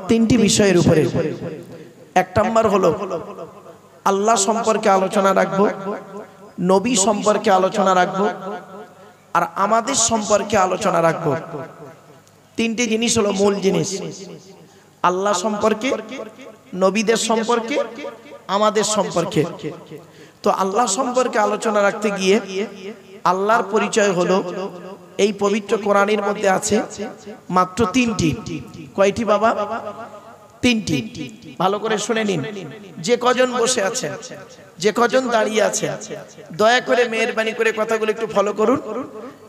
তিনটি বিষয়ের উপরে। এক নম্বর হলো আল্লাহ সম্পর্কে আলোচনা রাখবো, নবী সম্পর্কে আলোচনা রাখবো, আর আমাদের সম্পর্কে আলোচনা রাখবো। তিনটি জিনিস হলো মূল জিনিস, আল্লাহ সম্পর্কে, নবীদের সম্পর্কে, আমাদের সম্পর্কে। তো আল্লাহ সম্পর্কে আলোচনা রাখতে গিয়ে আল্লাহর পরিচয় হলো এই পবিত্র কোরআনের মধ্যে আছে মাত্র তিনটি। কয়টি বাবা? তিনটি। ভালো করে শুনে নিন। যে কজন বসে আছেন, যে কজন দাঁড়িয়ে আছেন, দয়া করে মেহেরবানি করে কথাগুলো একটু ফলো করুন।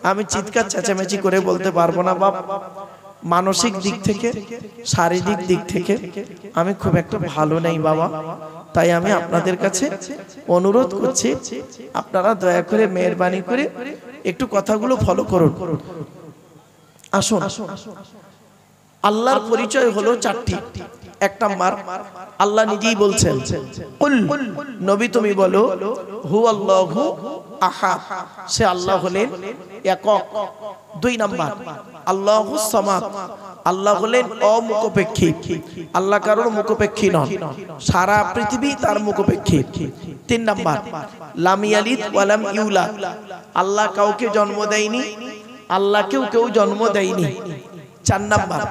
আমি চিৎকার চেঁচামেচি করে বলতে পারবো না বাপ। মানসিক দিক থেকে, শারীরিক দিক থেকে আমি খুব একটা ভালো নেই বাবা। তাই আমি আপনাদের কাছে অনুরোধ করছি, আপনারা দয়া করে মেহেরবানি করে একটু কথাগুলো ফলো করুন। আসুন, আল্লাহর পরিচয় হলো চারটি। এক নাম্বার, আল্লাহ নিজেই বলছেন, কুল নবী তুমি বলো, হু আল্লাহু আহাদ, সে আল্লাহ হলেন একক। দুই নাম্বার, আল্লাহুস সামাদ, আল্লাহ হলেন অমুখপেক্ষী, আল্লাহ কারোর মুখপেক্ষী নন, সারা পৃথিবী তার মুখপেক্ষী। তিন নাম্বার, লাম ইয়ালিদ ওয়া লাম ইউলাদ, আল্লাহ কাউকে জন্ম দেয়নি, আল্লাহকেও কেউ জন্ম দেয়নি। চার নাম্বার,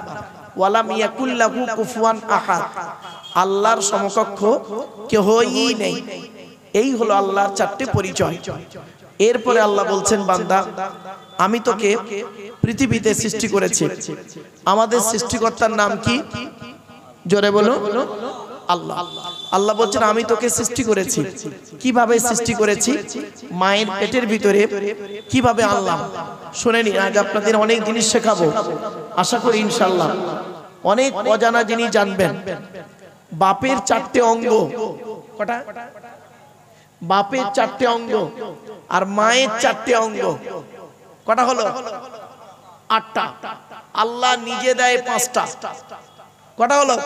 ওয়ালাম ইয়াকুল লাহু কুফুয়ান আহাদ, আল্লাহর সমকক্ষ কেউই নেই। এই হলো আল্লাহর চারটি পরিচয়। এরপরে আল্লাহ বলছেন, বান্দা আমি তোকে পৃথিবীতে সৃষ্টি করেছি। আমাদের সৃষ্টিকর্তার নাম কি? জোরে বলো। আল্লাহ। আল্লাহ বলছেন আমি তোকে সৃষ্টি করেছি। কিভাবে সৃষ্টি করেছি? মায়ের পেটের ভিতরে কিভাবে আনলাম শুনে নিন। আজ আপনাদের অনেক জিনিস শেখাবো, আশা করি ইনশাআল্লাহ অনেক অজানা জিনিস জানবেন। বাপের চারটে অঙ্গ, কটা? বাপের চারটে অঙ্গ আর মায়ের চারটে অঙ্গ, কটা হলো? 8টা। আল্লাহ নিজে দেয় 5টা, কটা হলো?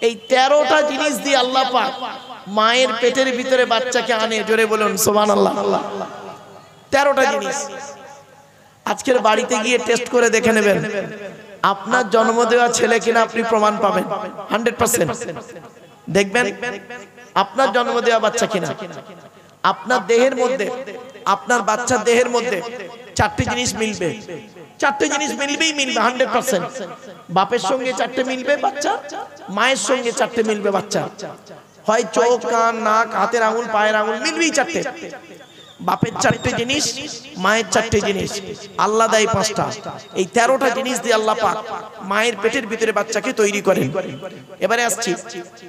এই 13টা জিনিস দিয়ে আল্লাহ পাক মায়ের পেটের ভিতরে বাচ্চাকে আনে। জোরে বলুন সুবহানাল্লাহ। 13টা জিনিস। আজকের বাড়িতে গিয়ে টেস্ট করে দেখে নেবেন আপনার জন্ম দেওয়া ছেলে কিনা, আপনি প্রমাণ পাবেন 100%। দেখবেন আপনার জন্ম দেওয়া বাচ্চা কিনা। আপনার দেহের মধ্যে, আপনার বাচ্চার দেহের মধ্যে 4টে জিনিস মিলবে, 4টে জিনিস মিলবেই মিলবে 100%। বাপের সঙ্গে 4টে মিলবে বাচ্চা, মায়ের সঙ্গে 4টে মিলবে বাচ্চা। হয় চোখ, কান, নাক, হাতের আঙুল, পায়ের আঙুল মিলবেই 4টে। বাপের 4টে জিনিস, মায়ের 4টে জিনিস, আল্লাহ দেয় 5টা। এই 13টা জিনিস দিয়ে আল্লাহ পাক মায়ের পেটের ভিতরে বাচ্চাকে তৈরি করেন। এবারে আসছি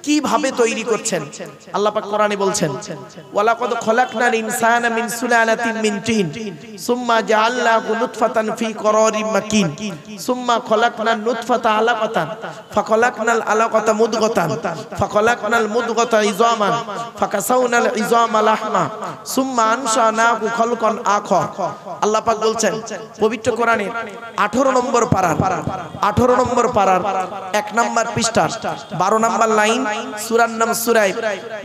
কিভাবে তৈরি করছেন। আল্লাহ পাক কোরআনে বলছেন, ওয়ালাকাদ খলাকনাল ইনসানা মিন সুলালাতিন মিন তিন সুম্মা জাআলনাহু নুতফাতান ফি করারিম মাকিন সুম্মা খলাকনান নুতফাতা আলাকাতান ফাখলাকনাল আলাকাতা মুদগাতান ফাখলাকনাল মুদগাতা ইযামান ফাকাসাউনাল ইযামা লাহমা সুম্মা আনশানাহু খালকান আখর। আল্লাহ পাক বলছেন পবিত্র কোরআনের 18 নম্বর পারার 1 নম্বর পৃষ্ঠা 12 নম্বর লাইন, সূরার নাম সূরা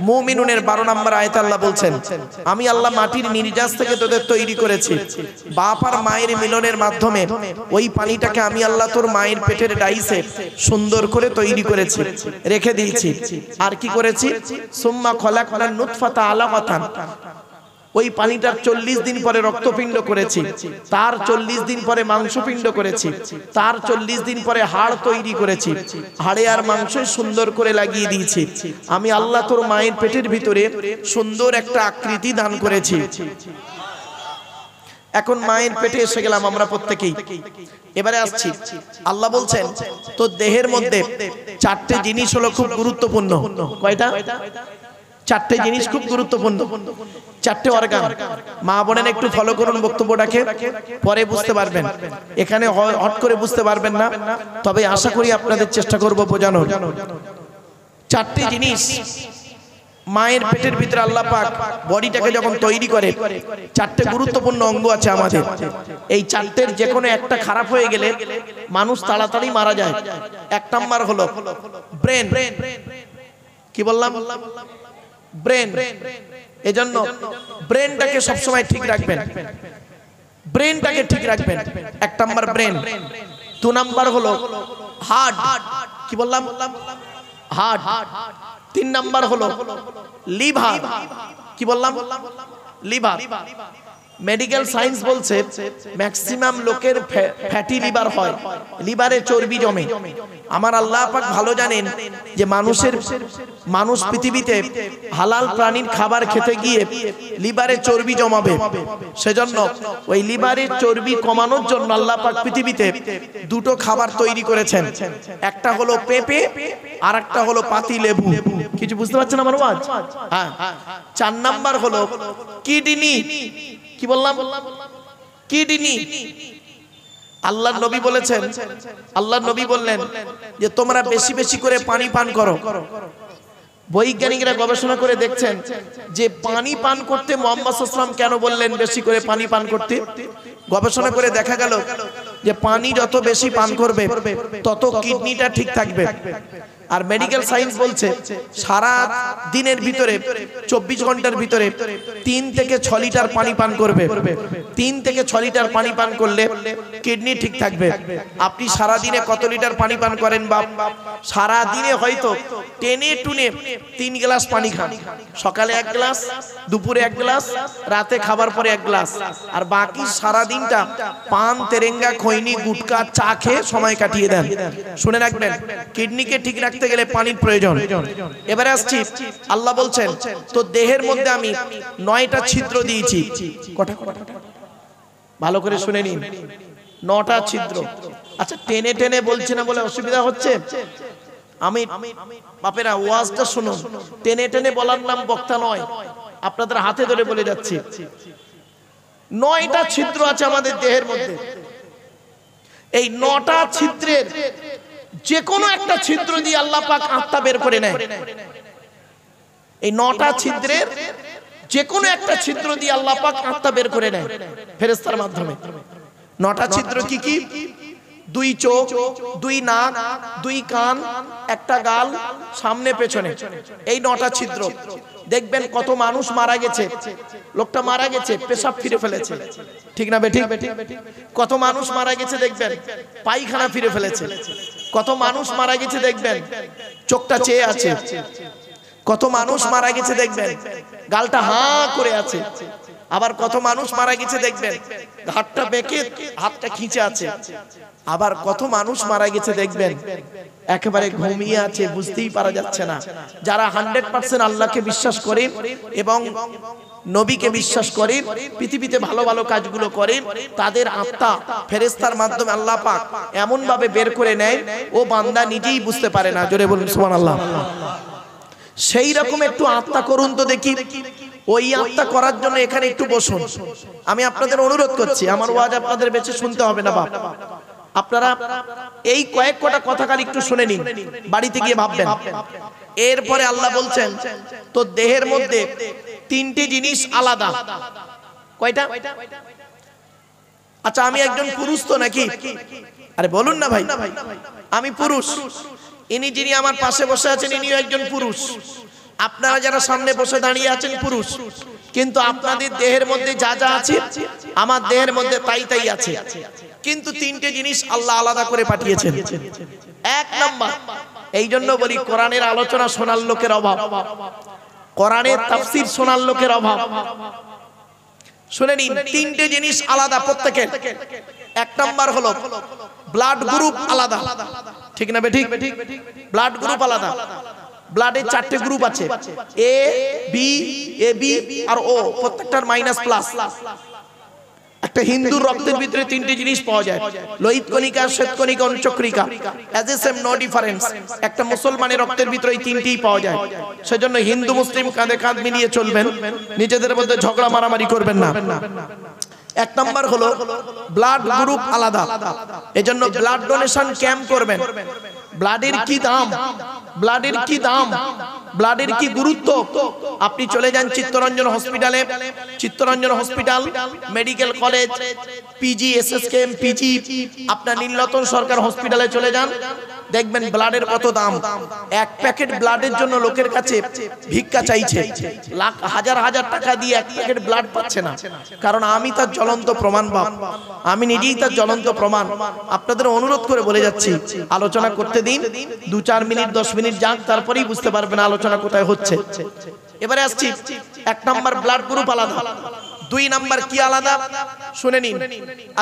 মুমিনুনের 12 নম্বর আয়াতে আল্লাহ বলছেন, আমি আল্লাহ মাটির নির্যাস থেকে তোদের তৈরি করেছি। বাপ আর মায়ের মিলনের মাধ্যমে ওই পানিটাকে আমি আল্লাহ তোর মায়ের পেটের ডাইসে সুন্দর করে তৈরি করেছি, রেখে দিয়েছি। আর কি করেছি? সুম্মা খলাকনান নুতফাতা আলাকাতান, ওই পানিটার 40 দিন পরে রক্তপিণ্ড করেছি, তার 40 দিন পরে মাংসপিণ্ড করেছি, তার 40 দিন পরে হাড় তৈরি করেছি, হাড়ে আর মাংসই সুন্দর করে লাগিয়ে দিয়েছি। আমি আল্লাহ তোর মায়ের পেটের ভিতরে সুন্দর একটা আকৃতি দান করেছি। এখন মায়ের পেটে এসে গেলাম আমরা প্রত্যেকেই। এবারে আসছি, আল্লাহ বলছেন তোর দেহের মধ্যে 4টে জিনিস হলো খুব গুরুত্বপূর্ণ। কয়টা? 4টে জিনিস খুব গুরুত্বপূর্ণ, 4টে অর্গান। মা বোনেন একটু ফলো করুন বক্তব্যটাকে, পরে বুঝতে পারবেন। এখানে হট করে বুঝতে পারবেন না, তবে আশা করি আপনাদের চেষ্টা করব বোঝানোর। 4টে জিনিস মায়ের পেটের ভিতরে আল্লাহ পাক বডিটাকে যখন তৈরি করে, 4টে গুরুত্বপূর্ণ অঙ্গ আছে আমাদের। এই 4টের যে কোনো একটা খারাপ হয়ে গেলে মানুষ তাড়াতাড়ি মারা যায়। 1 নাম্বার হলো ব্রেন। কি বললাম? ব্রেন। এজন্য ব্রেনটাকে সবসময় ঠিক রাখবেন, ব্রেনটাকে ঠিক রাখবেন। 1 নাম্বার ব্রেন। 2 নাম্বার হলো হার্ট। কি বললাম? হার্ট। 3 নাম্বার হলো লিভার। কি বললাম? লিভার। মেডিকেল সায়েন্স বলছে ম্যাক্সিমাম লোকের ফ্যাটি লিভার হয়, লিভারে চর্বি জমে। আমার আল্লাহ পাক ভালো জানেন যে মানুষ পৃথিবীতে হালাল প্রাণীর খাবার খেতে গিয়ে লিভারে চর্বি জমাবে। সেজন্য ওই লিভারের চর্বি কমানোর জন্য আল্লাহ পাক পৃথিবীতে 2টো খাবার তৈরি করেছেন। একটা হলো পেঁপে আর একটা হলো পাতি লেবু। কিছু বুঝতে পারছেন আমার ওয়াজ? হ্যাঁ। 4 নাম্বার হলো কিডনি। কি বললাম? কিডনি। আল্লাহর নবী বলেছেন, আল্লাহর নবী বললেন যে তোমরা বেশি বেশি করে পানি পান করো। বৈজ্ঞানিকরা গবেষণা করে দেখছেন যে পানি পান করতে মুহাম্মদ সাল্লাল্লাহু আলাইহি ওয়াসাল্লাম কেন বললেন বেশি করে পানি পান করতে। গবেষণা করে দেখা গেল যে পানি যত বেশি পান করবে তত কিডনিটা ঠিক থাকবে। আর মেডিকেল সায়েন্স বলছে সারা দিনের ভিতরে 24 ঘন্টার ভিতরে 3 থেকে 6 লিটার পানি পান করবে। 3 থেকে 6 লিটার পানি পান করলে কিডনি ঠিক থাকবে। আপনি সারা দিনে কত লিটার পানি পান করেন বাপ? সারা দিনে হয়তো টেনে টুনে 3 গ্লাস পানি খান। সকালে 1 গ্লাস, দুপুরে 1 গ্লাস, রাতে খাবার পরে 1 গ্লাস, আর বাকি সারা দিনটা পান, তেরেঙ্গা, খৈনি, গুটকা, চা খেয়ে সময় কাটিয়ে দেন। শুনে রাখবেন, কিডনিকে ঠিক রাখতে গেলে পানির প্রয়োজন। এবারে আসছি, আল্লাহ বলছেন তো দেহের মধ্যে আমি 9টা ছিদ্র দিয়েছি। কটা? ভালো করে শুনে নিন, 9টা ছিদ্র। আচ্ছা, টেনে টেনে বলছি না বলে অসুবিধা হচ্ছে? আমি বাপেরা ওয়াজটা শুনুন, টেনে টেনে বলার নাম বক্তা নয়, আপনাদের হাতে ধরে বলে যাচ্ছি। 9টা ছিদ্র আছে আমাদের দেহের মধ্যে। এই 9টা ছিদ্রের যে কোনো একটা ছিদ্র দিয়ে আল্লাহ পাক আত্মা বের করে নেয়। এই 9টা ছিদ্রের যে কোনো একটা ছিদ্র দিয়ে আল্লাহ পাক আত্মা বের করে নেয় ফেরেশতার মাধ্যমে। 9টা ছিদ্র কি কি? 2 চোখ, 2 নাক, 2 কান, একটা গাল, সামনে পেছনে, এই 9টা ছিদ্র। দেখবেন কত মানুষ মারা গেছে, লোকটা মারা গেছে পেশাব ফিরে ফেলেছে, ঠিক না বেঠিক? কত মানুষ মারা গেছে দেখবেন পায়খানা ফিরে ফেলেছে। কত মানুষ মারা গেছে দেখবেন চোখটা চেয়ে আছে। কত মানুষ মারা গেছে দেখবেন গালটা হাঁ করে আছে। আবার কত মানুষ মারা গেছে দেখবেন হাতটা বেঁকে হাতটা খিঁচে আছে। আবার কত মানুষ মারা গেছে দেখবেন একেবারে ঘুমিয়ে আছে, বুঝতেই পারা যাচ্ছে না। যারা 100% আল্লাহকে বিশ্বাস করে এবং নবীকে বিশ্বাস করে, পৃথিবীতে ভালো ভালো কাজগুলো করে, তাদের আত্মা ফেরেশতার মাধ্যমে আল্লাহ পাক এমন ভাবে বের করে নেয় ও বান্দা নিজেই বুঝতে পারে না। জোরে বলুন সুবহানাল্লাহ। সেই রকম একটু আত্মা করুন তো দেখি। ওই আত্মা করার জন্য এখানে একটু বসুন। আমি আপনাদের অনুরোধ করছি, আমার ওয়াজ আপনাদের বেঁচে শুনতে হবে না বাপ। আপনারা এই কয়েক কটা কথা কাল একটু শুনে নিন, বাড়িতে গিয়ে ভাববেন। এরপরে আল্লাহ বলছেন তো দেহের মধ্যে 3টে জিনিস আলাদা। কয়টা? আচ্ছা, আমি একজন পুরুষ তো নাকি? আরে বলুন না ভাই, আমি পুরুষ। ইনি যিনি আমার পাশে বসে আছেন ইনিও একজন পুরুষ। আপনারা যারা সামনে বসে দাঁড়িয়ে আছেন পুরুষ, কিন্তু আপনাদের দেহের মধ্যে যা যা আছে আমার দেহের মধ্যে তাই তাই আছে। কিন্তু 3টে জিনিস আল্লাহ আলাদা করে পাঠিয়েছেন। 1 নাম্বার, এই জন্য বলি কোরআনের আলোচনা শোনার লোকের অভাব, কোরআনের তাফসীর শোনার লোকের অভাব। শুনে নিন, 3টে জিনিস আলাদা প্রত্যেকের। 1 নাম্বার হলো ব্লাড গ্রুপ আলাদা, ঠিক না বেঠিক? ব্লাড গ্রুপ আলাদা। ব্লাডের 4টে গ্রুপ আছে, এ বি, এ বি আর ও, প্রত্যেকটার মাইনাস প্লাস। একটা হিন্দুর রক্তের ভিতরে 3টে জিনিস পাওয়া যায়, লোহিত কণিকা, শ্বেত কণিকা, অনুচক্রিকা, as a same no difference. একটা মুসলমানের রক্তের ভিতরে এই 3টিই পাওয়া যায়। সেজন্য হিন্দু মুসলিম কাঁধে কাঁধ মিলিয়ে চলবেন, নিজেদের মধ্যে ঝগড়া মারামারি করবেন না। 1 নাম্বার হলো ব্লাড গ্রুপ আলাদা, এজন্য ব্লাড ডোনেশন ক্যাম্প করবেন। ব্লাডের কি দাম, ব্লাডের কি দাম, ব্লাডের কি গুরুত্ব। আপনি চলে যান চিত্তরঞ্জন হসপিটালে, Chittaranjan hospital, medical college, PG, SSKM, PG, আপনার নীলরতন সরকার হসপিটালে চলে যান। দেখবেন ব্লাডের কত দাম, এক প্যাকেট ব্লাডের জন্য লোকের কাছে ভিক্ষা চাইছে, লাখ হাজার হাজার টাকা দিয়ে এক প্যাকেট ব্লাড পাচ্ছে না। কারণ আমি তার জ্বলন্ত প্রমাণ বাপ, আমি নিজেই তার জ্বলন্ত প্রমাণ। আপনাদের অনুরোধ করে বলে যাচ্ছি, আলোচনা করতে দিন, 2-4 মিনিট 10 মিনিট যাক, তারপরেই বুঝতে পারবেন আলোচনা কোথায় হচ্ছে। এবারে আসছি, 1 নাম্বার ব্লাড গ্রুপ আলাদা, 2 নাম্বার কি আলাদা শুনে নিন।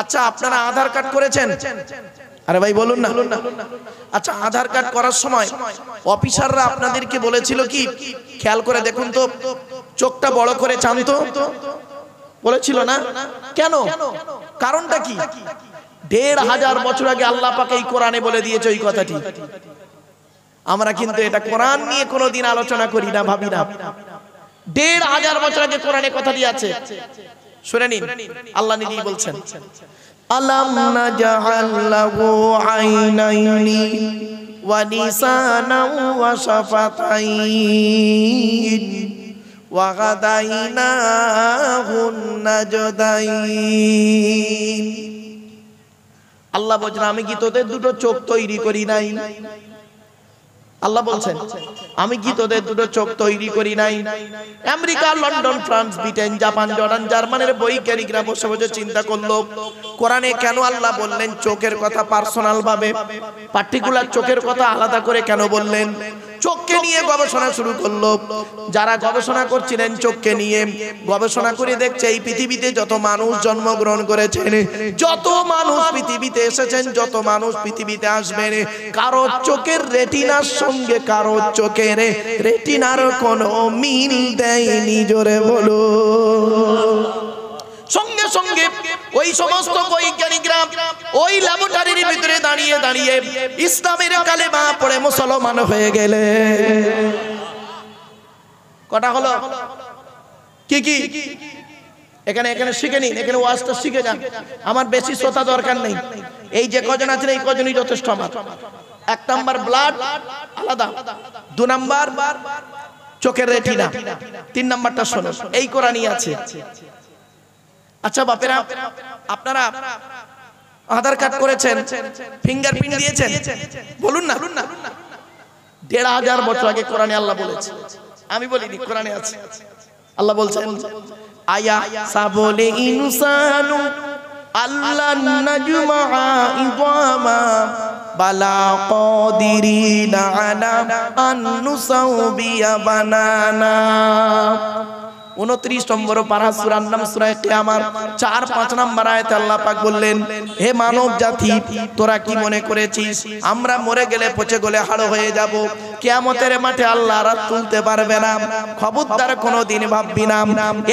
আচ্ছা আপনারা আধার কার্ড করেছেন? আরে ভাই বলুন না। আচ্ছা আধার কার্ড করার সময় অফিসাররা আপনাদেরকে বলেছিল কি, খেয়াল করে দেখুন তো, চোখটা বড় করে চান তো, বলেছিল না? কেন? কারণটা কি? 1500 বছর আগে আল্লাহ পাক এই কোরআনে বলে দিয়েছে ওই কথাটি। আমরা কিন্তু এটা কোরআন নিয়ে কোনোদিন আলোচনা করি না, ভাবি না। 1500 বছর আগে কোরআনে কথাটি আছে, শুনে নিন। আল্লাহ নিজেই বলছেন, আলাম নাজআল লাহু আইনাইনি ওয়া লিসানান ওয়া শাফাতাইন ওয়া গাদাইনাহুন নাজদাইন। আল্লাহ বলছেন আমি কি তোদের দুটো চোখ তৈরি করি নাই? আল্লাহ বলছেন আমি কি তোদের দুটো চোখ তৈরি করি নাই? America, London, France, Britain, Japan, Jordan, জার্মানির বৈজ্ঞানিকরা বসে বসে চিন্তা করলো, কোরআনে কেন আল্লাহ বললেন চোখের কথা পার্সোনাল ভাবে, পার্টিকুলার চোখের কথা আলাদা করে কেন বললেন? চোখকে নিয়ে গবেষণা শুরু করলো। যারা গবেষণা করছিলেন চোখকে নিয়ে, গবেষণা করে দেখছে এই পৃথিবীতে যত মানুষ জন্মগ্রহণ করেছেন, যত মানুষ পৃথিবীতে এসেছেন, যত মানুষ পৃথিবীতে আসবেন, কারো চোখের রেটিনার সঙ্গে কারো চোখের রেটিনার কোনো মিল দেয়নি। জোরে বলো। সঙ্গে সঙ্গে ওই সমস্ত বৈজ্ঞানিকরা ওই ল্যাবরেটরির ভিতরে দাঁড়িয়ে দাঁড়িয়ে ইসলামের কালেমা পড়ে মুসলমান হয়ে গেলে। কটা হলো? কি কি? এখানে শিখে নিন, এখানে ওয়াজটা শিখে যান। আমার বেশি শ্রোতা দরকার নেই, এই যে কজন আছেন এই কজনই যথেষ্ট আমার। 1 নাম্বার ব্লাড আলাদা, 2 নাম্বার চোখের রেটিনা, 3 নাম্বারটা শোনো, এই কোরআনই আছে। আচ্ছা বাপেরা, আপনারা আধার কার্ড করেছেন, ফিঙ্গারপ্রিন্ট দিয়েছেন, বলুন না। 1500 বছর আগে কোরআনে আল্লাহ বলেছে, আমি বলিনি, কোরআনে আছে। আল্লাহ বলছেন আয়া সাবলে ইনসানু আল্লাহ নাজমা ইদামা বালা কাদিরিনা আলা আন নুসাউবিয়া বানানা। 29 নম্বর পারা সূরার নাম সূরা কিয়ামত 4-5 নম্বর আয়াতে আল্লাহ পাক বললেন, হে মানব জাতি, তোরা কি মনে করেছিস আমরা মরে গেলে পচে গলে হাড় হয়ে যাব, কিয়ামতের মাঠে আল্লাহ রাত তুলতে পারবে না? খবরদার কোনোদিন ভাববি না।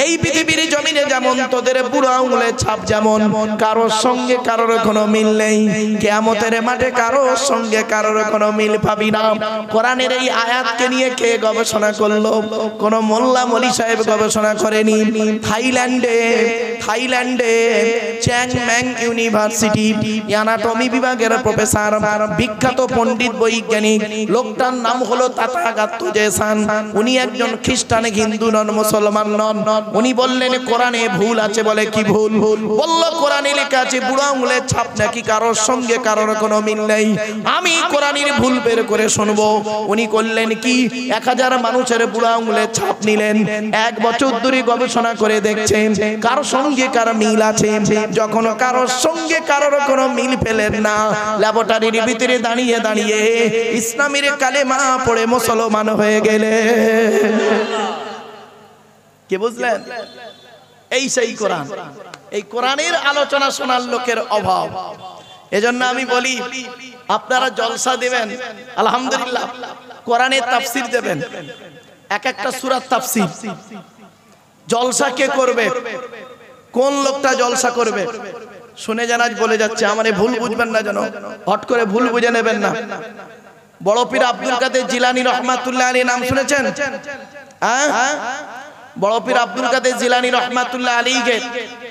এই পৃথিবীর জমিনে যেমন তোদের বুড়ো আঙুলের ছাপ যেমন কারোর সঙ্গে কারোর কোনো মিল নেই, কিয়ামতের মাঠে কারোর সঙ্গে কারোর কোনো মিল পাবি না। কোরআনের এই আয়াতকে নিয়ে কে গবেষণা করলো? কোন মোল্লা মলি সাহেব গবেষণা করেনি। থাইল্যান্ডে চ্যাংম্যাং ইউনিভার্সিটি অ্যানাটমি বিভাগের প্রফেসর, বিখ্যাত পণ্ডিত বৈজ্ঞানিক, লোকটার নাম হলো তাথাগত জেসান। উনি একজন খ্রিস্টান, হিন্দু নন, মুসলমান নন। উনি বললেন কোরআনে ভুল আছে। বলে কি ভুল? বলল কোরআনে লেখা আছে বুড়ো আঙুলের ছাপ নাকি কারোর সঙ্গে কারোর কোনো মিল নেই। আমি কোরআনের ভুল বের করে শুনবো। উনি করলেন কি, 1000 মানুষের বুড়ো আঙুলের ছাপ নিলেন, 1 বছর ধরে গবেষণা করে দেখছেন কারোর সঙ্গে কারো মিল আছে। যখন কারোর সঙ্গে কারোর কোনো মিল পেলেন না, ল্যাবরেটরির ভিতরে দাঁড়িয়ে দাঁড়িয়ে ইসলামের কালেমা পড়ে মুসলমান হয়ে গেলে। কে বুঝলেন? এই সেই কোরআন। এই কোরআনের আলোচনা শোনার লোকের অভাব। এজন্য আমি বলি আপনারা জলসা দেবেন, আলহামদুলিল্লাহ, কোরআনের তাফসীর দেবেন, এক একটা সূরার তাফসীর। জলসা কে করবে? কোন লোকটা জলসা করবে? শুনে জানাজ বলে যাচ্ছে, আমারে ভুল বুঝবেন না, যেন হট করে ভুল বুঝে নেবেন না। বড় পীর আব্দুল কাদের জিলানী রহমাতুল্লাহ আলাইহি নাম শুনেছেন? হ্যাঁ, বড় পীর আব্দুল কাদের জিলানী রহমাতুল্লাহ আলাইহি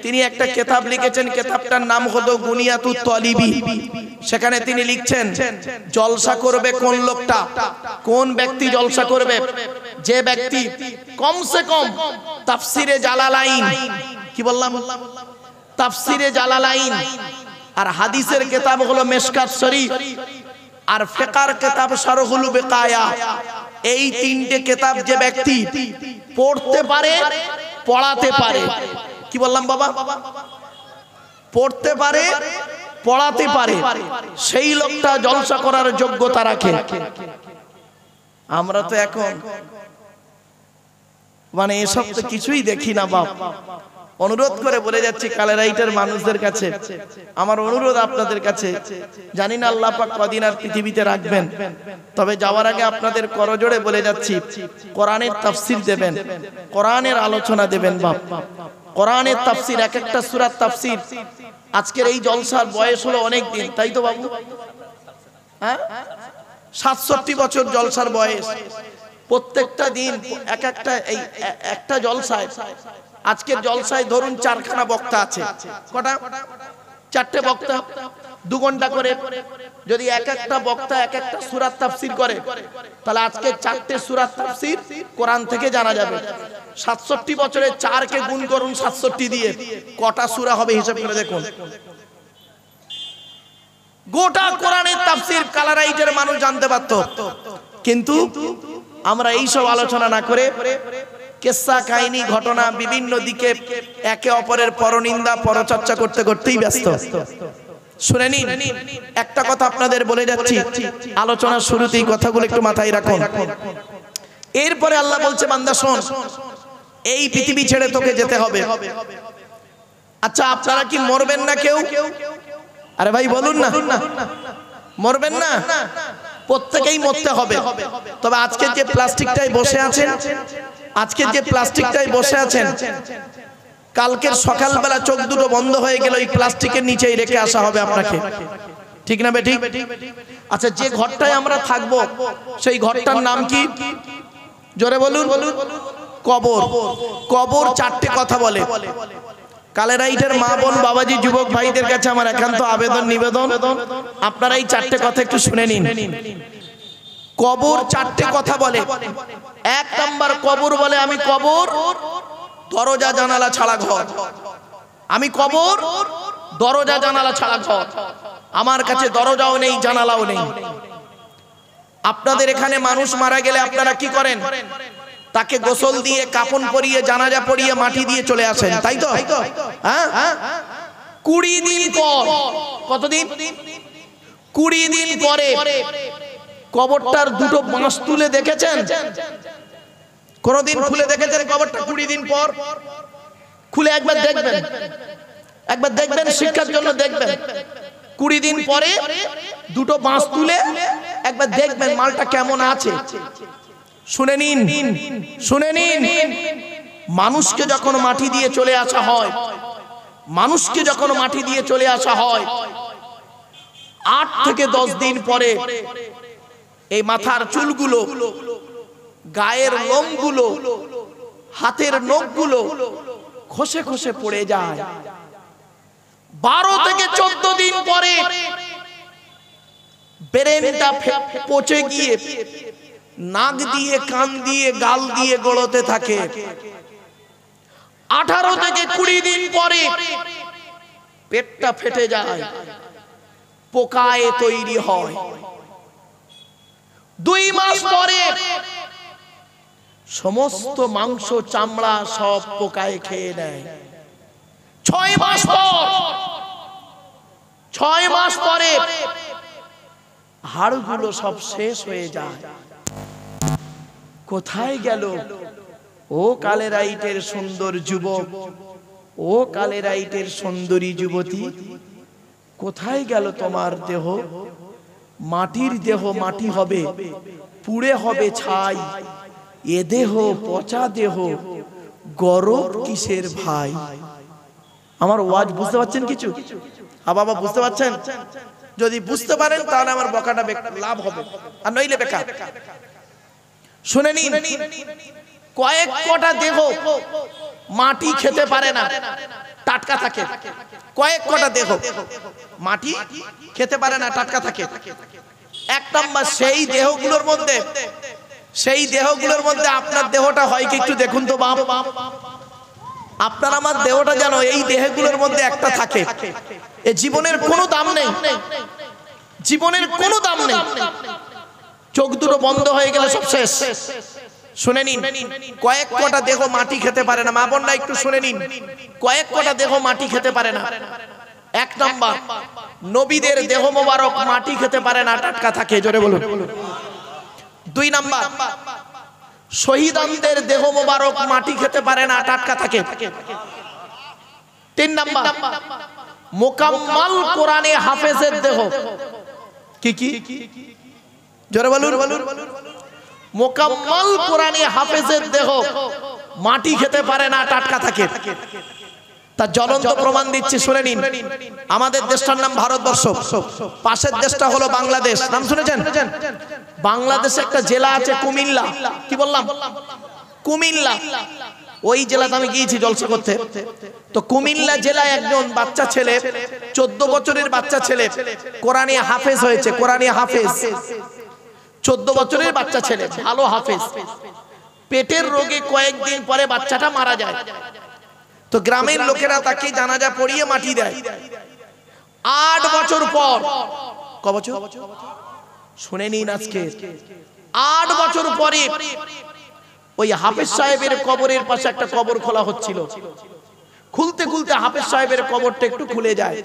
তিনি একটা কিতাব লিখেছেন, কিতাবটার নাম হলো গুনিয়াতুত তালিবি। সেখানে তিনি লিখছেন জলসা করবে কোন লোকটা, কোন ব্যক্তি জলসা করবে? যে ব্যক্তি কমসে কম তাফসিরে জালালাইন, কি বললাম, তাফসিরে জালালাইন আর হাদিসের কিতাব হলো মিশকাত শরীফ, আর ফিকর কিতাব শারহুল বিকায়া, এই তিনটে কিতাব যে ব্যক্তি পড়তে পারে, পড়াতে পারে, কি বললাম বাবা, পড়তে পারে, পড়াতে পারে, সেই লোকটা জলসা করার যোগ্যতা রাখে। আমরা তো এখন মানে এসব তো কিছুই দেখি না বাপ। অনুরোধ করে বলে যাচ্ছি কালেরাইটের মানুষদের কাছে, আমার অনুরোধ আপনাদের কাছে, জানি না আল্লাহ পাক কদিন আর পৃথিবীতে রাখবেন, তবে যাওয়ার আগে আপনাদের করজোড়ে বলে যাচ্ছি কোরআনের তাফসীর দেবেন, কোরআনের আলোচনা দেবেন বাপ। কোরআনের তাফসীর, এক একটা সূরার তাফসীর। আজকের এই জলসার বয়স হলো অনেক দিন, তাই তো বাবু? হ্যাঁ, ৬৭ বছর জলসার বয়স। প্রত্যেকটা দিন এক একটা, এই একটা জলসায়, আজকের জলসায় ধরুন 4খানা বক্তা আছে, কটা? 4টে বক্তা, 2 ঘন্টা করে। যদি এক একটা বক্তা এক একটা সূরার তাফসীর করে, তাহলে আজকে 4টে সূরার তাফসীর কোরআন থেকে জানা যাবে। ৬৭ বছরে 4 কে গুণ করুন ৬৭ দিয়ে, কটা সূরা হবে হিসাব করে দেখুন। গোটা কোরআনের তাফসীর কালারাইটের মানুষ জানতে পারত, কিন্তু আমরা এই সব আলোচনা না করে কিসসা কাহিনী ঘটনা বিভিন্ন দিকে একে অপরের পরনিন্দা পরচর্চা করতে করতেই ব্যস্ত। শুনে নিন, একটা কথা আপনাদের বলে যাচ্ছি, আলোচনার শুরুতেই কথাগুলো একটু মাথায় রাখুন। এরপরে আল্লাহ বলছে, বান্দা শোন, এই পৃথিবী ছেড়ে তোকে যেতে হবে। আচ্ছা, আপনারা কি মরবেন না কেউ? আরে ভাই বলুন না, মরবেন না? প্রত্যেকেই মরতে হবে। তবে আজকে যে প্লাস্টিকটাই বসে আছেন, আজকে যে প্লাস্টিকটাই বসে আছেন, কালকের সকালবেলা চোখ দুটো বন্ধ হয়ে গেল, এই প্লাস্টিকের নিচেই রেখে আসা হবে আপনাকে, ঠিক না বেঠিক? আচ্ছা, যে ঘরটায় আমরা থাকবো সেই ঘরটার নাম কি? জোরে বলুন। কবর। কবর 4টে কথা বলে। কালেরাইটের মা বোন বাবাজি যুবক ভাইদের কাছে আমার একান্ত আবেদন নিবেদন, আপনারা এই 4টে কথা একটু শুনে নিন। কবর 4টে কথা বলে। 1 নাম্বার কবর বলে, আমি কবর দরজা জানালা ছাড়া ঘর। আমি কবর দরজা জানালা ছাড়া ঘর। আমার কাছে দরজাও নেই, জানালাও নেই। আপনাদের এখানে মানুষ মারা গেলে আপনারা কি করেন? তাকে গোসল দিয়ে, কাফন পরিয়ে, জানাজা পরিয়ে, মাটি দিয়ে চলে আসেন, তাই তো? হ্যাঁ, 20 দিন পর, কতদিন? 20 দিন পরে কবরটার দুটো বাঁশ তুলে দেখেছেন? কোনদিন খুলে দেখেছেন কবরটা? 20 দিন পর খুলে একবার দেখবেন, একবার দেখবেন, শিক্ষার জন্য দেখবেন। 20 দিন পরে দুটো বাঁশ তুলে একবার দেখবেন মালটা কেমন আছে। শুনে নিন, শুনে নিন, মানুষকে যখন মাটি দিয়ে চলে আসা হয়, মানুষকে যখন মাটি দিয়ে চলে আসা হয়, 8 থেকে 10 দিন পরে এই মাথার চুলগুলো, গায়ের লোমগুলো, হাতের নখগুলো খসে খসে পড়ে যায়। 12 থেকে 14 দিন পরে ব্রেনটা পচে গিয়ে নাক দিয়ে, কান দিয়ে, গাল দিয়ে গড়তে থাকে। 18 থেকে 20 দিন পরে পেটটা ফেটে যায়, পোকায় তৈরি হয়। 2 মাস পরে সমস্ত মাংস চামড়া সব পোকায় খেয়ে নেয়। 6 মাস পর, 6 মাস পরে হাড়গুলো সব শেষ হয়ে যায়। কোথায় গেল ও কালেরাইটের সুন্দর যুবক, ও কালেরাইটের সুন্দরী যুবতী? কোথায় গেল তোমার দেহ? মাটির দেহ মাটি হবে, পুড়ে হবে ছাই। এ দেহ পচা দেহ, গরব কিসের ভাই? আমার ওয়াজ বুঝতে পারছেন কিছু? বাবা বুঝতে পারছেন? যদি বুঝতে পারেন তাহলে আমার বকাটা লাভ হবে, আর নইলে বেকার। শুনে নিন, কয়েক কটা দেহ মাটি খেতে পারে না, টাটকা থাকে। কয়েক কটা দেহ মাটি খেতে পারে না, টাটকা থাকে। 1 নাম্বার, সেই দেহগুলোর মধ্যে, সেই দেহগুলোর মধ্যে আপনার দেহটা হয় কি একটু দেখুন তো বাপ। আপনার আমার দেহটা যেন এই দেহগুলোর মধ্যে একটা থাকে। এ জীবনের কোনো দাম নেই, জীবনের কোনো দাম নেই। চোখ দুটো বন্ধ হয়ে গেলে সব শেষ। শুনে নিন, কয়েক কটা দেহ মাটি খেতে পারে না। মা বোনরা একটু শুনে নিন, কয়েক কটা দেহ মাটি খেতে পারে না। এক নাম্বার, নবীদের দেহ মোবারক মাটি খেতে পারে না, টাটকা থাকে। জোরে বলুন। দুই নাম্বার, শহীদানদের দেহ মোবারক মাটি খেতে পারে না, টাটকা থাকে। তিন নাম্বার, মোকাম্মাল কোরআনে হাফেজের দেহ। কি কি? জোরে বলুন। মোকাম্মাল কোরআনে হাফেজের দেহ মাটি খেতে পারে না, টাটকা থাকে। তার জ্বলন্ত প্রমাণ দিচ্ছি, শুনে নিন। আমাদের দেশটার নাম ভারতবর্ষ, পাশের দেশটা হলো বাংলাদেশ। নাম শুনেছেন? বাংলাদেশে একটা জেলা আছে কুমিল্লা। কি বললাম? কুমিল্লা। ওই জেলাতে আমি গিয়েছি জলসা করতে। তো কুমিল্লা জেলায় একজন বাচ্চা ছেলে, 14 বছরের বাচ্চা ছেলে, কোরআনে হাফেজ হয়েছে। কোরআনে হাফেজ, 14 বছরের বাচ্চা ছেলে, ভালো হাফেজ। পেটের রোগে কয়েকদিন পরে বাচ্চাটা মারা যায়। তো গ্রামের লোকেরা তাকে জানাজা পড়িয়ে মাটি দেয়। 8 বছর পর, ক বছর? শুনে নিন আজকে, 8 বছর পরে ওই হাফেজ সাহেবের কবরের পাশে একটা কবর খোলা হচ্ছিল। খুলতে খুলতে হাফেজ সাহেবের কবরটা একটু খুলে যায়।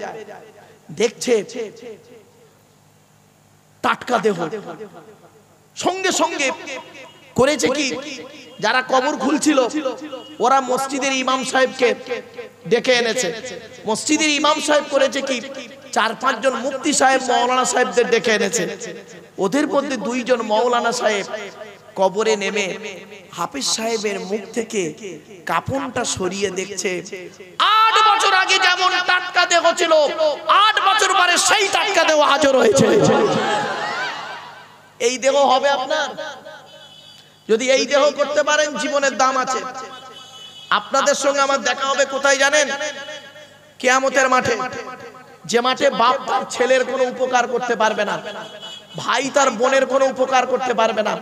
দেখছে টাটকা দেহ। সঙ্গে সঙ্গে করেছে কি, যারা কবর খুলছিল ওরা মসজিদের ইমাম সাহেবকে ডেকে এনেছে। মসজিদের ইমাম সাহেব করেছে কি, 4-5 জন মুফতি সাহেব, মাওলানা সাহেবদের ডেকে এনেছে। ওদের মধ্যে 2 জন মাওলানা সাহেব কবরে নেমে হাফেজ সাহেবের মুখ থেকে কাপড়টা সরিয়ে দেখছে 8 বছর আগে যেমন টাটকা দেহ ছিল, 8 বছর পরে সেই টাটকা দেহ হাজির হয়েছে। এই দেহ হবে আপনার? যদি এই দেহ করতে পারেন, জীবনের দাম আছে। আপনাদের সঙ্গে আমার দেখা হবে কোথায় জানেন? কিয়ামতের মাঠে। যে মাঠে বাপ তার ছেলের কোনো উপকার করতে পারবে না, ভাই তার বোনের কোনো উপকার করতে পারবে না,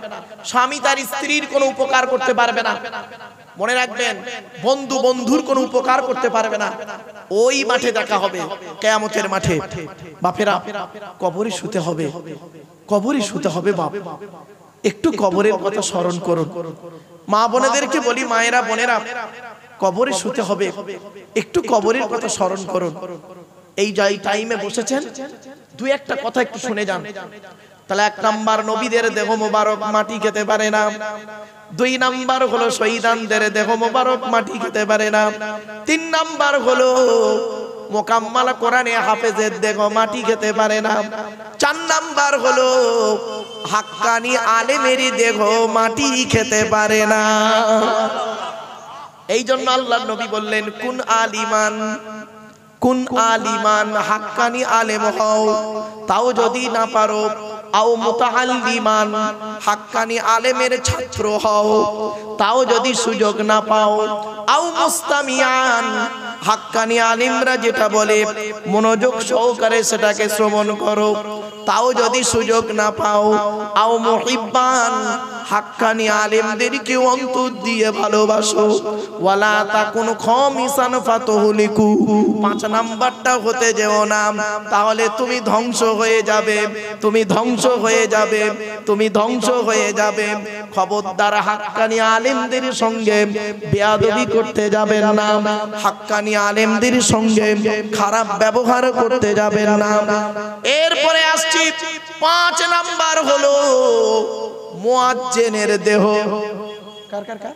স্বামী তার স্ত্রীর কোনো উপকার করতে পারবে না। মনে রাখবেন, বন্ধু বন্ধুর কোনো উপকার করতে পারবে না। ওই মাঠে দেখা হবে, কিয়ামতের মাঠে। বাপেরা, কবরে শুতে হবে, কবরে শুতে হবে। বাপ, একটু কবরের কথা স্মরণ করুন। মা বোনেদেরকে বলি, মায়েরা বোনেরা, কবরে শুতে হবে, একটু কবরের কথা স্মরণ করুন। এই যাই টাইমে বসেছেন, 2-1টা কথা একটু শুনে যান। তাহলে 1 নাম্বার, নবীদের দেহ মোবারক মাটি খেতে পারে না। 2 নাম্বার হলো শহীদানদের দেহ মোবারক মাটি খেতে পারে না। 3 নাম্বার হলো মোকাম্মাল কোরআনে হাফেজের দেহ মাটি খেতে পারে না। 4 নাম্বার হলো হাক্কানি আলেমের দেহ মাটি খেতে পারে না। এই জন্য আল্লাহর নবী বললেন, কুন আলিমান, কুন আলিমান, হাক্কানি আলেম হও। তাও যদি না পারো, আও মুতাআল্লিমান, হাক্কানি আলেমের ছাত্র হও। তাও যদি সুযোগ না পাও, আও মুস্তামিয়ান, হাক্কানি আলিমরা যেটা বলে মনোযোগ সহকারে সেটাকে শ্রবণ করো। তাও যদি সুযোগ না পাও, আও মুহিব্বান, হাক্কানি আলেমদেরকে অন্তর দিয়ে ভালোবাসো। ওয়ালা তাকুন খামিসান ফাতহুলিকু, 5 নাম্বারটা হতে যেও না, তাহলে তুমি ধ্বংস হয়ে যাবে, তুমি ধ্বংস হয়ে যাবে, তুমি ধ্বংস হয়ে যাবে। খবরদার, হাক্কানি আলেমদের সঙ্গে বেয়াদবি করতে যাবেন না, হাক্কানি আলেমদের সঙ্গে খারাপ ব্যবহার করতে যাবেন না। এরপরে আসছি 5 নাম্বার হলো মুয়াজ্জিনের দেহ। কার কার কার?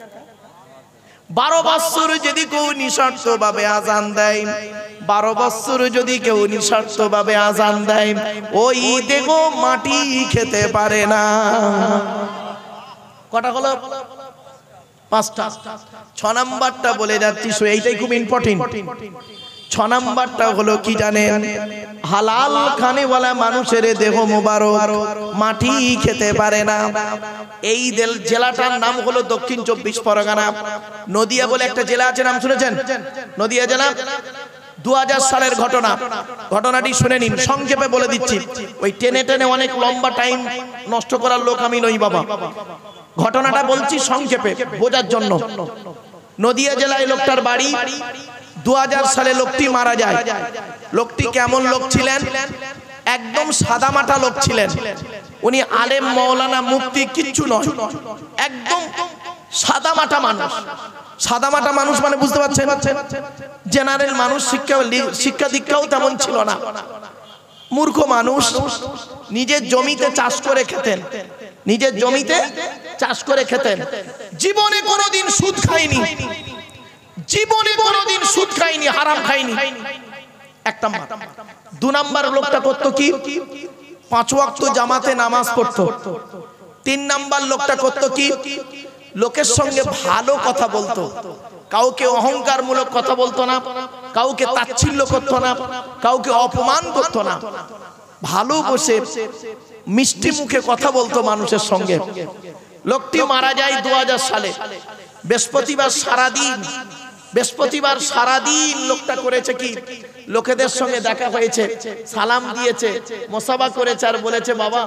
12 বছর যদি কেউ নিঃস্বার্থ ভাবে আজান দেয়, 12 বছর যদি কেউ নিঃস্বার্থ ভাবে আজান দেয়, ওই দেহ মাটি খেতে পারে না। কটা হলো? 5টা। 6 নাম্বারটা বলে যাচ্ছি, এইটাই খুব ইম্পর্টেন্ট। 6 নাম্বারটা হলো কি জানেন? হালাল খানেওয়ালা মানুষের দেহ মোবারক মাটি খেতে পারে না। এই জেলাটার নাম হলো দক্ষিণ 24 পরগনা। নদিয়া বলে একটা জেলা আছে, নাম শুনেছেন? নদিয়া জেলা। 2000 সালের ঘটনা। ঘটনাটি শুনে নিন, সংক্ষেপে বলে দিচ্ছি। ওই টেনে টেনে অনেক লম্বা টাইম নষ্ট করার লোক আমি নই বাবা। ঘটনাটা বলছি সংক্ষেপে বোঝার জন্য। নদিয়া জেলায় লোকটার বাড়ি। 2000 সালে লোকটি মারা যায়। লোকটি কেমন লোক ছিলেন? একদম সাদামাটা লোক ছিলেন, উনি আলেম মাওলানা মুফতি কিচ্ছু নয়, একদম সাদামাটা মানুষ। সাদামাটা মানুষ মানে বুঝতে পারছেন, জেনারেল মানুষ, শিক্ষা দীক্ষাও তেমন ছিল না, মূর্খ মানুষ। নিজের জমিতে চাষ করে খেতেন, নিজের জমিতে চাষ করে খেতেন। জীবনে কোনোদিন সুদ খায়নি, জীবনে কোনোদিন সুদ খায়নি, হারাম খায়নি। এক নাম্বার। দু নাম্বার লোকটা করতো কি, 5 ওয়াক্ত জামাতে নামাজ পড়তো। 3 নাম্বার লোকটা করতো কি, লোকের সঙ্গে ভালো কথা বলতো, কাউকে অহংকারমূলক কথা বলতো না, কাউকে তাচ্ছিল্য করতো না, কাউকে অপমান করতো না, ভালো বসে মিষ্টি মুখে কথা বলতো মানুষের সঙ্গে। লোকটি মারা যায় 2000 সালে। বৃহস্পতিবার সারাদিন লোকটা করেছে কি, লোকেদের সঙ্গে দেখা হয়েছে, সালাম দিয়েছে, মোসাফা করেছে, আর বলেছে বাবা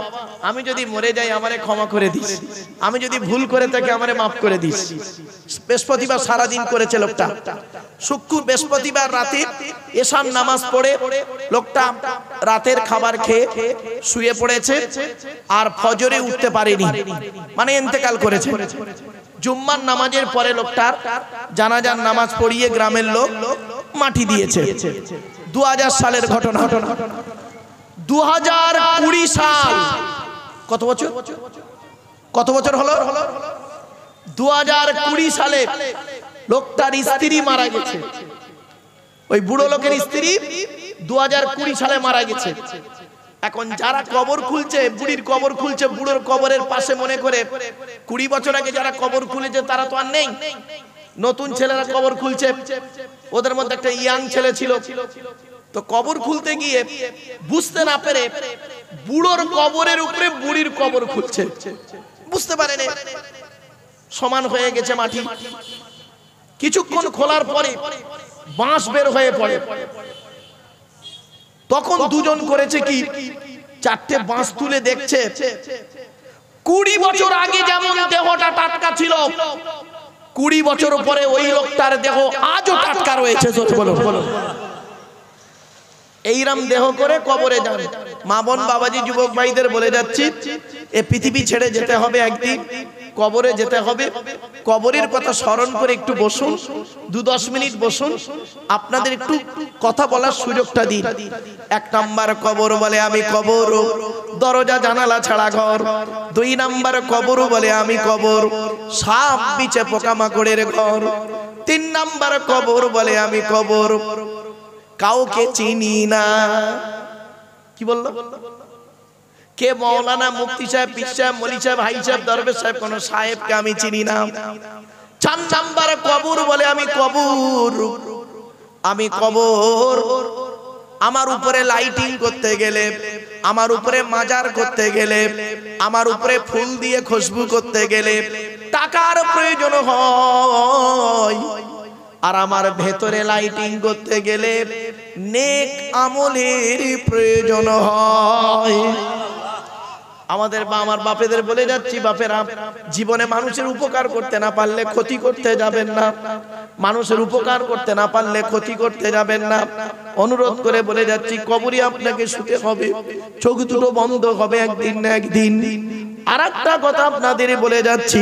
আমি যদি মরে যাই আমারে ক্ষমা করে দিস, আমি যদি ভুল করে থাকি আমারে মাফ করে দিস। বৃহস্পতিবার সারাদিন করেছে লোকটা। বৃহস্পতিবার রাতে এশার নামাজ পড়ে লোকটা রাতের খাবার খেয়ে শুয়ে পড়েছে, আর ফজরে উঠতে পারেনি, মানে ইন্তেকাল করেছে। জুম্মার নামাজের পরে লোকটার জানাজার নামাজ পড়িয়ে গ্রামের লোক মাটি দিয়েছে। 2000 সালের ঘটনা। 2020 সাল, কত বছর হলো? 2020 সালে লোকটার স্ত্রী মারা গেছে। ওই বুড়ো লোকের স্ত্রী 2020 সালে মারা গেছে। এখন যারা কবর খুলছে, বুড়ির কবর খুলছে, বুড়োর কবরের পাশে মনে করে 20 বছর আগে যারা কবর খুলেছে তারা তো আর নেই, নতুন ছেলেরা কবর খুলছে। ওদের মধ্যে একটা ইয়াং ছেলে ছিল, তো কবর খুলতে গিয়ে বুঝতে না পেরে বুড়োর কবরের উপরে বুড়ির কবর খুলছে, বুঝতে পারে না, সমান হয়ে গেছে মাটি। কিছুক্ষণ খোলার পরে বাঁশ বের হয়ে পড়ে। তখন দুজন করেছে কি, 4টে বাঁশ তুলে দেখছে 20 বছর আগে যেমন দেহটা টাটকা ছিল, 20 বছর পরে ওই লোকটার দেহ আজও টাটকা রয়েছে। বলো এইরাম দেহ করে কবরে যান। মা বোন বাবাজি যুবক ভাইদের বলে যাচ্ছি, এ পৃথিবী ছেড়ে যেতে হবে, একদিন কবরে যেতে হবে। কবরের কথা স্মরণ করে একটু বসুন, 2-10 মিনিট বসুন, আপনাদের একটু কথা বলার সুযোগটা দিন। 1 নাম্বার কবর বলে আমি কবর, দরজা জানালা ছাড়া ঘর। 2 নাম্বার কবর বলে আমি কবর, সাপ বিছে পোকামাকড়ের ঘর। 3 নাম্বার কবর বলে আমি কবর, কাউকে চিনি না। কি বললো? কে মৌলানা, মুফতি সাহেব, পীর সাহেব, মলি সাহেব, হাই সাহেব, দরবেশ সাহেব, কোন সাহেবকে আমি চিনি না। 4 নাম্বার কবর বলে আমি কবর, আমি কবর। আমার উপরে লাইটিং করতে গেলে, আমার উপরে মাজার করতে গেলে, আমার উপরে ফুল দিয়ে খুশবু করতে গেলে টাকার প্রয়োজন হয়, আর আমার ভেতরে লাইটিং করতে গেলে নেক আমলের প্রয়োজন হয়। আমার বাপেদের বলে যাচ্ছি, বাপেরা জীবনে মানুষের উপকার করতে না পারলে ক্ষতি করতে যাবেন না, মানুষের উপকার করতে না পারলে ক্ষতি করতে যাবেন না। অনুরোধ করে বলে যাচ্ছি, কবরে আপনাকে শুতে হবে, চোখ দুটো বন্ধ হবে একদিন না একদিন। আর একটা কথা আপনাদের বলে যাচ্ছি,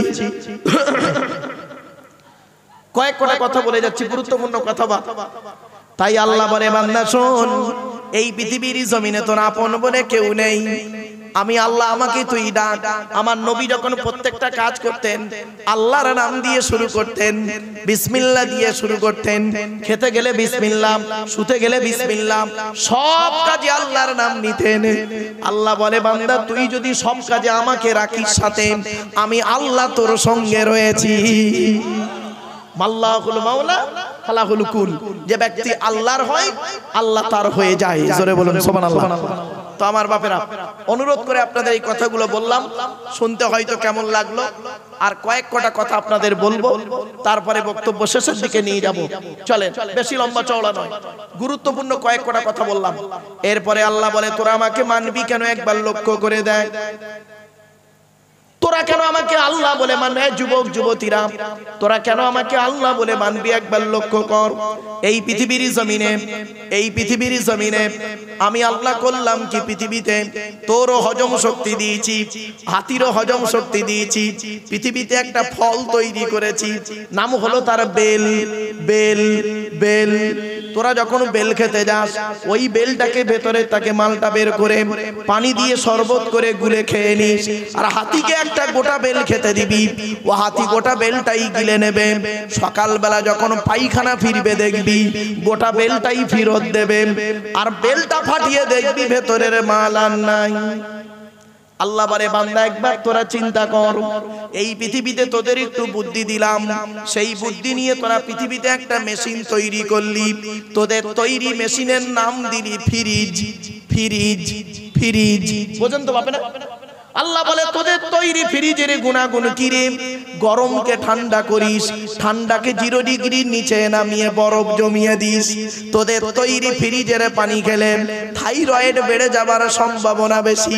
কয়েকটা কথা বলে যাচ্ছি, গুরুত্বপূর্ণ কথা। তাই আল্লাহ বলে, বান্দা শোন, এই পৃথিবীর জমিনে তোর আপন বলে কেউ নেই, আমি আল্লাহ, আমাকে তুই ডাক। আমার নবী যখন প্রত্যেকটা কাজ করতেন আল্লাহর নাম দিয়ে শুরু করতেন, বিসমিল্লাহ দিয়ে শুরু করতেন। খেতে গেলে বিসমিল্লাহ, শুতে গেলে বিসমিল্লাহ, সব কাজে আল্লাহর নাম নিতেন। আল্লাহ বলে, বান্দা তুই যদি সব কাজে আমাকে রাখিস সাথে, আমি আল্লাহ তোর সঙ্গে রয়েছি। মাল্লাহুল মাওলা ফালাহুল কুল, যে ব্যক্তি আল্লাহর হয় আল্লাহ তার হয়ে যায়। জোরে বলুন সুবহানাল্লাহ। তো আমার বাপেরা, অনুরোধ করে আপনাদের এই কথাগুলো বললাম, শুনতে হয়তো কেমন লাগলো, আর কয়েকটা কথা আপনাদের বলবো, তারপরে বক্তব্য শেষের দিকে নিয়ে যাব। চলেন, বেশি লম্বা চওড়া নয়, গুরুত্বপূর্ণ কয়েকটা কথা বললাম। এরপরে আল্লাহ বলে, তোরা আমাকে মানবি কেন একবার লক্ষ্য করে দেখ। তোরা কেন আমাকে আল্লাহ বলে মানবে? যুবক যুবতীরা, তোরা কেন আমাকে আল্লাহ বলে মানবি? একবার লক্ষ্য কর, এই পৃথিবীর জমিনে আমি আল্লাহ করলাম কি? পৃথিবীতে তোরও হজম শক্তি দিয়েছি, হাতিরও হজম শক্তি দিয়েছি। পৃথিবীতে একটা ফল তৈরি করেছি, নাম হলো তার বেল। বেল বেল তোরা যখন বেল খেতে যাস, ওই বেলটাকে ভেতরে তাকে মালটা বের করে পানি দিয়ে শরবত করে গুলে খেয়ে নিস। আর হাতিকে একটা গোটা বেল খেতে দিবি, ও হাতি গোটা বেলটাই গিলে নেবে। সকালবেলা যখন পায়খানা ফিরবে দেখবি গোটা বেলটাই ফেরত দেবে, আর বেলটা ফাটিয়ে দেখবি ভেতরের মাল আর নাই। আল্লাহ বলে, বান্দা একবার তোরা চিন্তা কর, এই পৃথিবীতে তোদের একটু বুদ্ধি দিলাম, সেই বুদ্ধি নিয়ে তোরা পৃথিবীতে একটা মেশিন তৈরি করলি। তোদের তৈরি মেশিনের নাম দিলি ফ্রিজ। ফ্রিজ ফ্রিজ বোঝেন তো বাপে না? আল্লাহ বলে, তোদের তৈরি ফ্রিজের গুণাগুণ কি রে? গরমকে ঠান্ডা করিস, ঠান্ডাকে 0 ডিগ্রির নিচে নামিয়ে বরফ জমিয়ে দিস। তোদের তৈরি ফ্রিজের পানি খেলে থাইরয়েড বেড়ে যাবার সম্ভাবনা বেশি।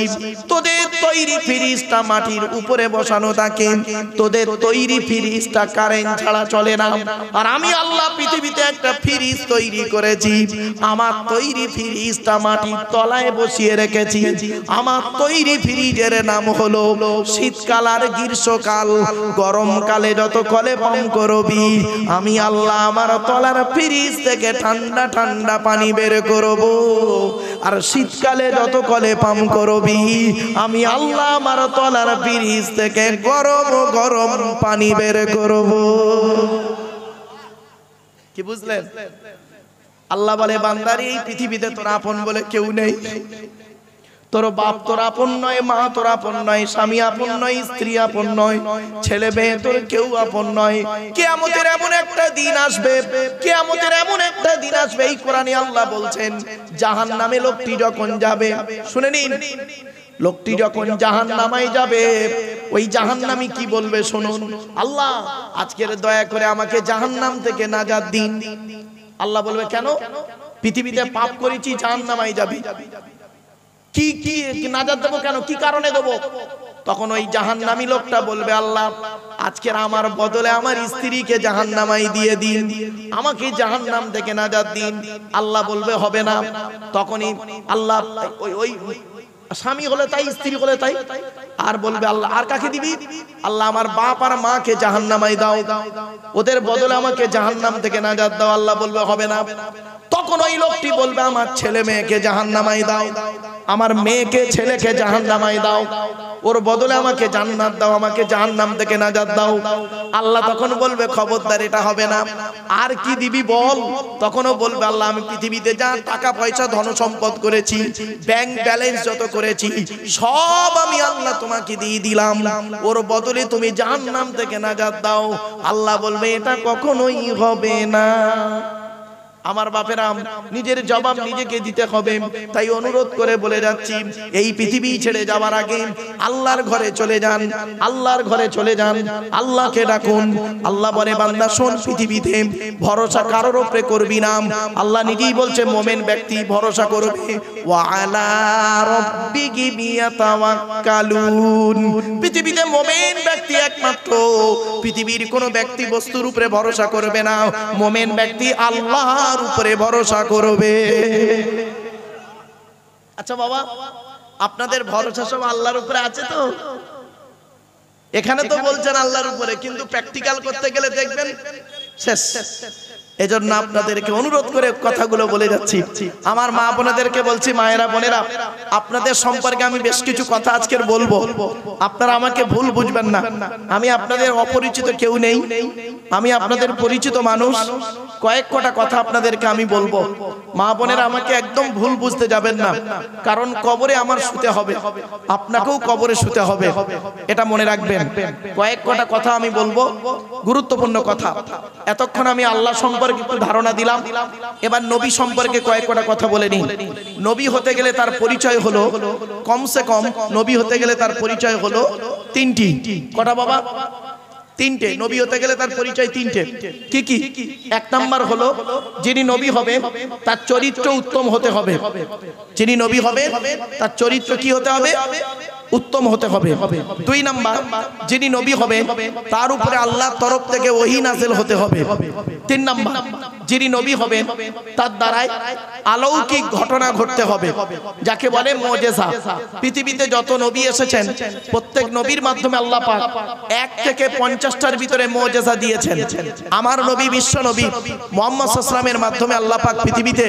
তোদের তৈরি ফ্রিজটা মাটির উপরে বসানো থাকে, তোদের তৈরি ফ্রিজটা কারেন্ট ছাড়া চলে না। আর আমি আল্লাহ পৃথিবীতে একটা ফ্রিজ তৈরি করেছি, আমার তৈরি ফ্রিজটা মাটির তলায় বসিয়ে রেখেছি। আমার তৈরি ফ্রিজের নাম হলো শীতকাল আর গ্রীষ্মকাল। গরমকালে যত কলে পান করবি, আমি আল্লাহ আমার তলার ফ্রিজ থেকে ঠান্ডা ঠান্ডা পানি বের করব। আর শীতকালে যত কলে পান করবি, আমি আল্লাহ আমার তলার ফ্রিজ থেকে গরম গরম পানি বের করব। কি বুঝলেন? আল্লাহ বলে, বান্দারে এই পৃথিবীতে তোর আপন বলে কেউ নেই। তোর বাপ তোর আপন নয়, মা তোর আপন নয়, স্বামী আপন নয়, স্ত্রী আপন নয়, ছেলে মেয়ে তোর কেউ আপন নয়। কিয়ামতের এমন একটা দিন আসবে, কিয়ামতের এমন একটা দিন আসবে, এই কোরআনে আল্লাহ বলছেন, জাহান্নামে লোকটি যখন যাবে, শুনে নিন, লোকটি যখন জাহান্নামায় যাবে, ওই জাহান্নামী কি বলবে শুনুন। আল্লাহ আজকের দয়া করে আমাকে জাহান্নাম থেকে নাজাত দিন। আল্লাহ বলবে, কেন? পৃথিবীতে পাপ করেছি, জাহান্নামায় যাবি, কি কি নাজাত দেবো কেন? কি কারণে দেবো? তখন ওই জাহান্নামী লোকটা বলবে, আল্লাহ আজকের আমার বদলে আমার স্ত্রীকে জাহান্নামায় দিয়ে দিন, আমাকে জাহান্নাম থেকে নাজাত দিন। আল্লাহ বলবে, হবে না। তখনই আল্লাহ ওই স্বামী হলে তাই, স্ত্রী হলে তাই, আর বলবে, আল্লাহ আর কাকে দিবি? আল্লাহ আমার বাপ আর মাকে জাহান্নামায় দাও, ওদের বদলে আমাকে জাহান্নাম থেকে নাজাত দাও। আল্লাহ বলবে, হবে না। তখন ওই লোকটি বলবে, আমার ছেলে মেয়েকে জাহান্নামায় দাও, আমার মেয়েকে ছেলেকে জাহান্নামায় দাও, ওর বদলে আমাকে জান্নাত দাও, আমাকে জাহান্নাম থেকে নাজাত দাও। আল্লাহ তখন বলবে, খবরদার, এটা হবে না, আর কি দিবি বল? তখনও বলবে, আল্লাহ আমি পৃথিবীতে যা টাকা পয়সা ধন সম্পদ করেছি, ব্যাংক ব্যালেন্স যত করেছি, সব আমি আল্লাহ তোমাকে দিয়ে দিলাম, ওর বদলে তুমি জাহান্নাম থেকে নাজাত দাও। আল্লাহ বলবে, এটা কখনোই হবে না। আমার বাপেরা, নিজের জবাব নিজেকে দিতে হবে। তাই অনুরোধ করে বলে যাচ্ছি, এই পৃথিবী ছেড়ে যাওয়ার আগে আল্লাহর ঘরে চলে যান, আল্লাহর ঘরে চলে যান, আল্লাহকে ডাকুন। আল্লাহ বলে, বান্দা শোন, পৃথিবীতে ভরসা কারোর উপরে করবি না। আল্লাহ নিজেই বলছে, মুমিন ব্যক্তি ভরসা করবে, ওয়া আলা রাব্বিহি ইয়াতাওয়াক্কালুন। পৃথিবীতে মুমিন ব্যক্তি একমাত্র, পৃথিবীর কোনো ব্যক্তি বস্তুর উপরে ভরসা করবে না। মুমিন ব্যক্তি আল্লাহ উপরে ভরসা করবে। আচ্ছা বাবা, আপনাদের ভরসা সব আল্লাহর উপরে আছে তো? এখানে তো বলছেন আল্লাহর উপরে, কিন্তু প্র্যাকটিক্যাল করতে গেলে দেখবেন শেষ। এজন্য আপনাদেরকে অনুরোধ করে কথাগুলো বলে যাচ্ছি। আমার মা বোনেদেরকে বলছি, মায়েরা বোনেরা, আপনাদের সম্পর্কে আমি বেশ কিছু কথা আজকের বলবো, আপনারা আমাকে ভুল বুঝবেন না। আমি আপনাদের অপরিচিত কেউ নেই, আমি আপনাদের পরিচিত মানুষ। কয়েক কটা কথা আপনাদেরকে আমি বলবো, মা বোনেরা আমাকে একদম ভুল বুঝতে যাবেন না, কারণ কবরে আমার শুতে হবে, আপনাকেও কবরে শুতে হবে, এটা মনে রাখবেন। কয়েক কটা কথা আমি বলবো, গুরুত্বপূর্ণ কথা। এতক্ষণ আমি আল্লাহ সম্পর্কে একটু ধারণা দিলাম, এবার নবী সম্পর্কে কয়েক কটা কথা বলে নিই। নবী হতে গেলে তার পরিচয় হলো, কমসে কম নবী হতে গেলে তার পরিচয় হলো তিনটি। কটা বাবা? তিনটে। নবী হতে গেলে তার পরিচয় তিনটে। কি কি? এক নাম্বার হলো, যিনি নবী হবে তার চরিত্র উত্তম হতে হবে। যিনি নবী হবে তার চরিত্র কি হতে হবে? উত্তম হতে হবে। 2 নাম্বার, যিনি নবী হবেন তার উপরে আল্লাহর তরফ থেকে ওহী নাযিল হতে হবে। 3 নাম্বার, যিনি নবী হবেন তার দ্বারাই অলৌকিক ঘটনা ঘটতে হবে, যাকে বলে মুজিজা। পৃথিবীতে যত নবী এসেছেন প্রত্যেক নবীর মাধ্যমে আল্লাহ পাক 1 থেকে 50টার ভিতরে মুজিজা দিয়েছেন। আমার নবী বিশ্ব নবী মুহাম্মদ সাল্লাল্লাহু আলাইহি ওয়াসাল্লামের মাধ্যমে আল্লাহ পাক পৃথিবীতে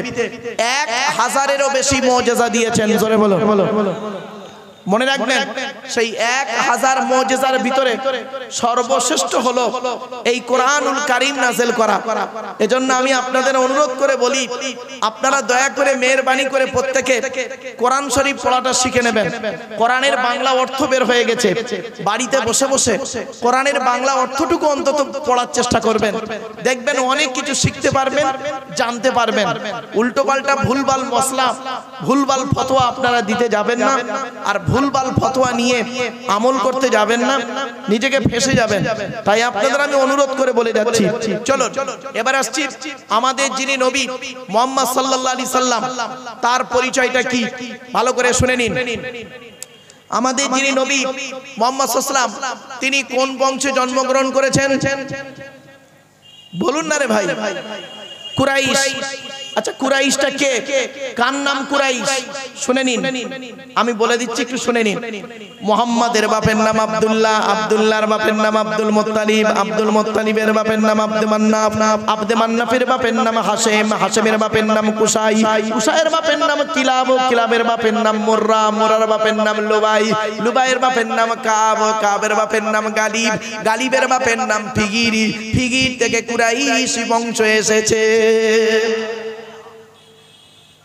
1000-এরও বেশি মুজিজা দিয়েছেন। জোরে বলো। মনে রাখবেন, সেই 1000 মুজিজার ভিতরে সর্বশ্রেষ্ঠ হলো এই কোরআনুল কারীম নাযিল করা। এজন্য আমি আপনাদের অনুরোধ করে বলি, আপনারা দয়া করে মেহেরবানি করে প্রত্যেকে কোরআন শরীফ পড়াটা শিখে নেবেন। কোরআনের বাংলা অর্থ বের হয়ে গেছে, বাড়িতে বসে বসে কোরআনের বাংলা অর্থটুকু অন্তত পড়ার চেষ্টা করবেন। দেখবেন অনেক কিছু শিখতে পারবেন, জানতে পারবেন। উল্টোপাল্টা ভুলভাল মশলা, ভুলভাল ফতোয়া আপনারা দিতে যাবেন না, আর ভুলভাল ফতোয়া নিয়ে আমল করতে যাবেন না, নিজেকে ফেঁসে যাবেন। তাই আপনাদের আমি অনুরোধ করে বলে যাচ্ছি, চলো এবার আসছি আমাদের যিনি নবী মুহাম্মদ সাল্লাল্লাহু আলাইহি সাল্লাম, তার পরিচয়টা কি ভালো করে শুনে নিন। আমাদের যিনি নবী মুহাম্মদ সাল্লাল্লাহু আলাইহি সাল্লাম, তিনি কোন বংশে জন্মগ্রহণ করেছেন বলুন না রে ভাই? কুরাইশ। আচ্ছা, কুরাইশটা কে? কার নাম কুরাইশ? শুনে নিন, আমি বলে দিচ্ছি, একটু শুনে নিন। মুহাম্মাদের বাপের নাম আব্দুল্লাহ, আব্দুল্লাহর বাপের নাম আব্দুল মুত্তালিব, আব্দুল মুত্তালিবের বাপের নাম আব্দে মান্নাফ, আব্দে মান্নাফের বাপের নাম হাশেম, হাশেমের বাপের নাম কুসাই, কুসাইয়ের বাপের নাম কিলাব, কিলাবের বাপের নাম মুররা, মুরার বাপের নাম লুবাই, লুবাইয়ের বাপের নাম কাব, কাবের বাপের নাম গালিব, গালিবের বাপের নাম ফিগির, ফিগির থেকে কুরাইশ বংশ এসেছে।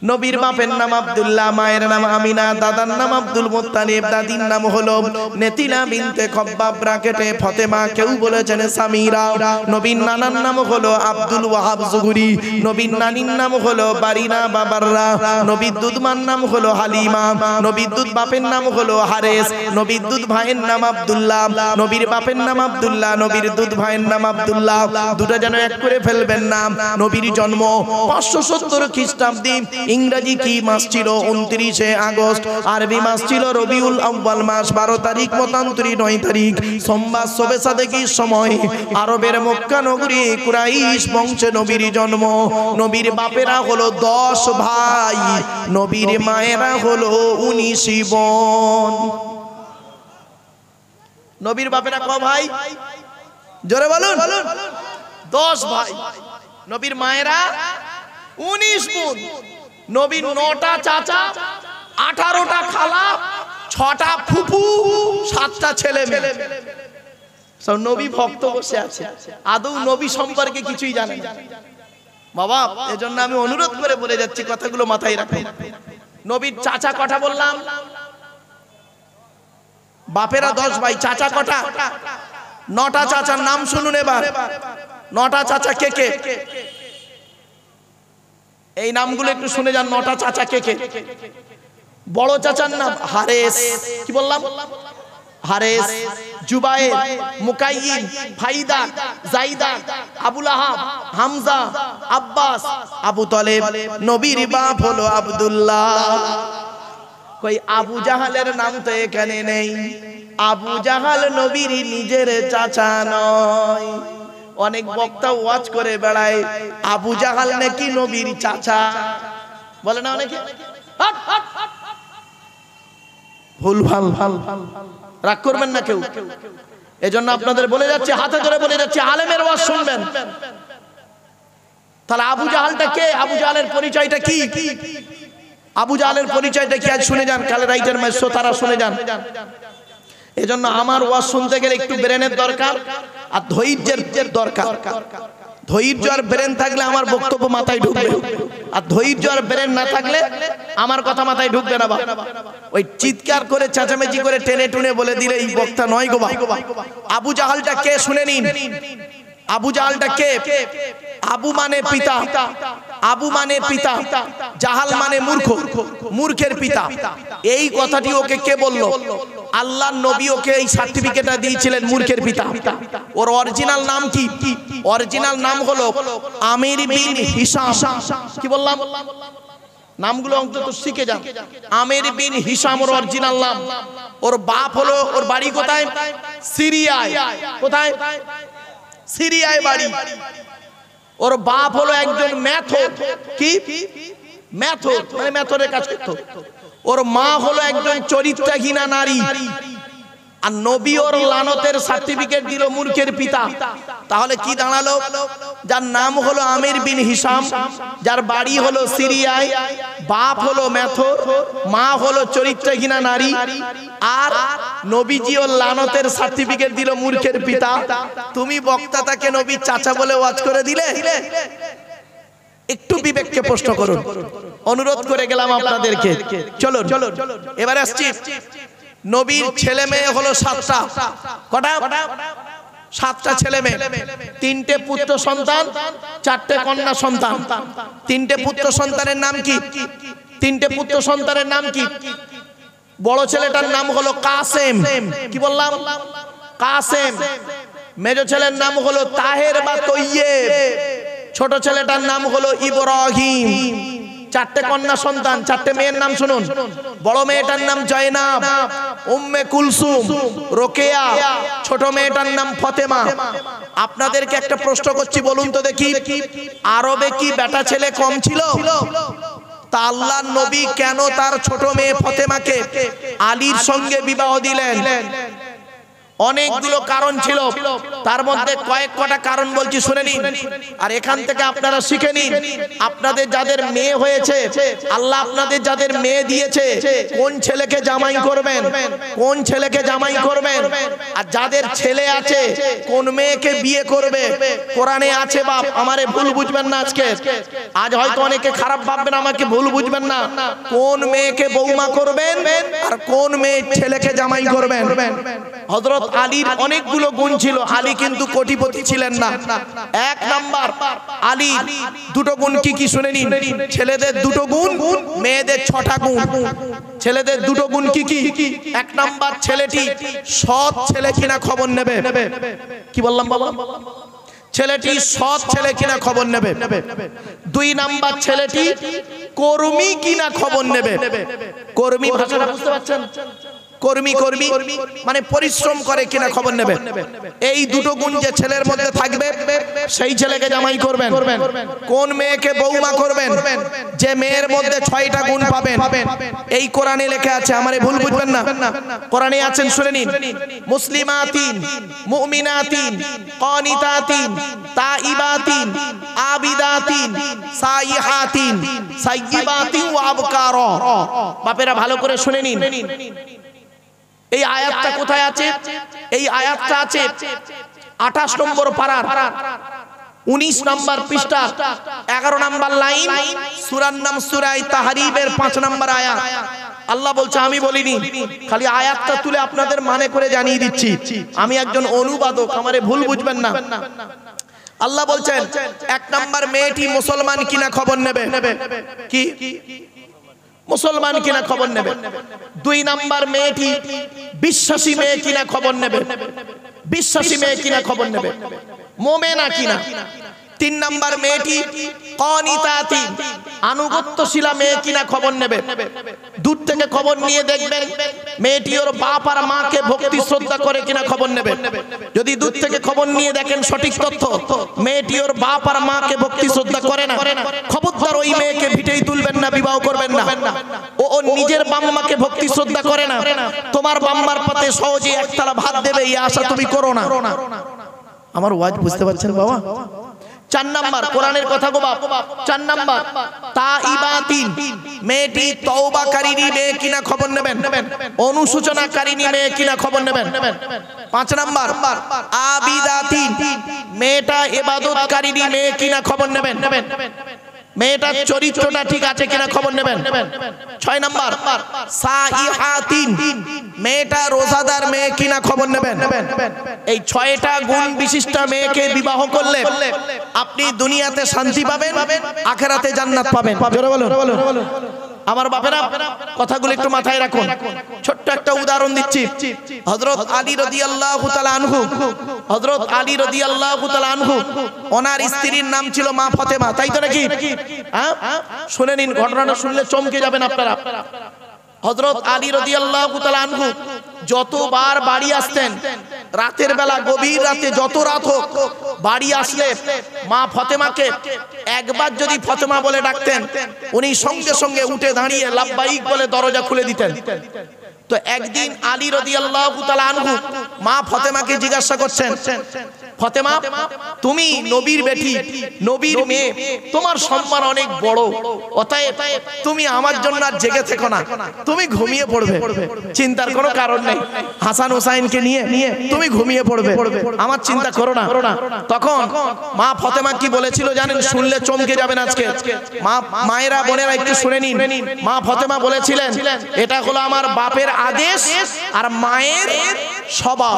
নবীর বাপের নাম আব্দুল্লাহ, মায়ের নাম আমিনা, দাদার নাম আব্দুল মুত্তালিব, দাদির নাম হলো নেতিনা বিনতে খব্বাব ব্রাকেটে ফতেমা, কেউ বলেছেন সামিরা। নবীর নানার নাম হলো আব্দুল ওয়াহাব জুহুরি, নবীর নানির নাম হলো বারিনা বাবাররা, নবীর দুধমার নাম হলো হালিমা, নবীর দুধ বাপের নাম হলো হারেস, নবীর দুধ ভাইয়ের নাম আব্দুল্লাহ, নবীর বাপের নাম আব্দুল্লাহ, নবীর দুধ ভাইয়ের নাম আব্দুল্লাহ, দুটো যেন এক করে ফেলবেন না। নবীর জন্ম 570 খ্রিস্টাব্দে। ইংরেজি কি মাস ছিল? 29শে আগস্ট। আরবি মাস ছিল রবিউল আউয়াল মাস, 12 তারিখ মতান্তরী 9 তারিখ সোমবার শবে সাদেকির সময় আরবের মক্কা নগরী কুরাইশ বংশে নবীর জন্ম। নবীর বাপেরা হলো 10 ভাই, নবীর মায়েরা হলো 19 বোন। নবীর বাপেরা ক ভাই? জোরে বলুন। 10 ভাই, নবীর মায়েরা 19 বোন। নবীর 9টা চাচা, 18টা খালা, 6টা ফুফু, 7টা ছেলে মেয়ে। সব নবী ভক্ত বসে আছে, আদৌ নবী সম্পর্কে কিছুই জানে না বাবা। এজন্য আমি অনুরোধ করে বলে যাচ্ছি, কথাগুলো মাথায় রাখুন। নবীর চাচা কটা বললাম? বাপেরা 10 ভাই, চাচা কটা? 9টা চাচার নাম শুনুন এবার। 9টা চাচা কে কে? এই নামগুলো একটু শুনে যান। 9টা চাচা কে কে? বড় চাচার নাম হারেস, কি বললাম? হারেস, জুবায়ের, মুকাইয়িম, ফাইদা, জাইদা, আবু লাহাব, হামজা, আব্বাস, আবু তালেব। নবীর বাপ হলো আব্দুল্লাহ। কই আবু জাহালের নাম তো এখানে নেই। আবু জাহাল নবীর নিজের চাচা নয়। অনেক বক্তা ওয়াজ করে বেড়ায় আবু জাহাল নাকি নবীর চাচা, বলে না অনেকে। ভুল ভাল, রাগ করবেন না কেউ। এজন্য আপনাদের বলে যাচ্ছে, হাতে ধরে বলে যাচ্ছে, আলেমের ওয়াজ শুনবেন। তাহলে আবু জাহালটা কে? আবু জাহালের পরিচয়টা কি? আবু জাহালের পরিচয়টা কি আজ শুনে যান, কালে রাইটের মাইসো তারা শুনে যান। এজন্য আমার ওয়াজ শুনতে গেলে একটু ব্রেনের দরকার আর ধৈর্যের দরকার। ধৈর্য আর ব্রেন থাকলে আমার বক্তব্য মাথায় ঢুকবে, আর ধৈর্য আর ব্রেন না থাকলে আমার কথা মাথায় ঢুকবে না। ওই চিৎকার করে চেঁচামেচি করে টেনে টুনে বলে দিলে এই বক্তা নয় গো ভাই। আবু জাহালটা কে শুনে নিন। আবু জাহালটা কে? আবু মানে পিতা, আবু মানে পিতা, জাহাল মানে মূর্খ, মূর্খের পিতা। এই কথাটি ওকে কে বলল? আল্লাহর নবী ওকে এই সার্টিফিকেটটা দিয়েছিলেন, মূর্খের পিতা। ওর অরিজিনাল নাম কি? অরিজিনাল নাম হলো আমির বিন হিশাম। কি বললাম? নামগুলো অন্তত শিখে যান। আমির বিন হিশাম ওর অরিজিনাল নাম। ওর বাপ হলো, ওর বাড়ি কোথায়? সিরিয়ায়। কোথায়? সিরিয়ায় বাড়ি। ওর বাপ হলো একজন মেথর। কি মেথর? মানে মেথরের কাজ করতো। ওর মা হলো একজন চরিত্রহীনা নারী। আর নবী ওর লানতের সার্টিফিকেট দিল মূর্খের পিতা। তাহলে কি দাঁড়ালো? যার নাম হলো আমির বিন হিশাম, যার বাড়ি হলো সিরিয়ায়, বাপ হলো মেথর, মা হলো চরিত্রহীনা নারী, আর নবীজি ওর লানতের সার্টিফিকেট দিল মূর্খের পিতা। তুমি বক্তাটাকে নবীর চাচা বলে ওয়াজ করে দিলে? একটু বিবেককে প্রশ্ন করুন, অনুরোধ করে গেলাম আপনাদেরকে। চলো এবারে আসছি। নবীর ছেলে মেয়ে হলো 7টা। কটা? 7টা ছেলে মেয়ে। 3টে পুত্র সন্তান, 4টে কন্যা সন্তান। 3টে পুত্র সন্তানের নাম কি? 3টে পুত্র সন্তানের নাম কি? বড় ছেলেটার নাম হলো কাসেম। কি বললাম? কাসেম। মেজো ছেলের নাম হলো তাহের বা তৈয়েব। ছোট ছেলেটার নাম হলো ইব্রাহিম। 4টে কন্যা সন্তান, 4টে মেয়ের নাম শুনুন। বড় মেয়েটার নাম জয়নাব, উম্মে কুলসুম, রোকেয়া। ছোট মেয়েটার নাম ফতেমা। আপনাদেরকে একটা প্রশ্ন করছি, বলুন তো দেখি, আরবে কি বেটা ছেলে কম ছিল? তা আল্লাহর নবী কেন তার ছোট মেয়ে ফতেমাকে আলীর সঙ্গে বিবাহ দিলেন? অনেকগুলো কারণ ছিল, তার মধ্যে কয়েকটা কারণ বলছি, শুনে নিন। আর এখান থেকে আপনারা শিখে নিন। আপনাদের যাদের মেয়ে হয়েছে, আল্লাহ আপনাদের যাদের মেয়ে দিয়েছে, কোন ছেলেকে জামাই করবেন, কোন ছেলেকে জামাই করবেন। আর যাদের ছেলে আছে, কোন মেয়েকে বিয়ে করবে। কোরআনে আছে বাপ, আমারে ভুল বুঝবেন না। আজ হয়তো অনেকে খারাপ ভাববেন, আমাকে ভুল বুঝবেন না। কোন মেয়েকে বৌমা করবেন আর কোন মেয়ে ছেলেকে জামাই করবেন। হযরত আলীর অনেকগুলো গুণ ছিল, আলী কিন্তু কোটিপতি ছিলেন না। 1 নাম্বার, আলী দুটো গুণ কি কি শুনে নিন। ছেলেদের দুটো গুণ, মেয়েদের 6টা গুণ। ছেলেদের দুটো গুণ কি কি? 1 নাম্বার, ছেলেটি সৎ ছেলে কিনা খবর নেবে। কি বললাম বাবা? ছেলেটি সৎ ছেলে কিনা খবর নেবে। 2 নাম্বার, ছেলেটি কর্মী কিনা খবর নেবে। কর্মী ভাষাটা বুঝতে পারছেন? কর্মী মানে পরিশ্রম করে কিনা খবর নেবে। এই দুটো গুণ যে ছেলের মধ্যে থাকবে, সেই ছেলেকে জামাই করবেন। কোন মেয়েকে বৌমা করবেন? যে মেয়ের মধ্যে 6টা গুণ পাবেন। এই কোরআনে লেখা আছে, আমারে ভুল বুঝবেন না। কোরআনে আছেন, শুনে নিন। মুসলিমাতিন, মুমিনাতিন, কানিতাতিন, তাইবাতিন, আবিদাতিন, সাইহাতিন, সাইয়্যিবাতিন ওয়া আবকারা। বাপেরা ভালো করে শুনে নিন। এই আয়াতটা কোথায় আছে? এই আয়াতটা আছে 28 নম্বর পারার 19 নম্বর পৃষ্ঠা 11 নম্বর লাইন। সূরার নাম সূরা তাহরিমের 5 নম্বর আয়াত। আল্লাহ বলছে, আমি বলিনি, খালি আয়াতটা তুলে আপনাদের মানে করে জানিয়ে দিচ্ছি। আমি একজন অনুবাদক, আমারে ভুল বুঝবেন না। আল্লাহ বলছেন, 1 নম্বর, মেয়েটি মুসলমান কিনা খবর নেবে। কি? মুসলমান কিনা খবর নেবে। 2 নাম্বার, মেয়েটি বিশ্বাসী মেয়ে কিনা খবর নেবে। বিশ্বাসী মেয়ে কিনা খবর নেবে, মুমিনা কিনা। 3 নাম্বার, মেয়েটি কানিতাতি, আনুগত্যশীলা মেয়ে কিনা খবর নেবে। দূর থেকে খবর নিয়ে দেখবেন মেয়েটি ওর বাপ আর মাকে ভক্তি শ্রদ্ধা করে কিনা খবর নেবে। যদি দূর থেকে খবর নিয়ে দেখেন সঠিক তথ্য, মেয়েটি ওর বাপ আর মাকে ভক্তি শ্রদ্ধা করে না, খবরদার ওই মেয়েকে ভিটেই তুলবেন না, বিবাহ করবেন না। ও নিজের বাম্মাকে ভক্তি শ্রদ্ধা করে না, তোমার বাম্মার পাতে সহজে একতলা ভাত দেবে, এই আশা তুমি করো না। আমার ওয়াজ বুঝতে পারছেন বাবা? 4 নাম্বার, কোরআনের কথা গো বাপ। 4 নাম্বার, তাইবাতিন, মেয়েটি তওবাকারিনী মেয়ে কিনা খবর নেবেন। অনুশোচনাকারিনী মেয়ে কিনা খবর নেবেন। 5 নাম্বার, আবিদাতিন, মেয়েটা ইবাদতকারিনী মেয়ে কিনা খবর নেবেন। মেয়েটার চরিত্রটা ঠিক আছে কিনা খবর নেবেন। 6 নাম্বার, সাইহাতিন, মেয়েটা রোজাদার মেয়ে কিনা খবর নেবেন। এই 6টা গুণ বিশিষ্ট মেয়েকে বিবাহ করলে আপনি দুনিয়াতে শান্তি পাবেন, আখিরাতে জান্নাত পাবেন। জোরে বলুন। আমার বাপেরা কথাগুলো একটু মাথায় রাখুন। ছোট্ট একটা উদাহরণ দিচ্ছি। হযরত আলী রাদিয়াল্লাহু তাআলা আনহু, হযরত আলী রাদিয়াল্লাহু তাআলা আনহু, ওনার স্ত্রীর নাম ছিল মা ফাতেমা, তাই তো নাকি? হ্যাঁ, শুনে নিন, ঘটনাটা শুনলে চমকে যাবেন আপনারা। হযরত আলী রাদিয়াল্লাহু তাআলা আনহু যতবার বাড়ি আসতেন, রাতের বেলা গভীর রাতে যত রাত হোক, বাড়ি আসলে মা ফাতেমাকে একবার যদি ফাতেমা বলে ডাকতেন, উনি সঙ্গে সঙ্গে উঠে দাঁড়িয়ে লাব্বাইক বলে দরজা খুলে দিতেন। তো একদিন আলী রাদিয়াল্লাহু তাআলা আনহু মা ফাতেমাকে জিজ্ঞাসা করছেন, ফাতেমা, তুমি নবীর বেটি, নবীর মেয়ে, তোমার সম্মান অনেক বড়, অতএব তুমি আমার জন্য আর জেগে থেকো না, তুমি ঘুমিয়ে পড়বে, চিন্তার কোনো কারণ নেই। হাসান হুসাইনকে নিয়ে তুমি ঘুমিয়ে পড়বে, আমার চিন্তা করো না। তখন মা ফাতেমা কি বলেছিল জানেন? শুনলে চমকে যাবেন আজকে। মায়েরা বোনেরা একটু শুনে নিন। মা ফাতেমা বলেছিলেন, এটা হলো আমার বাপের আদেশ আর মায়ের স্বভাব।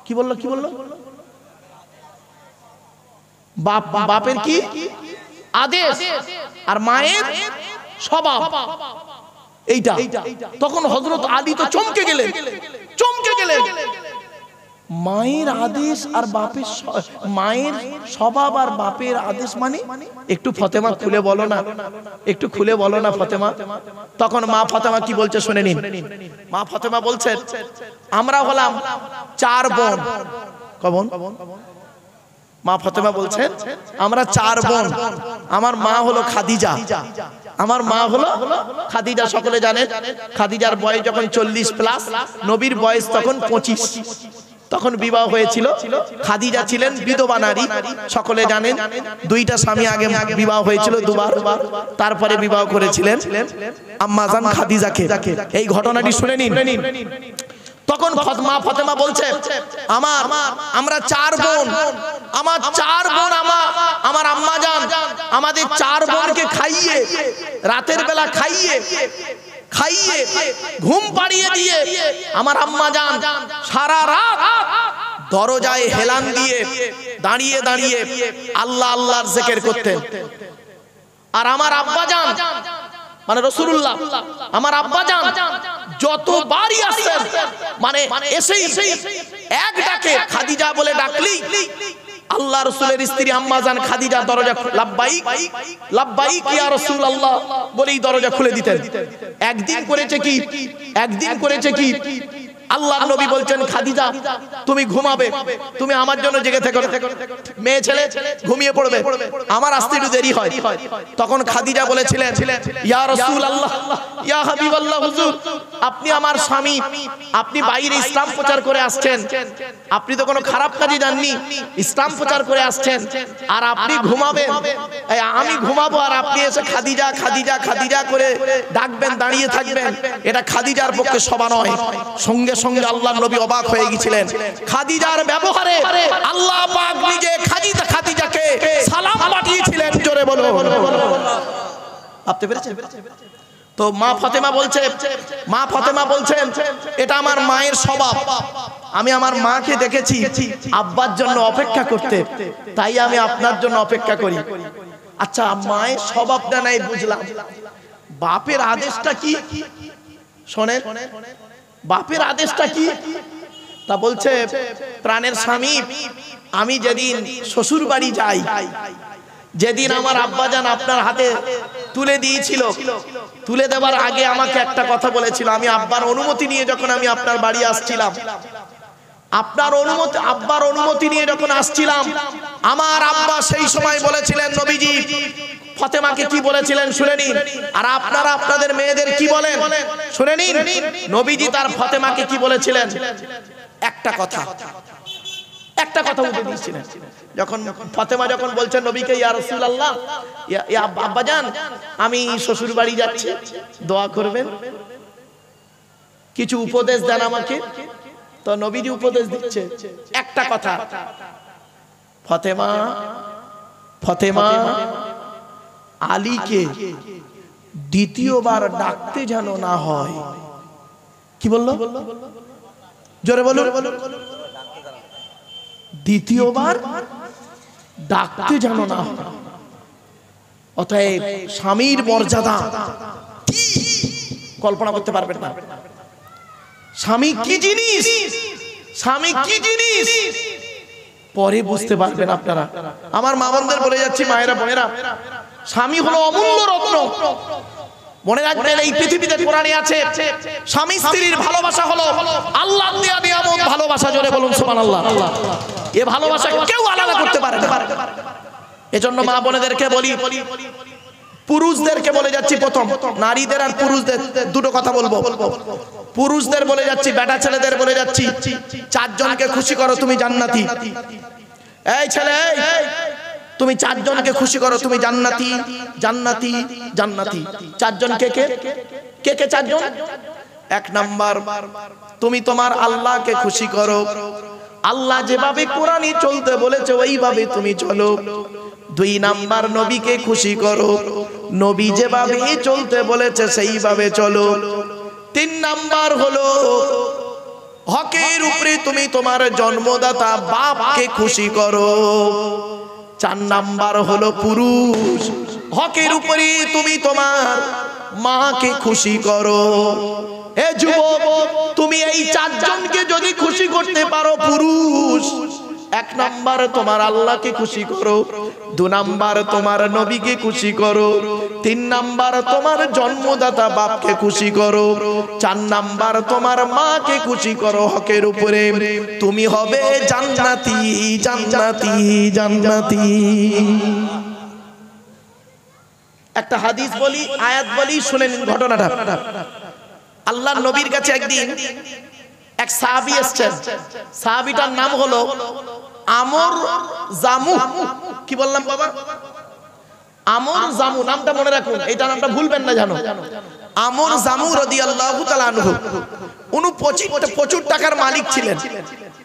কি বললো? কি বললো? বাপের কি আদেশ আর মায়ের স্বভাব, এইটা। তখন হযরত আলী তো চমকে গেলেন। মায়ের আদেশ আর বাপের, মায়ের স্বভাব আর বাপের আদেশ মানে? একটু ফাতেমা খুলে বলো না, একটু খুলে বলো না ফাতেমা। তখন মা ফাতেমা কি বলছে শুনে নিন। মা ফাতেমা বলছেন, আমরা হলাম 4 বোন। কখন? মা ফাতেমা বলছেন, আমরা 4 বোন। আমার মা হলো খাদিজা, আমার মা হলো খাদিজা। সকলে জানেন খাদিজার বয়স যখন 40+, নবীর বয়স তখন 25। তখন বিবাহ হয়েছিল। খাদিজা ছিলেন বিধবা নারী, সকলে জানেন। 2টা স্বামী আগে বিবাহ হয়েছিল, 2বার। তারপরে বিবাহ করেছিলেন আম্মা জান খাদিজাকে। এই ঘটনাটি শুনে নিন। তখন মা ফাতেমা বলছে, আমরা 4 বোন, আমার 4 বোন, আমার আম্মা জান আমাদের 4 বোনকে খাইয়ে, রাতের বেলা খাইয়ে ঘুম পাড়িয়ে দিয়ে আমার আম্মা জান সারা রাত দরজায় হেলান দিয়ে দাঁড়িয়ে দাঁড়িয়ে আল্লাহ আল্লাহর জিকির করতেন। আর আমার আব্বা জান মানে রাসূলুল্লাহ, আমার আব্বা জান যতবারই আসতেন মানে এসেই এক ডাকে খাদিজা বলে ডাকলি আল্লাহ রাসূলের স্ত্রী আম্মা জান খাদিজা দরজা লাব্বাইক লাব্বাইক ইয়া রাসূলুল্লাহ বলেই দরজা খুলে দিতেন। একদিন করেছে কি আল্লাহর নবী বলছেন, খাদিজা তুমি ঘুমাবে, তুমি আমার জন্য জেগে থেকো, মেয়ে ছেলে ঘুমিয়ে পড়বে, আমার আসতে একটু দেরি হয়। তখন খাদিজা বলেছিলেন, ইয়া রাসূলুল্লাহ, ইয়া হাবিবাল্লাহ, হুজুর আপনি আমার স্বামী, আপনি বাইরে ইসলাম প্রচার করে আসছেন, আপনি তো কোনো খারাপ কাজে যাননি, ইসলাম প্রচার করে আসছেন, আর আপনি ঘুমাবেন, আমি ঘুমাবো আর আপনি এসে খাদিজা খাদিজা খাদিজা করে ডাকবেন, দাঁড়িয়ে থাকবেন, এটা খাদিজার পক্ষে শোভা নয়। সঙ্গে সঙ্গে আল্লাহর নবী অবাক হয়ে গিয়েছিলেন। খাদিজার ব্যবহারে আল্লাহ পাক নিজে খাদিজাকে সালাম পাঠিয়েছিলেন। জোরে বলো, ভাবতে পেরেছেন? তো মা ফাতেমা বলছেন এটা আমার মায়ের স্বভাব। আমি আমার মাকে দেখেছি আব্বার জন্য অপেক্ষা করতে, তাই আমি আপনার জন্য অপেক্ষা করি। আচ্ছা, মায়ের স্বভাবটা নাই বুঝলাম, বাপের আদেশটা কি শোনেন। বাপের আদেশটা কি? তা বলছে, প্রাণের স্বামী, আমি যেদিন শ্বশুর বাড়ি যাই, যেদিন আমার আব্বাজান আপনার হাতে তুলে দিয়েছিল, তুলে দেওয়ার আগে আমাকে একটা কথা বলেছিল। আমি আব্বার অনুমতি নিয়ে যখন আমি আপনার বাড়ি আসছিলাম, আব্বার অনুমতি নিয়ে যখন আসছিলাম, আমার আব্বা সেই সময় বলেছিলেন, নবীজি ফাতেমাকে কি বলেছিলেন শুনে নিন। আর আপনারা আপনাদের মেয়েদের কি বলেন শুনে নিন। নবীজি তার ফাতেমাকে কি বলেছিলেন? একটা কথা উঠে দিয়েছিলেন। যখন ফাতেমা যখন বলছেন নবীকে, ইয়া রাসূলুল্লাহ, ইয়া আব্বাজান, আমি শ্বশুর বাড়ি যাচ্ছি, দোয়া করবেন, কিছু উপদেশ দেন আমাকে। তো নবীজি উপদেশ দিচ্ছে একটা কথা, ফাতেমা আলীকে দ্বিতীয়বার ডাকতে যেন না হয়। কি বললো? জোরে বলো। দ্বিতীয়বার ডাকতে যেন না হয়। অতএব স্বামীর মর্যাদা কল্পনা করতে পারবেন না। স্বামী কি জিনিস, স্বামী কি জিনিস পরে বুঝতে পারবেন আপনারা। আমার মা বোনদের বলে যাচ্ছি, মায়েরা বোনেরা, স্বামী হলো অমূল্য রত্ন। মনে রাখবেন এই পৃথিবীতে কোরআনে আছে স্বামী স্ত্রীর ভালোবাসা হলো আল্লাহর দেয়া নিয়ামত ভালোবাসা। জোরে বলুন সুবহানাল্লাহ। এই ভালোবাসা কেউ আলাদা করতে পারে না। এজন্য মা বোনেদেরকে বলি, পুরুষদেরকে বলে যাচ্ছি, প্রথম নারীদের আর পুরুষদের দুটো কথা বলবো। পুরুষদের বলে যাচ্ছি, বেটা ছেলেদের বলে যাচ্ছি, চারজনকে খুশি করো তুমি জান্নাতি। এই ছেলে, তুমি চারজনকে খুশি করো তুমি জান্নাতি, জান্নাতি, জান্নাতি। চারজন কে কে কে কে? চারজন। এক নাম্বার, তুমি তোমার আল্লাহকে খুশি করো। আল্লাহ যেভাবে কোরআনে চলতে বলেছে ওইভাবে তুমি চলো। দুই নাম্বার, নবীকে খুশি করো। নবী যেভাবে চলতে বলেছে সেইভাবে চলো। তিন নাম্বার হলো হকের উপরে তুমি তোমার জন্মদাতা বাপকে খুশি করো। চার নাম্বার হলো পুরুষ, হকের উপরে তুমি তোমার মাকে খুশি করো। এ যুবক, তুমি এই চারজনকে যদি খুশি করতে পারো, পুরুষ এক নাম্বার তোমার আল্লাহকে খুশি করো, দু নাম্বার তোমার নবীকে খুশি করো, তিন নাম্বার তোমার জন্মদাতা বাপকে খুশি করো, চার নাম্বার তোমার মাকে খুশি করো হকের উপরে, তুমি হবে জান্নাতি, জান্নাতি, জান্নাতি। একটা হাদিস বলি, আয়াত বলি, শুনেন ঘটনাটা। আল্লাহর নবীর কাছে একদিন এক সাহাবী এসেছেন। সাহাবীটার নাম হলো আমর জামু। কি বললাম বাবা? আমর জামু। নামটা মনে রাখুন, এটা নামটা ভুলবেন না জানো। আমর জামু রাদিয়াল্লাহু তাআলা আনহু। উনি প্রচুর টাকার মালিক ছিলেন,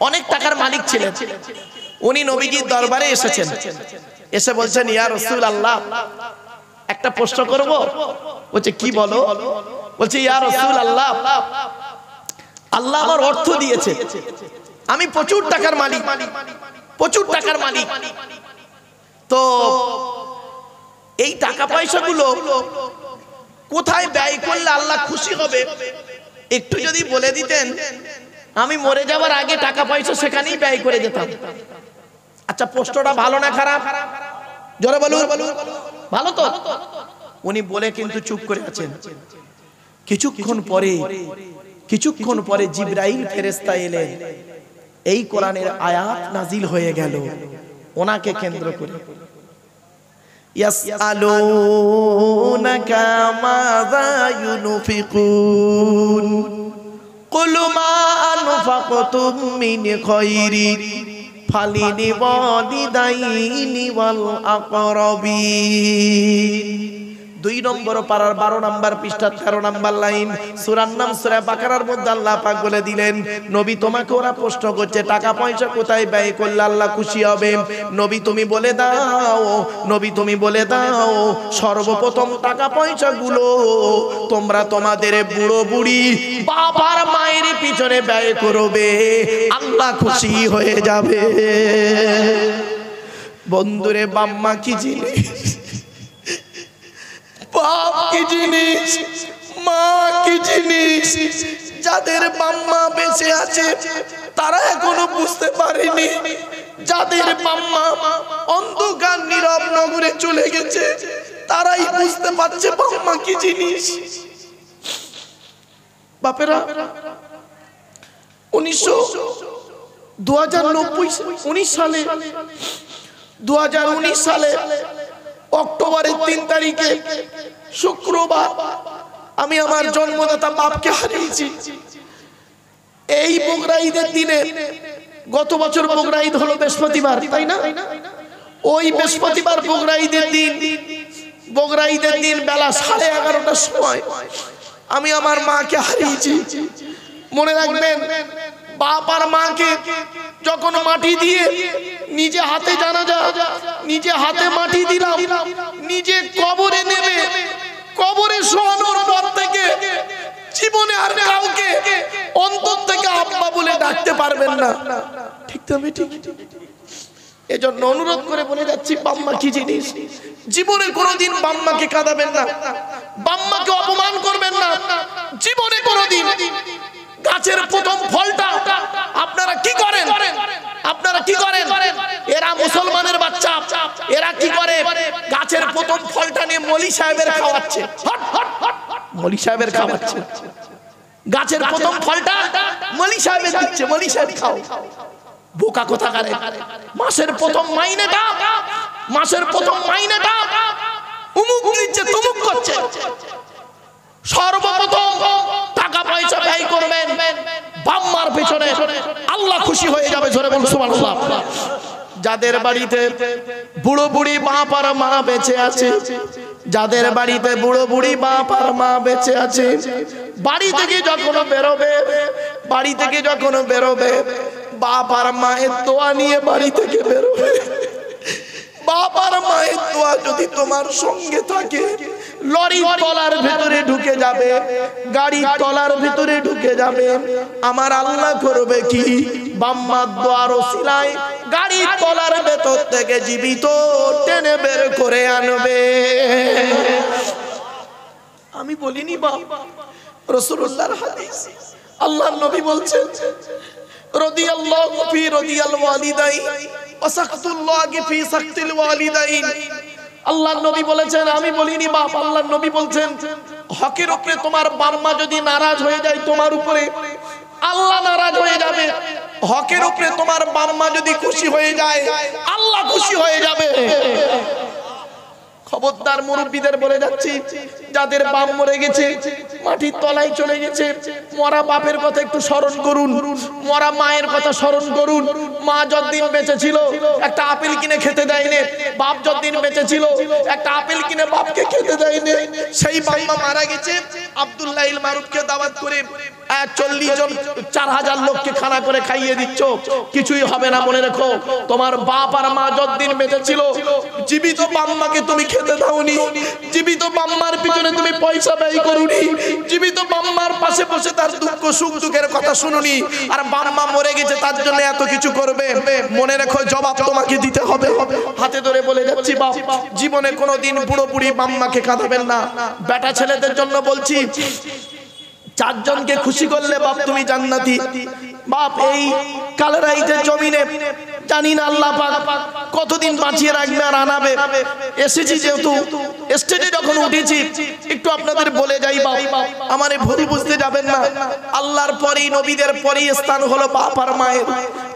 অনেক টাকার মালিক ছিলেন। উনি নবীজির দরবারে এসেছেন। এসে বলছেন, ইয়া রাসূলুল্লাহ, একটা প্রশ্ন করব। বলছে, কি বলো? বলছে, ইয়া রাসূলুল্লাহ, আল্লাহ আমার অর্থ দিয়েছে, আমি প্রচুর টাকার মালিক, প্রচুর টাকার মালিক। তো এই টাকা পয়সাগুলো কোথায় ব্যয় করলে আল্লাহ খুশি হবে একটু যদি বলে দিতেন, আমি মরে যাওয়ার আগে টাকা পয়সা সেখানেই ব্যয় করে যেতাম। আচ্ছা, প্রশ্নটা ভালো না খারাপ? জোরে বলুন। ভালো তো? উনি বলে কিন্তু চুপ করে আছেন। কিছুক্ষণ পরে জিবরাইল ফেরেশতা এলেন। এই কোরআনের আয়াত নাজিল হয়ে গেল ওনাকে কেন্দ্র করে। ইয়াসআলুনাকা মাযা ইউনফিকুন কুল মা আনফাকতুম মিন খায়রিন ফালিওয়ালিদাইনি ওয়াল আকরাবিন। 2 নম্বর পারার 12 নম্বর পৃষ্ঠা 13 নম্বর লাইন, সূরার নাম সূরা বাকারার মধ্যে আল্লাহ পাক বলে দিলেন, নবী তোমাকে ওরা প্রশ্ন করছে টাকা পয়সা কোথায় ব্যয় করলে আল্লাহ খুশি হবে। নবী তুমি বলে দাও, নবী তুমি বলে দাও, সর্বপ্রথম টাকা পয়সাগুলো তোমরা তোমাদের বুড়ো বুড়ি বাবার মায়ের পিছনে ব্যয় করবে, আল্লাহ খুশি হয়ে যাবে। বন্ধুরে, বাম্মা কি জিনিস, বাপ কি জিনিস, মা কি জিনিস। যাদের বাম্মা বেঁচে আছে তারা এখনো বুঝতে পারেনি, যাদের বাম্মা অন্ধকার নীরব নগরে চলে গেছে তারাই বুঝতে পারছে বাম্মা কি জিনিস। বাপেরা, 2019 সালে অক্টোবরের 3 তারিখে শুক্রবার আমি আমার জন্মদাতা বাপকে হারিয়েছি। এই বকরা ঈদের দিনে, গত বছর বকরা ঈদ হলো বৃহস্পতিবার, তাই না? ওই বৃহস্পতিবার বকরা ঈদের দিন বেলা 11:30টার সময় আমি আমার মাকে হারিয়েছি। মনে রাখবেন, বাপ আর মাকে যখন মাটি দিয়ে নিজে হাতে জানাজা, নিজে হাতে মাটি দিলাম, নিজে কবরে নেবে, কবরে শোয়ানোর পর থেকে জীবনে আর কাউকে অন্তর থেকে আব্বা বলে ডাকতে পারবেন না। ঠিক তো? ঠিক। এজন্য অনুরোধ করে বলে যাচ্ছি, বাম্মা কি জিনিস। জীবনে কোনোদিন বাম্মাকে কাঁদাবেন না, বাম্মাকে অপমান করবেন না। জীবনে কোনোদিন গাছের প্রথম ফলটা আপনারা কি করেন? আপনারা কি করেন? এরা মুসলমানের বাচ্চা, এরা কি করে? গাছের প্রথম ফলটা নিয়ে মলি সাহেবের খাওয়াচ্ছে। মলি সাহেবের খাওয়াচ্ছে। গাছের প্রথম ফলটা মলি সাহেবের দিচ্ছে, মলি সাহেব খাও। বোকা কোথাকারে। মাসের প্রথম মাইনেটা, মাসের প্রথম মাইনেটা উমুক দিচ্ছে, তুমুক করছে। সর্বপ্রথম টাকা পয়সা ব্যয় করবেন বাম্মার পেছনে, আল্লাহ খুশি হয়ে যাবে। জোরে বলুন সুবহানাল্লাহ। যাদের বাড়িতে বুড়ো বুড়ি বাপ আর মা বেঁচে আছে, যাদের বাড়িতে বুড়ো বুড়ি বাপ আর মা বেঁচে আছে, বাড়ি থেকে যখন বেরোবে, বাড়ি থেকে যখন বেরোবে, বাপ আর মায়ের দোয়া নিয়ে বাড়ি থেকে বেরোবে। বাপ আর মায়ের দোয়া যদি তোমার সঙ্গে থাকে, লরির তলার ভিতরে ঢুকে যাবে, গাড়ির তলার ভিতরে ঢুকে যাবে। আমার আল্লাহ করবে কি? বাম্মার দোয়ার ওসিলায় গাড়ির তলার ভেতর থেকে জীবিত টেনে বের করে আনবে। আমি বলিনি বাপ, রাসূলুল্লাহর হাদিস। আল্লাহর নবী বলছেন, রাদিয়াল্লাহু ফি রাদিয়াল ওয়ালিদাইন ওয়া সাকতুল্লাহি ফি সাকতিল ওয়ালিদাইন। আল্লাহর নবী বলেছেন, আমি বলিনি বাপ, আল্লাহর নবী বলছেন, হকের উপরে তোমার বাম্মা যদি নারাজ হয়ে যায় তোমার উপরে, আল্লাহ নারাজ হয়ে যাবে। হকের উপরে তোমার বাম্মা যদি খুশি হয়ে যায়, আল্লাহ খুশি হয়ে যাবে। খবরদার মুরব্বীদের বলে যাচ্ছি, যাদের বাপ মরে গেছে, মাটির তলায় চলে গেছে, মরা বাপের কথা একটু স্মরণ করুন, মরা মায়ের কথা স্মরণ করুন। মা যতদিন বেঁচে ছিল একটা আপেল কিনে খেতে দেয়নি, বাপ যতদিন বেঁচে ছিল একটা আপেল কিনে বাপকে খেতে দেয়নি। সেই বাবা মারা গেছে, আব্দুল্লাহ ইল মারুফকে দাওয়াত করে 40 জন 4000 লোককে খানা করে খাইয়ে দিচ্ছ, কিছুই হবে না। মনে রেখো, তোমার বাপ আর মা যতদিন বেঁচে ছিল, জীবিত বাম্মাকে তুমি খেতে দাওনি, জীবিত বাম্মার পিছনে তুমি পয়সা ব্যয় করুনি, জীবিত বাম্মার পাশে বসে তার দুঃখ সুখ দুঃখের কথা শুনুনি, আর বাম্মা মরে গেছে তার জন্য এত কিছু করবে। মনে রেখো, জবাব তোমাকে দিতে হবে। হাতে ধরে বলে যাচ্ছি বাপ, জীবনে কোনোদিন বুড়ো বুড়ি বাম্মাকে কাঁদাবেন না। বেটা ছেলেদের জন্য বলছি, 4 জনকে খুশি করলে বাপ তুমি জান্নাতি। বাপ এই কালেরাইতে জমিনে জানি না আল্লাহ পাক কতদিন বাঁচিয়ে রাখবে আর আনাবে। এসেছি যেহেতু, স্টেজে যখন উঠেছি, একটু আপনাদের বলে যাই বাপ, আমার এই ভুল বুঝতে যাবেন না। আল্লাহর পরেই, নবীদের পরেই স্থান হলো বাপ আর মায়ের।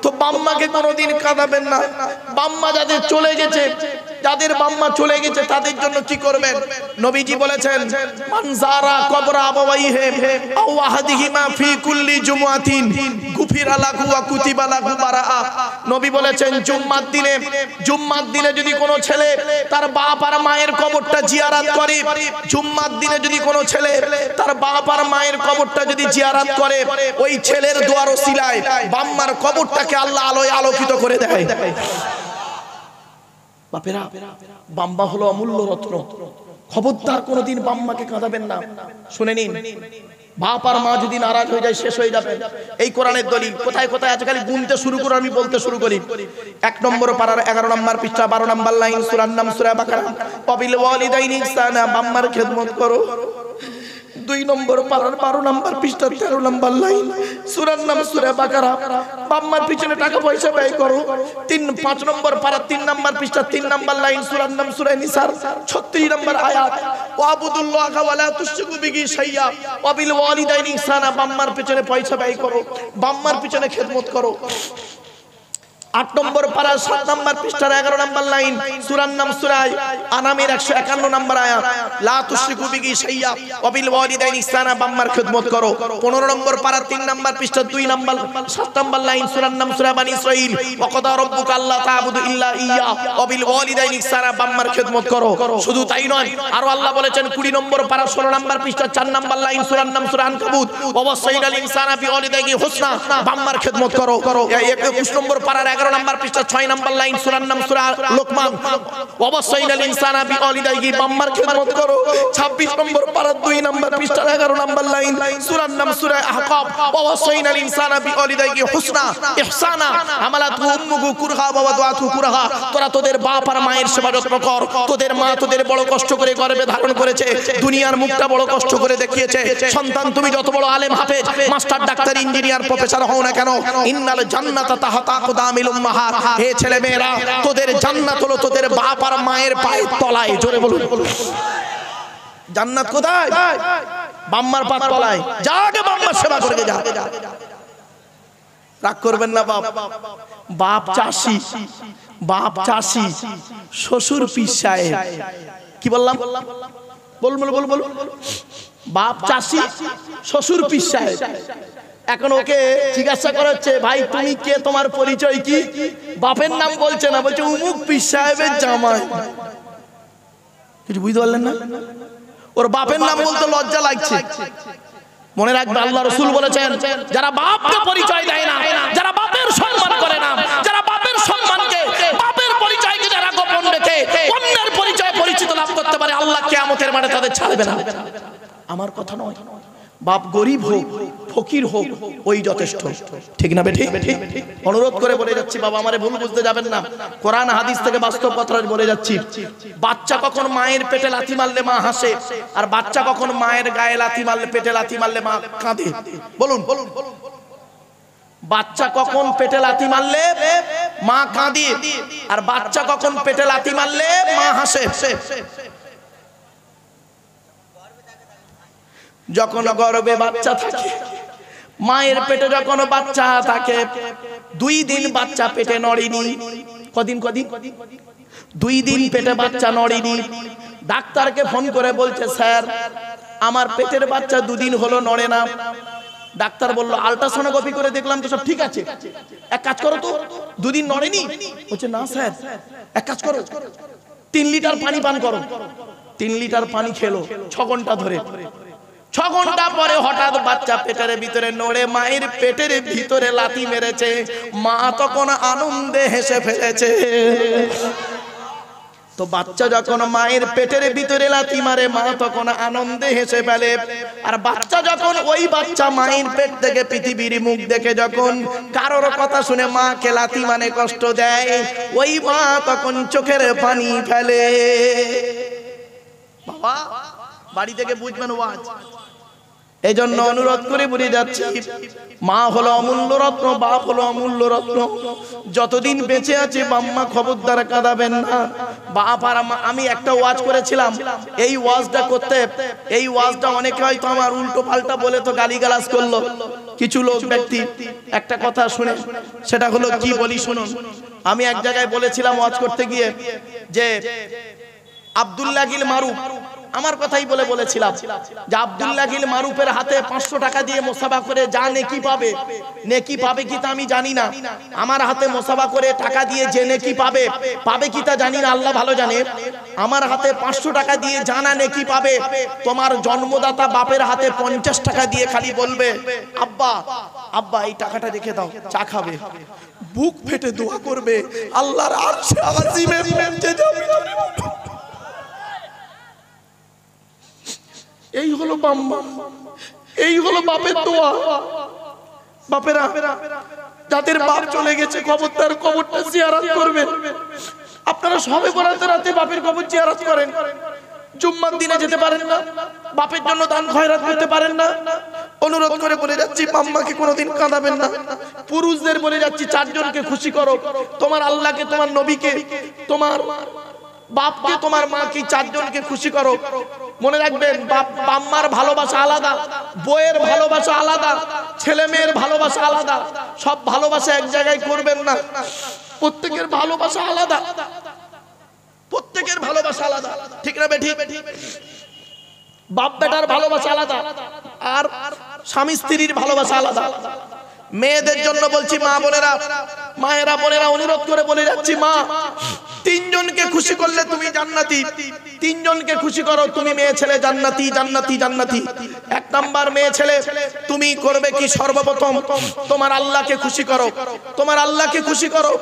তো বাম্মাকে কোনোদিন কাঁদাবেন না। বাম্মা যাদের চলে গেছে, যাদের বাম্মা চলে গেছে তাদের জন্য কি করবেন? নবীজি বলেছেন, মান যারা কবরা আবাওয়াইহি আও আহাদিহিমা ফি কুল্লি জুমআতিন গুফিরা লাহু ওয়া কুতিবা লাহু বারাআ। নবী বলেছেন, জুম্মার দিনে যদি কোনো ছেলে তার বাপ আর মায়ের কবরটা জিয়ারত করে, জুম্মার দিনে যদি কোনো ছেলে তার বাপ আর মায়ের কবরটা যদি জিয়ারত করে, ওই ছেলের দোয়ার ওসিলায় বাম্মার কবরটাকে আল্লাহ আলোয় আলোকিত করে দেয়। বাপেরা, বাম্মা হলো অমূল্য রত্ন। খবরদার কোনোদিন বাম্মাকে কাঁদাবেন না। শুনে নিন, বাপ আর মা যদি নারাজ হয়ে যায় শেষ হয়ে যাবে। এই কোরআনের দলিল কোথায় কোথায় আছে খালি গুনতে শুরু করে আমি বলতে শুরু করি। 1 নম্বর পারার 11 নম্বর পৃষ্ঠা 12 নম্বর লাইন, সূরার নাম সূরা বাকারা, ওয়াবিল ওয়ালিদাইনি ইহসানা, বাম্মার খেদমত করো। 2 নম্বর পারার 12 নম্বর পৃষ্ঠা 13 নম্বর লাইন, সূরার নাম সূরা বাকারা, বাম্মার পিছনে টাকা পয়সা ব্যয় করো। 5 নম্বর পারার 3 নম্বর পৃষ্ঠা 3 নম্বর লাইন, সূরার নাম সূরা নিসার 36 নম্বর আয়াত, ওয়াবুদুল্লাহা ওয়া লা তুশরিকু বিহি শাইয়্যা ওয়াবিল ওয়ালিদাইনি ইহসানা, বাম্মার পিছনে পয়সা ব্যয় করো, বাম্মার পিছনে খেদমত করো। 8 নম্বর পারা 7 নম্বর পৃষ্ঠার 11 নম্বর লাইন, সূরার নাম সূরা আনামের 151 নম্বর আয়াত, লা তুশরিকু বিহি শাইয়্যা ওয়াবিল ওয়ালিদাইনি ইহসানা, বাম্মার খেদমত করো। 15 নম্বর পারা 3 নম্বর পৃষ্ঠা 2 নম্বর 7 নম্বর লাইন, সূরার নাম সূরা বানী ইসরাঈল, ওয়া ক্বাদা রাব্বুকা আল্লা তা'বুদু ইল্লা ইয়্যা ওয়াবিল ওয়ালিদাইনি ইহসানা, বাম্মার খেদমত করো। শুধু তাই নয়, আর আল্লাহ বলেছেন 20 নম্বর পারা 16 নম্বর পৃষ্ঠা 4 নম্বর লাইন, সূরার নাম সূরা আনকাবুত, ওয়া ওয়াসাইনাল ইনসানা বিওয়ালিদাইহি হুসনা, বাম্মার খেদমত করো। 21 নম্বর পারার 11 নম্বর পৃষ্ঠা 6 নম্বর লাইন, সূরার নাম সূরা লোকমান। ওয়াসাইনাল ইনসানা বিওয়ালিদাইহি, বাম্মার খিদমত করো। 26 নম্বর পারা 2 নম্বর পৃষ্ঠা 11 নম্বর লাইন, সূরার নাম সূরা আহকাব। ওয়াসাইনাল ইনসানা বিওয়ালিদাইহি হুসনা ইহসানা আমালাতহু উম্মুহু কুরহা ওয়া ওয়াদাতহু কুরহা। তোরা তোদের বাপ আর মায়ের সেবা যত্ন কর। তোদের মা তোদের বড় কষ্ট করে গর্ভে ধারণ করেছে, দুনিয়ার মুখটা বড় কষ্ট করে দেখিয়েছে। সন্তান তুমি যত বড় আলেম, হাফেজ, মাস্টার, ডাক্তার, ইঞ্জিনিয়ার, প্রফেসর হও না কেন, ইন্নাল জান্নাতা তাহতা আকদামিল উম্মাহাত, হে ছেলে মেয়েরা, তোদের জান্নাত হলো তোদের বাপ আর মায়ের পায়ের তলায়। জোরে বলুন জান্নাত কোথায়? বাম্মার পায়ের তলায়। যা আগে বাম্মার সেবা করে যা। রাগ করবেন না বাপ। বাপ চাষি, বাপ চাষি, শ্বশুর পীর সাহেব। কি বললাম? বল বল বল বল। বাপ চাষি, শ্বশুর পীর সাহেব। এখন ওকে জিজ্ঞাসা করা হচ্ছে, ভাই তুমি কে, তোমার পরিচয় কি? বাপের নাম বলছে না, বলছে উমুক পীর সাহেবের জামাই। কিছু বুঝতে পারলেন না? ওর বাপের নাম বলতে লজ্জা লাগছে। মনে রাখবে আল্লাহ রাসূল বলেছেন, যারা বাপকে পরিচয় দেয় না, যারা বাপের সম্মান করে না, যারা বাপের সম্মানকে, বাপের পরিচয়কে যারা গোপন রেখে অন্যের পরিচয় পরিচিত লাভ করতে পারে, আল্লাহ কিয়ামতের মাঠে তাদের ছাড়বে না। আমার কথা নয়, বাপ গরিব হোক, ফকির হোক, ওই যথেষ্ট। ঠিক না বেঠিক? অনুরোধ করে বলে যাচ্ছি, বাবা আমারে ভুল বুঝতে যাবেন না। কোরআন হাদিস থেকে বাস্তব কথা বলে যাচ্ছি। বাচ্চা কখন মায়ের পেটে লাথি মারলে মা হাসে, আর বাচ্চা কখন মায়ের গায়ে লাথি মারলে, পেটে লাথি মারলে মা কাঁদে? বলুন বলুন। বাচ্চা কখন পেটে লাথি মারলে মা কাঁদে, আর বাচ্চা কখন পেটে লাথি মারলে মা হাসে? যখন গর্ভে বাচ্চা থাকে, মায়ের পেটে যখন বাচ্চা থাকে, 2 দিন বাচ্চা পেটে নড়েনি। কদিন? 2 দিন পেটে বাচ্চা নড়েনি। ডাক্তারকে ফোন করে বলছে, স্যার আমার পেটের বাচ্চা 2 দিন হলো নড়ে না। ডাক্তার বলল, আল্ট্রাসোনোগ্রাফি করে দেখলাম তো সব ঠিক আছে, এক কাজ করো তো, 2 দিন নড়েনি? বলছে না স্যার, এক কাজ করো, 3 লিটার পানি পান করো। 3 লিটার পানি খেলো 6 ঘন্টা ধরে। 6 ঘন্টা পরে হঠাৎ বাচ্চা পেটের ভিতরে নড়ে মায়ের পেটের ভিতরে লাথি মেরেছে। মা তখন আনন্দে হেসে ফেলেছে। তো বাচ্চা যখন মায়ের পেটের ভিতরে লাথি মারে, মা তখন আনন্দে হেসে ফেলে। আর বাচ্চা যখন, ওই বাচ্চা মায়ের পেট থেকে পৃথিবীর মুখ দেখে যখন কারোর কথা শুনে মাকে লাথি মানে কষ্ট দেয়, ওই মা তখন চোখের পানি ফেলে। বাবা বাড়ি থেকে বুঝবেন ওয়াজ। এই জন্য অনুরোধ করে বলে যাচ্ছি, মা হলো অমূল্য রত্ন, বাপ হলো অমূল্য রত্ন। যতদিন বেঁচে আছে বাম্মা খবরদার কাঁদাবেন না। বাপ আর মা, আমি একটা ওয়াজ করেছিলাম, এই ওয়াজটা করতে, এই ওয়াজটা অনেকে হয়তো আমার উল্টো পাল্টা বলে তো গালিগালাজ করলো কিছু লোক ব্যক্তি। একটা কথা শুনে, সেটা হলো কি বলি শুনুন। আমি এক জায়গায় বলেছিলাম ওয়াজ করতে গিয়ে যে আব্দুল্লাহ গিল মারুফ, আমার কথাই বলেছিলাম যে আব্দুল্লাহ গিল মারুফের হাতে 500 টাকা দিয়ে মোসাবা করে যা নেকি পাবে, নেকি পাবে কি তা আমি জানি না। আমার হাতে মোসাবা করে টাকা দিয়ে যে নেকি পাবে, পাবে কি তা জানি না, আল্লাহ ভালো জানে। আমার হাতে 500 টাকা দিয়ে জানা নেকি পাবে, তোমার জন্মদাতা বাপের হাতে 50 টাকা দিয়ে খালি বলবে, আব্বা আব্বা এই টাকাটা রেখে দাও, চা খাবে। বুক ফেটে দোয়া করবে, আল্লাহর আরশে আজিমে পৌঁছে যাবে। এই হলো বাম্মা, এই হলো বাপের দোয়া। বাপেরা যাদের বাপ চলে গেছে, খবরদার কবরটা জিয়ারত করবেন। আপনারা সবে বরাতে রাতে বাপের কবর জিয়ারত করেন, জুম্মার দিনে যেতে পারেন না, বাপের জন্য দান খয়রাত করতে পারেন না। অনুরোধ করে বলে যাচ্ছি, বাম্মাকে কোনোদিন কাঁদাবেন না। পুরুষদের বলে যাচ্ছি, 4 জনকে খুশি করো, তোমার আল্লাহকে, তোমার নবীকে, তোমার বাপকে, তোমার মাকে, 4 জনকে খুশি করো। মনে রাখবেন, বাম্মার ভালোবাসা আলাদা, বউয়ের ভালোবাসা আলাদা, ছেলে মেয়ের ভালোবাসা আলাদা। সব ভালোবাসা এক জায়গায় করবেন না, প্রত্যেকের ভালোবাসা আলাদা, প্রত্যেকের ভালোবাসা আলাদা। ঠিক না বেঠিক? বাপ বেটার ভালোবাসা আলাদা, আর স্বামী স্ত্রীর ভালোবাসা আলাদা। মেয়েদের জন্য বলছি, মা বোনেরা, মায়েরা বোনেরা, অনুরোধ করে বলে যাচ্ছি, মা 3 জনকে খুশি করলে তুমি জান্নাতি। তিনজনকে খুশি করো, তুমি মেয়ে ছেলে জান্নাতি জান্নাতি জান্নাতি। এক নাম্বার মেয়ে ছেলে তুমি করবে কি? সর্বপ্রথম তোমার আল্লাহকে খুশি করো, তোমার আল্লাহকে খুশি করো,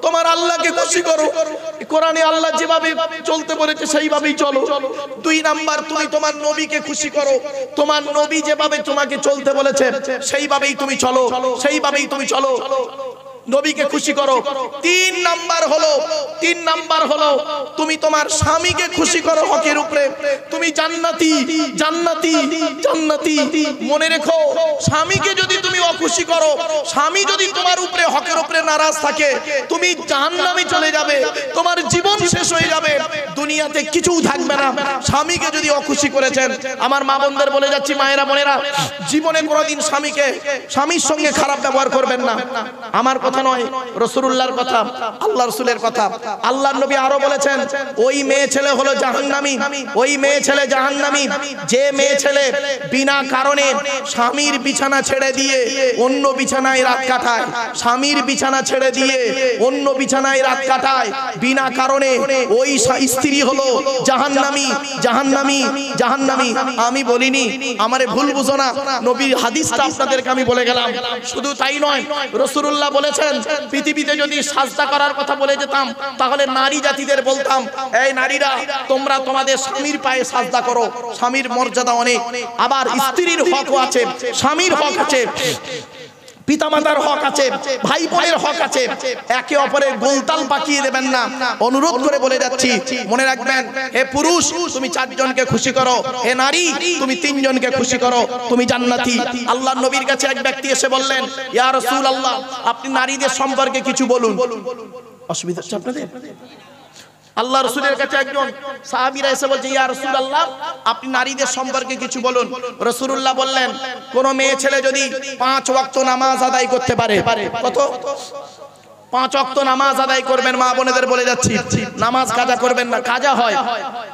তোমার আল্লাহকে খুশি করো। কোরআনে আল্লাহ যেভাবে চলতে বলেছে সেইভাবেই চলো। দুই নাম্বার তুমি তোমার নবীকে খুশি করো, তোমার নবী যেভাবে তোমাকে চলতে বলেছে সেইভাবেই তুমি চলো, সেইভাবেই তুমি চলো, নবীকে খুশি করো। তিন নাম্বার হলো তুমি তোমার স্বামীকে খুশি করো হকের উপরে, তুমি জান্নাতি জান্নাতি জান্নাতি। মনে রেখো, স্বামীকে যদি তুমি অখুশি করো, স্বামী যদি তোমার উপরে হকের উপরে নারাজ থাকে, তুমি জাহান্নামে চলে যাবে, তোমার জীবন শেষ হয়ে যাবে, দুনিয়াতে কিছু থাকবে না। স্বামীকে যদি অখুশি করেছেন, আমার মা বোনদের বলে যাচ্ছি, মায়েরা বোনেরা, জীবনে কোনোদিন স্বামীর সঙ্গে খারাপ ব্যবহার করবেন না। আমার কথা নয়, রাসূলুল্লাহর কথা, আল্লাহ রাসূলের কথা। আল্লাহর নবী আরো বলেছেন, ওই মেয়ে ছেলে হলো জাহান্নামী, ওই মেয়ে ছেলে জাহান্নামী যে মেয়ে ছেলে বিনা কারণে স্বামীর বিছানা ছেড়ে দিয়ে অন্য বিছানায় রাত কাটায়, স্বামীর বিছানা ছেড়ে দিয়ে অন্য বিছানায় রাত কাটায় বিনা কারণে, ওই স্ত্রী হলো জাহান্নামী জাহান্নামী জাহান্নামী। আমি বলিনি, আমারে ভুল বুঝো না, নবীর হাদিসটা আপনাদেরকে আমি বলে গেলাম। শুধু তাই নয়, রাসূলুল্লাহ বলেছেন, পৃথিবীতে যদি সাজদা করার কথা বলে যেতাম, তাহলে নারী জাতিদের বলতাম, এই নারীরা তোমরা তোমাদের স্বামীর পায়ে সাজদা করো, স্বামীর মর্যাদা অনেক। আবার স্ত্রীর হকও আছে, স্বামীর হক আছে, পিতামাতার হক আছে, ভাই বোনের হক আছে, একে অপরের গোলতাল পাকিয়ে দেবেন না। অনুরোধ করে বলে যাচ্ছি, মনে রাখবেন, হে পুরুষ তুমি চারজনকে খুশি করো, হে নারী তুমি তিনজনকে খুশি করো, তুমি জান্নাতি। আল্লাহর নবীর কাছে এক ব্যক্তি এসে বললেন, ইয়া রাসূলুল্লাহ, আপনি নারীদের সম্পর্কে কিছু বলুন। অসুবিধা হচ্ছে আপনাদের? আল্লাহ রাসূলের কাছে একজন সাহাবীরা এসে বলছে, ইয়া রাসূলুল্লাহ, আপনি নারীদের সম্পর্কে কিছু বলুন। রাসূলুল্লাহ বললেন, কোন মেয়ে ছেলে যদি 5 ওয়াক্ত নামাজ আদায় করতে পারে, কত? 5 ওয়াক্ত নামাজ আদায় করবেন। মা বোনেদের বলে যাচ্ছি, নামাজ কাজা করবেন না,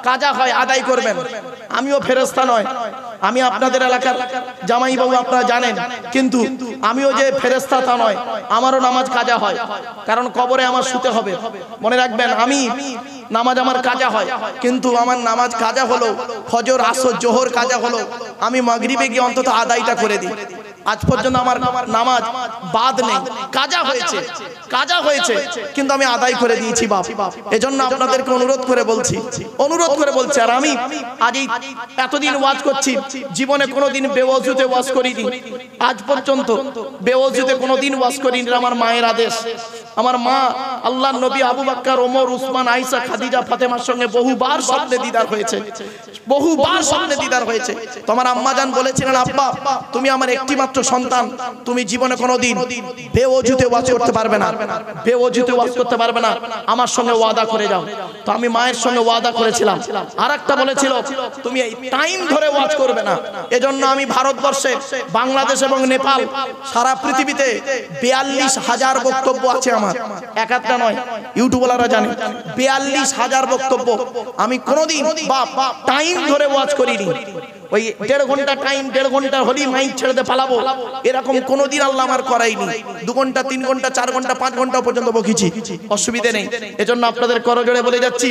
কাজা হয় আদায় করবেন। আমিও ফেরেশতা নয়, আমি আপনাদের এলাকার জামাই বাবু, আপনারা জানেন, কিন্তু আমিও যে ফেরেশতা তা নয়, আমারও নামাজ কাজা হয়, কারণ কবরে আমার শুতে হবে। মনে রাখবেন, আমি নামাজ আমার কাজা হয়, কিন্তু আমার নামাজ কাজা হলো, ফজর আসর জোহর কাজা হলো, আমি মাগরিবে গিয়ে অন্তত আদায়টা করে দিই। আজ পর্যন্ত আমার নামাজ বাদ নেই, কাজা হয়েছে কিন্তু আমি আদায় করে দিয়েছি বাপ। এজন্য আপনাদেরকে অনুরোধ করে বলছি, আর আমি আজ এতদিন ওয়াজ করছি, জীবনে কোনোদিন বেওয়াজুতে ওয়াজ করিনি, আজ পর্যন্ত বেওয়াজুতে কোনোদিন ওয়াজ করিনি। আমার মায়ের আদেশ, আমার মা আল্লাহর নবী আবু বকর, ওমর, উসমান, আয়েশা, খাদিজা, ফাতেমার সঙ্গে বহুবার স্বপ্নে দিদার হয়েছে, বহুবার স্বপ্নে দিদার হয়েছে। তোমার আম্মা জান বলেছিলেন, আব্বা তুমি আমার একটি মাত্র সন্তান, তুমি জীবনে কোনোদিন বেওয়াজুতে ওয়াজ করতে পারবে না, বেওয়াজুতে ওয়াজ করতে পারবে না, আমার সঙ্গে ওয়াদা করে যাও। তো আমি মায়ের সঙ্গে ওয়াদা করেছিলাম। আরেকটা বলেছিল, তুমি এই টাইম ধরে ওয়াজ করবে না। এজন্য আমি ভারতবর্ষে, বাংলাদেশ এবং নেপাল, সারা পৃথিবীতে 42,000 বক্তব্য আছে আমার, এক একটা নয়, ইউটিউবাররা জানে, 42,000 বক্তব্য। আমি কোনোদিন বাপ টাইম ধরে ওয়াজ করিনি। ওই 1.5 ঘন্টা টাইম, 1.5 ঘন্টা হলি মাইক ছেড়ে দিয়ে পালাবো, এরকম কোনোদিন আল্লাহ আমার করাইনি। 2 ঘন্টা, 3 ঘন্টা, 4 ঘন্টা, 5 ঘন্টা পর্যন্ত বকেছি, অসুবিধা নেই। এজন্য আপনাদের করজোড়ে বলে যাচ্ছি,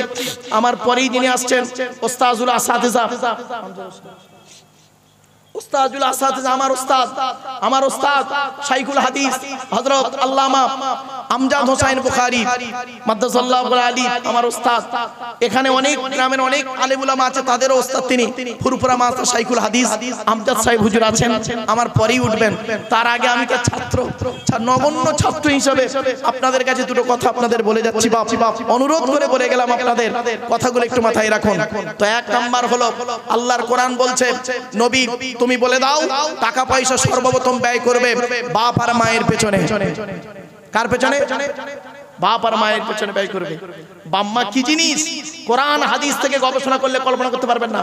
আমার পরেই যিনি আসছেন, ওস্তাজুল আসাতিজা, উস্তাদুল আসাতিজা, আমার উস্তাদ শাইখুল হাদিস হযরত আল্লামা আমজাদ হোসেন বুখারী মাদ্দাসাল্লাহু আলী, আমার উস্তাদ। এখানে অনেক গ্রামের অনেক আলেম উলামা আছে, তাদেরও উস্তাদ তিনি, ফুরফুরা মাস্টার শাইখুল হাদিস আমজাদ সাহেব হুজুর আছেন, আমার পরেই উঠবেন। তার আগে আমি তার ছাত্র, নগণ্য ছাত্র হিসেবে আপনাদের কাছে দুটো কথা আপনাদের বলে যাচ্ছি বাপ, অনুরোধ করে বলে গেলাম, আপনাদের কথাগুলো একটু মাথায় রাখুন। তো 1 নাম্বার হলো, আল্লাহর কোরআন বলছে, নবী তুমি বলে দাও, টাকা পয়সা সর্বপ্রথম ব্যয় করবে বাপ আর মায়ের পেছনে। কার পেছনে? বাপ আর মায়ের পেছনে ব্যয় করবে। বাম্মা কি জিনিস, কোরআন হাদিস থেকে গবেষণা করলে কল্পনা করতে পারবেন না।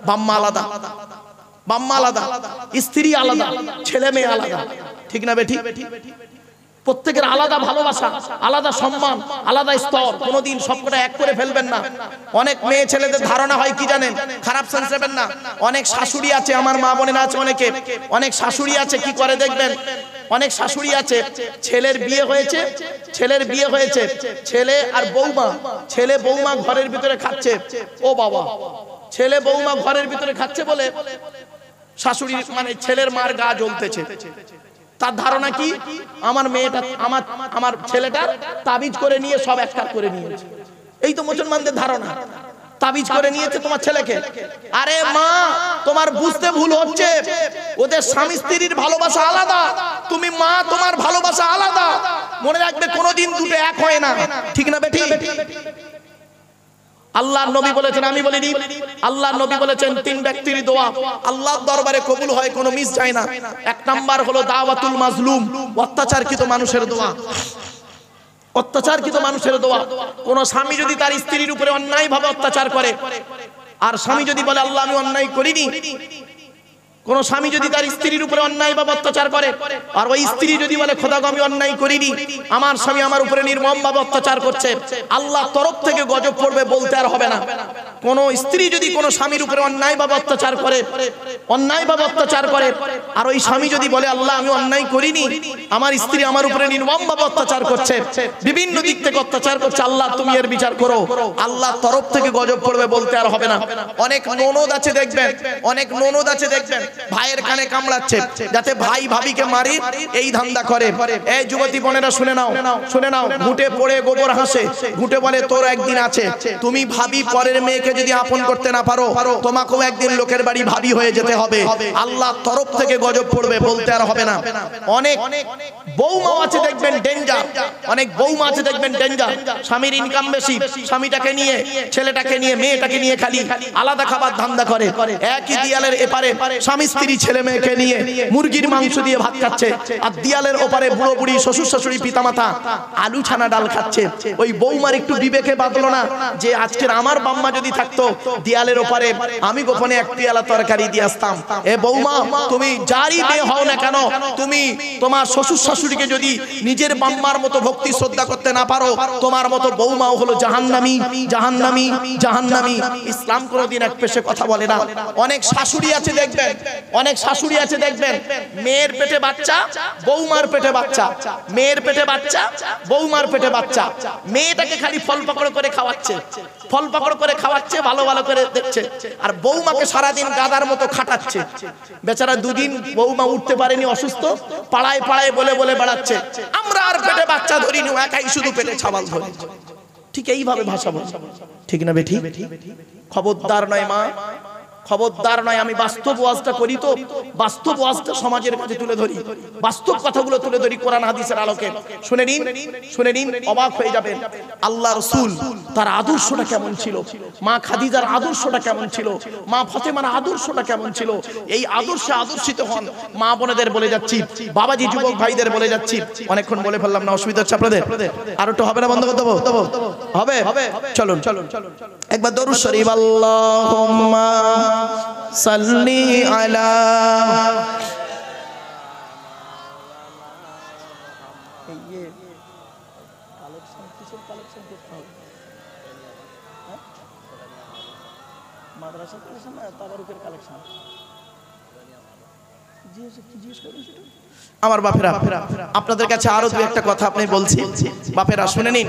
বাম্মা আলাদা, স্ত্রী আলাদা, ছেলে মেয়ে আলাদা, ঠিক না বেঠিক? প্রত্যেকের আলাদা ভালোবাসা, আলাদা সম্মান, আলাদা স্তর, কোনোদিন সবকটা এক করে ফেলবেন না। অনেক মেয়ে ছেলেদের ধারণা হয় কি জানেন, খারাপ সেন্স নেবেন না, অনেক শাশুড়ি আছে, আমার মা বোনেরা আছে, অনেক শাশুড়ি আছে কি করে দেখবেন, অনেক শাশুড়ি আছে, ছেলের বিয়ে হয়েছে, ছেলে আর বৌমা, ছেলে বৌমা ঘরের ভিতরে খাচ্ছে, ও বাবা, ছেলে বৌমা ঘরের ভিতরে খাচ্ছে বলে শাশুড়ি মানে ছেলের মার গা জ্বলতেছে। তার ধারণা কি, আমার মেয়েটা আমার ছেলেটার তাবিজ করে নিয়ে সব একসাথ করে নিয়েছে। এই তো মুসলমানদের ধারণা, তাবিজ করে নিয়েছে তোমার ছেলেকে। আরে মা, তোমার বুঝতে ভুল হচ্ছে, ওদের স্বামী স্ত্রীর ভালোবাসা আলাদা, তুমি মা, তোমার ভালোবাসা আলাদা। মনে রাখবে কোনোদিন দুটো এক হয় না, ঠিক না বেটি? আল্লাহর নবী বলেছেন, আমি বলিনি, আল্লাহর নবী বলেছেন তিন ব্যক্তির দোয়া আল্লাহর দরবারে কবুল হয়, কোনো মিস যায় না। এক নাম্বার হলো দাওয়াতুল মাজলুম, অত্যাচারকৃত মানুষের দোয়া। অত্যাচারকৃত মানুষের দোয়া। কোন স্বামী যদি তার স্ত্রীর উপরে অন্যায়ভাবে অত্যাচার করে, আর স্বামী যদি বলে আল্লাহ আমি অন্যায় করিনি, কোন স্বামী যদি তার স্ত্রীর উপরে অন্যায়ভাবে অত্যাচার করে, আর ওই স্ত্রী যদি বলে খোদা গো আমি অন্যায় করিনি, আমার স্বামী আমার উপরে নির্মমভাবে অত্যাচার করছে, আল্লাহর তরফ থেকে গজব পড়বে, বলতে আর হবে না। কোন স্ত্রী যদি কোন স্বামীর উপরে অন্যায়ভাবে অত্যাচার করে, আর ওই স্বামী যদি বলে আল্লাহ আমি অন্যায় করিনি, আমার স্ত্রী আমার উপরে নির্মমভাবে অত্যাচার করছে, বিভিন্ন দিক থেকে অত্যাচার করছে, আল্লাহ তুমি এর বিচার করো, আল্লাহর তরফ থেকে গজব পড়বে, বলতে আর হবে না। অনেক ননদ আছে দেখবেন, ভাইয়ের কানে কামড়াচ্ছে যাতে ভাই ভাবিকে মারি, এই ধান্দা করে। এই যুবতী বোনেরা শুনে নাও, ঘুটে পড়ে গোবর হাসে, ঘুটে বলে তোর একদিন আছে। তুমি ভাবি পরের মেয়েকে যদি আপন করতে না পারো, তোমাকেও একদিন লোকের বাড়ি ভাবি হয়ে যেতে হবে, আল্লাহর তরফ থেকে গজব পড়বে, বলতে আর হবে না। অনেক বৌমা আছে দেখবেন ডেঞ্জার, স্বামীর ইনকাম বেশি, স্বামীটাকে নিয়ে, ছেলেটাকে নিয়ে, মেয়েটাকে নিয়ে খালি আলাদা খাবার ধান্দা করে। একই দিয়ালের এপারে স্বামী স্ত্রী ছেলে মেয়েকে নিয়ে মুরগির মাংস দিয়ে ভাত খাচ্ছে, আর দিয়ালের ওপারে বুড়ো বুড়ি শ্বশুর শাশুড়ি পিতামাতা আলু ছানা ডাল খাচ্ছে। ওই বৌমার একটু বিবেকে বাঁধলো না যে আজকের আমার বাম্মা যদি থাকতো দিয়ালের ওপারে আমি গোপনে এক পেয়ালা তরকারি দিয়ে আসতাম। এ বৌমা, তুমি যারই মেয়ে হও না কেন, তুমি তোমার শ্বশুর শাশুড়িকে যদি নিজের বাম্মার মতো ভক্তি শ্রদ্ধা করতে না পারো, তোমার মতো বৌমাও হলো জাহান্নামী। ইসলাম কোনোদিন এক পেশে কথা বলে না। অনেক শাশুড়ি আছে দেখবেন, মেয়ের পেটে বাচ্চা, বৌমার পেটে বাচ্চা, মেয়েটাকে খালি ফল পাকড় করে খাওয়াচ্ছে, ভালো করে দেখছে, আর বৌমাকে সারাদিন গাদার মতো খাটাচ্ছে। বেচারা দুদিন বৌমা উঠতে পারেনি, অসুস্থ, পাড়ায় বলে বেড়াচ্ছে আমরা আর পেটে বাচ্চা ধরিনি, একাই শুধু পেটে ছাবাল ধরে। ঠিক এইভাবে ভাষা বলে, ঠিক না বেঠি? খবরদার নয় মা, খবরদার নয়। আমি বাস্তব ওয়াজটা করি, তো বাস্তব ওয়াজটা সমাজের কাছে তুলে ধরি, বাস্তব কথাগুলো তুলে ধরি কোরআন হাদিসের আলোকে। শুনে নিন, অবাক হয়ে যাবেন। আল্লাহ রাসূল তার আদর্শটা কেমন ছিল, মা খাদিজার আদর্শটা কেমন ছিল, মা ফাতেমার আদর্শটা কেমন ছিল, এই আদর্শে আদর্শিত হন। মা বোনেদের বলে যাচ্ছি, বাবাজি যুবক ভাইদের বলে যাচ্ছি, অনেকক্ষণ বলে ফেললাম না, অসুবিধা হচ্ছে আপনাদের? আর একটু হবে না, বন্ধ করে দেবো? হবে। চলুন একবার দরুদ শরীফ, আল্লাহুম্মা সাল্লি আলা। মাদ্রাসার কালেকশন না, তাবারুকের কালেকশন। আমার বাপেরা, আপনাদের কাছে আরো দু একটা কথা আপনি বলছি, বাপেরা শুনে নিন।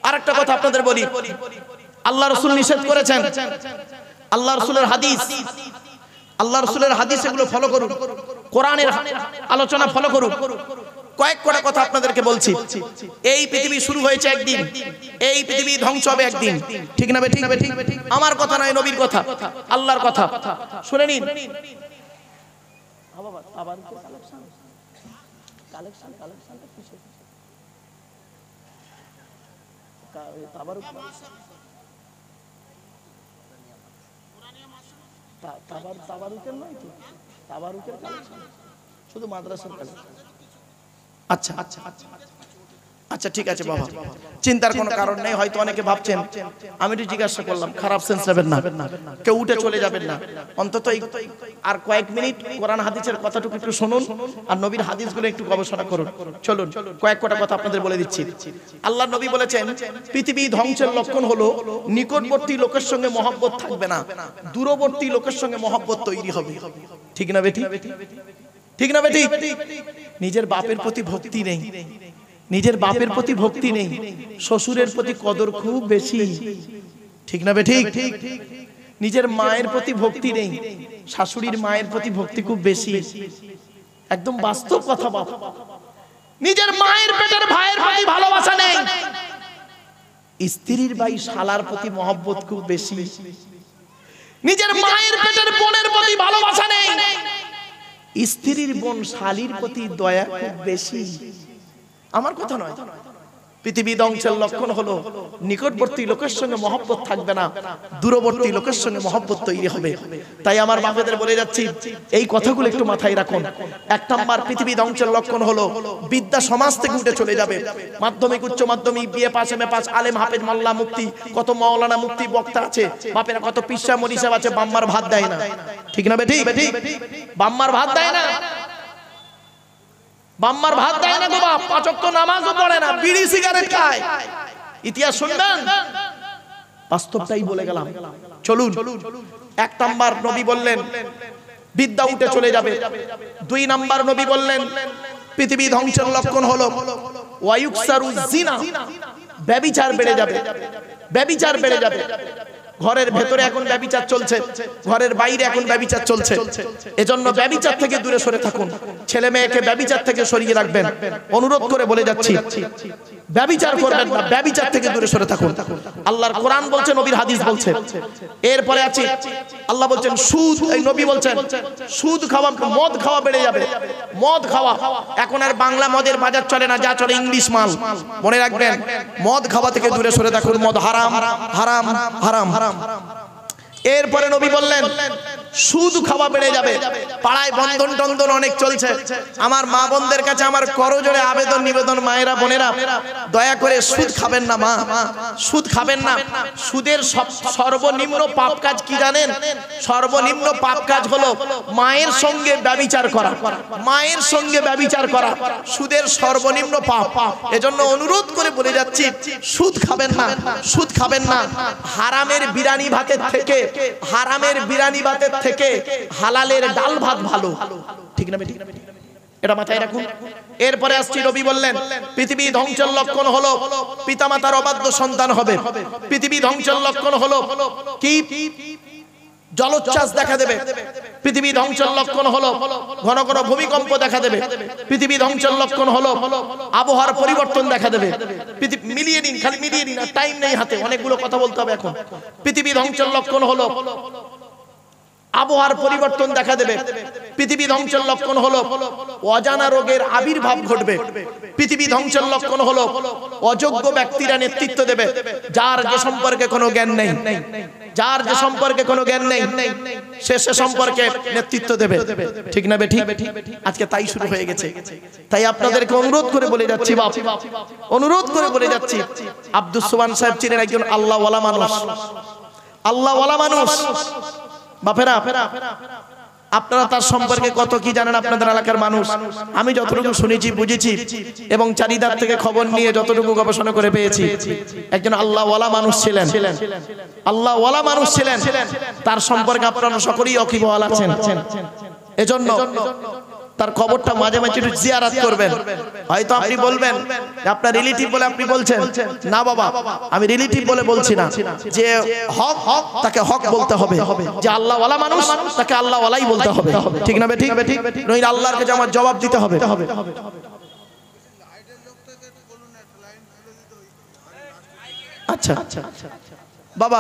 আর একটা কথা আপনাদের বলি, আল্লাহ রাসূল নিষেধ করেছেন, আল্লাহ রাসূলের হাদিস, এগুলো ফলো করুন, কোরআনের আলোচনা ফলো করুন। কয়েকটা কথা আপনাদেরকে বলছি। এই পৃথিবী শুরু হয়েছে একদিন, এই পৃথিবী ধ্বংস হবে একদিন, ঠিক না বেঠিক? আমার কথা নয়, নবীর কথা, আল্লাহর কথা। শুনে নিন। তাবারুকের নয় তো, তাবারুকের কালেকশন শুধু মাদ্রাসার কালেকশন। আচ্ছা ঠিক আছে বাবা, চিন্তার কোনো কারণ নেই। হয়তো অনেকে ভাবছেন, আমি তো জিজ্ঞাসা করলাম, খারাপ সেন্স নেবেন না, কেউ উঠে চলে যাবেন না, অন্তত আর কয়েক মিনিট কোরআন হাদিসের কথাটুকু একটু শুনুন, আর নবীর হাদিসগুলো একটু গবেষণা করুন। চলুন কয়েকটা কথা আপনাদের বলে দিচ্ছি। আল্লাহ নবী বলেছেন, পৃথিবী ধ্বংসের লক্ষণ হলো নিকটবর্তী লোকের সঙ্গে মহব্বত থাকবে না, দূরবর্তী লোকের সঙ্গে মহব্বত তৈরি হবে, ঠিক না বেটি? ঠিক না বেটি? নিজের বাপের প্রতি ভক্তি নেই, নিজের বাপের প্রতি ভক্তি নেই, শ্বশুরের প্রতি কদর খুব বেশি, ঠিক না বেটি? নিজের মায়ের প্রতি ভক্তি নেই, শাশুড়ির মায়ের প্রতি ভক্তি খুব বেশি। একদম বাস্তব কথা বাপ। নিজের মায়ের পেটের ভাইয়ের প্রতি ভালোবাসা নেই, স্ত্রীর ভাই শালার প্রতি মহব্বত খুব বেশি। নিজের মায়ের পেটের বোনের প্রতি ভালোবাসা নেই, স্ত্রীর বোন শালীর প্রতি দয়া খুব বেশি। আমার কথা নয়, পৃথিবী ধ্বংসের লক্ষণ হলো নিকটবর্তী লোকের সঙ্গে মহব্বত থাকবে না, দূরবর্তী লোকের সঙ্গে মহব্বত তৈরি হবে। তাই আমার বাপেদের বলে যাচ্ছি, এই কথাগুলো একটু মাথায় রাখুন। এক নাম্বার পৃথিবী ধ্বংসের লক্ষণ হলো বিদ্যা সমাজ থেকে উঠে চলে যাবে। মাধ্যমিক, উচ্চ মাধ্যমিক, বিএ পাস, এমএ পাস, আলেম, হাফেজ, মোল্লা, মুফতি, কত মাওলানা, মুফতি, বক্তা আছে, বাপেরা কত পিসা মরিসাব আছে, বাম্মার ভাত দেয় না, ঠিক না বেটি? বাম্মার ভাত দেয় না, বাম্মার ভাত দেয় না গো বাপ, পাঁচ ওয়াক্ত নামাজও পড়ে না, বিড়ি সিগারেট খায়। ইতিহাস শুনবেন, বাস্তবটাই বলে গেলাম। চলুন, এক নাম্বার নবী বললেন বিদ্যা উঠে চলে যাবে। দুই নাম্বার নবী বললেন পৃথিবী ধ্বংসের লক্ষণ হলো ওয়ায়ুকসারু জিনা, ব্যভিচার বেড়ে যাবে, ব্যভিচার বেড়ে যাবে। ঘরের ভেতরে এখন ব্যভিচার চলছে, ঘরের বাইরে এখন ব্যভিচার চলছে। এজন্য ব্যভিচার থেকে দূরে সরে থাকুন, ছেলে মেয়েকে ব্যভিচার থেকে সরিয়ে রাখবেন। অনুরোধ করে বলে যাচ্ছি, ব্যভিচার করবেন না, ব্যভিচার থেকে দূরে সরে থাকুন। আল্লাহর কোরআন বলছে, নবীর হাদিস বলছে। এরপরে আছে আল্লাহ বলছেন সুদ, এই নবী বলছেন সুদ খাওয়া, মদ খাওয়া বেড়ে যাবে। মদ খাওয়া, এখন আর বাংলা মদের বাজার চলে না, যা চলে ইংলিশ মাল। মনে রাখবেন, মদ খাওয়া থেকে দূরে সরে থাকুন, মদ হারাম, হারাম, হারাম, হারাম। এরপরে নবী বললেন সুদ খাওয়া বেড়ে যাবে। পাড়ায় বন্ধন টন্ধন অনেক চলছে। আমার মা বোনদের কাছে আমার করজোড়ে আবেদন নিবেদন, মায়েরা বোনেরা দয়া করে সুদ খাবেন না, মা সুদ খাবেন না। সুদের সর্বনিম্ন পাপ কাজ কি জানেন? সর্বনিম্ন পাপ কাজ হলো মায়ের সঙ্গে ব্যভিচার করা, মায়ের সঙ্গে ব্যভিচার করা সুদের সর্বনিম্ন পাপ। এজন্য অনুরোধ করে বলে যাচ্ছি, সুদ খাবেন না, সুদ খাবেন না। হারামের বিরিয়ানি ভাতের থেকে, হারামের বিরিয়ানি ভাতের থেকে হালালের ডাল ভাত ভালো, ঠিক না বেটি? এটা মাথায় রাখুন। এরপরে আসছি, নবী বললেন পৃথিবী ধ্বংসের লক্ষণ হলো পিতামাতার অবাধ্য সন্তান হবে। পৃথিবী ধ্বংসের লক্ষণ হলো কি? জলোচ্ছ্বাস দেখা দেবে। পৃথিবী ধ্বংসের লক্ষণ হলো ঘন ঘন ভূমিকম্প দেখা দেবে। পৃথিবী ধ্বংসের লক্ষণ হলো আবহাওয়ার পরিবর্তন দেখা দেবে। মিলিয়ে নিন, খালি মিলিয়ে নিন, টাইম নেই হাতে, অনেকগুলো কথা বলতে হবে এখন। পৃথিবী ধ্বংসের লক্ষণ হলো আবহাওয়ার পরিবর্তন দেখা দেবে। পৃথিবী ধ্বংসের লক্ষণ হলো অজানা রোগের আবির্ভাব ঘটবে। পৃথিবী ধ্বংসের লক্ষণ হলো অযোগ্য ব্যক্তিরা নেতৃত্ব দেবে, যার যে সম্পর্কে কোনো জ্ঞান নেই, যার যে সম্পর্কে কোনো জ্ঞান নেই, সে সম্পর্কে নেতৃত্ব দেবে, ঠিক না বেটি? আজকে তাই শুরু হয়ে গেছে। তাই আপনাদেরকে অনুরোধ করে বলে যাচ্ছি, বাপ, অনুরোধ করে বলে যাচ্ছি, আব্দুস সুবহান সাহেব ছিলেন একজন আল্লাহওয়ালা মানুষ, আল্লাহওয়ালা মানুষ। বাপেরা, আপনারা তার সম্পর্কে কত কি জানেন আপনাদের এলাকার মানুষ? আমি যতটুকু শুনেছি, বুঝেছি এবং চারিদার থেকে খবর নিয়ে যতটুকু গবেষণা করে পেয়েছি, একজন আল্লাহওয়ালা মানুষ ছিলেন, আল্লাহওয়ালা মানুষ ছিলেন। তার সম্পর্কে আপনারা সকলেই ওয়াকিবহাল আছেন। এজন্য তার খবরটা মাঝে মাঝে একটু জিয়ারত করবেন। হয়তো আপনি বলবেন আপনার রিলেটিভ বলে আপনি বলছেন, না বাবা, আমি রিলেটিভ বলে বলছি না, যে হক হক তাকে হক বলতে হবে, যে আল্লাহওয়ালা মানুষ তাকে আল্লাহওয়ালাই বলতে হবে, ঠিক না বেঠিক? নইলে আল্লাহর কাছে আমার জবাব দিতে হবে। আচ্ছা বাবা,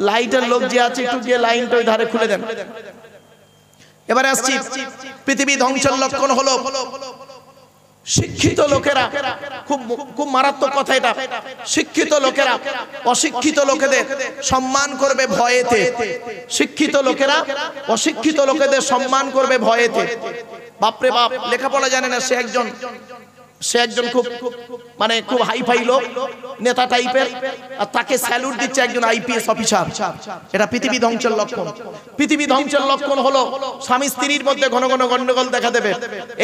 লাইটের লোক যে আছে একটু গিয়ে লাইনটা ওই ধারে খুলে দেন। এবারে আসছি, পৃথিবী ধ্বংসের লক্ষণ হলো শিক্ষিত লোকেরা, খুব খুব মারাত্মক কথা এটা, শিক্ষিত লোকেরা অশিক্ষিত লোকেদের সম্মান করবে ভয়েতে। শিক্ষিত লোকেরা অশিক্ষিত লোকেদের সম্মান করবে ভয়েতে। বাপরে বাপ, লেখাপড়া জানে না, সে একজন খুব মানে খুব হাইফাই লোক, নেতা টাইপের, আর তাকে স্যালুট দিচ্ছে একজন আইপিএস অফিসার। এটা পৃথিবী ধ্বংসের লক্ষণ। পৃথিবী ধ্বংসের লক্ষণ হলো স্বামী স্ত্রীর মধ্যে ঘন ঘন গন্ডগোল দেখা দেবে।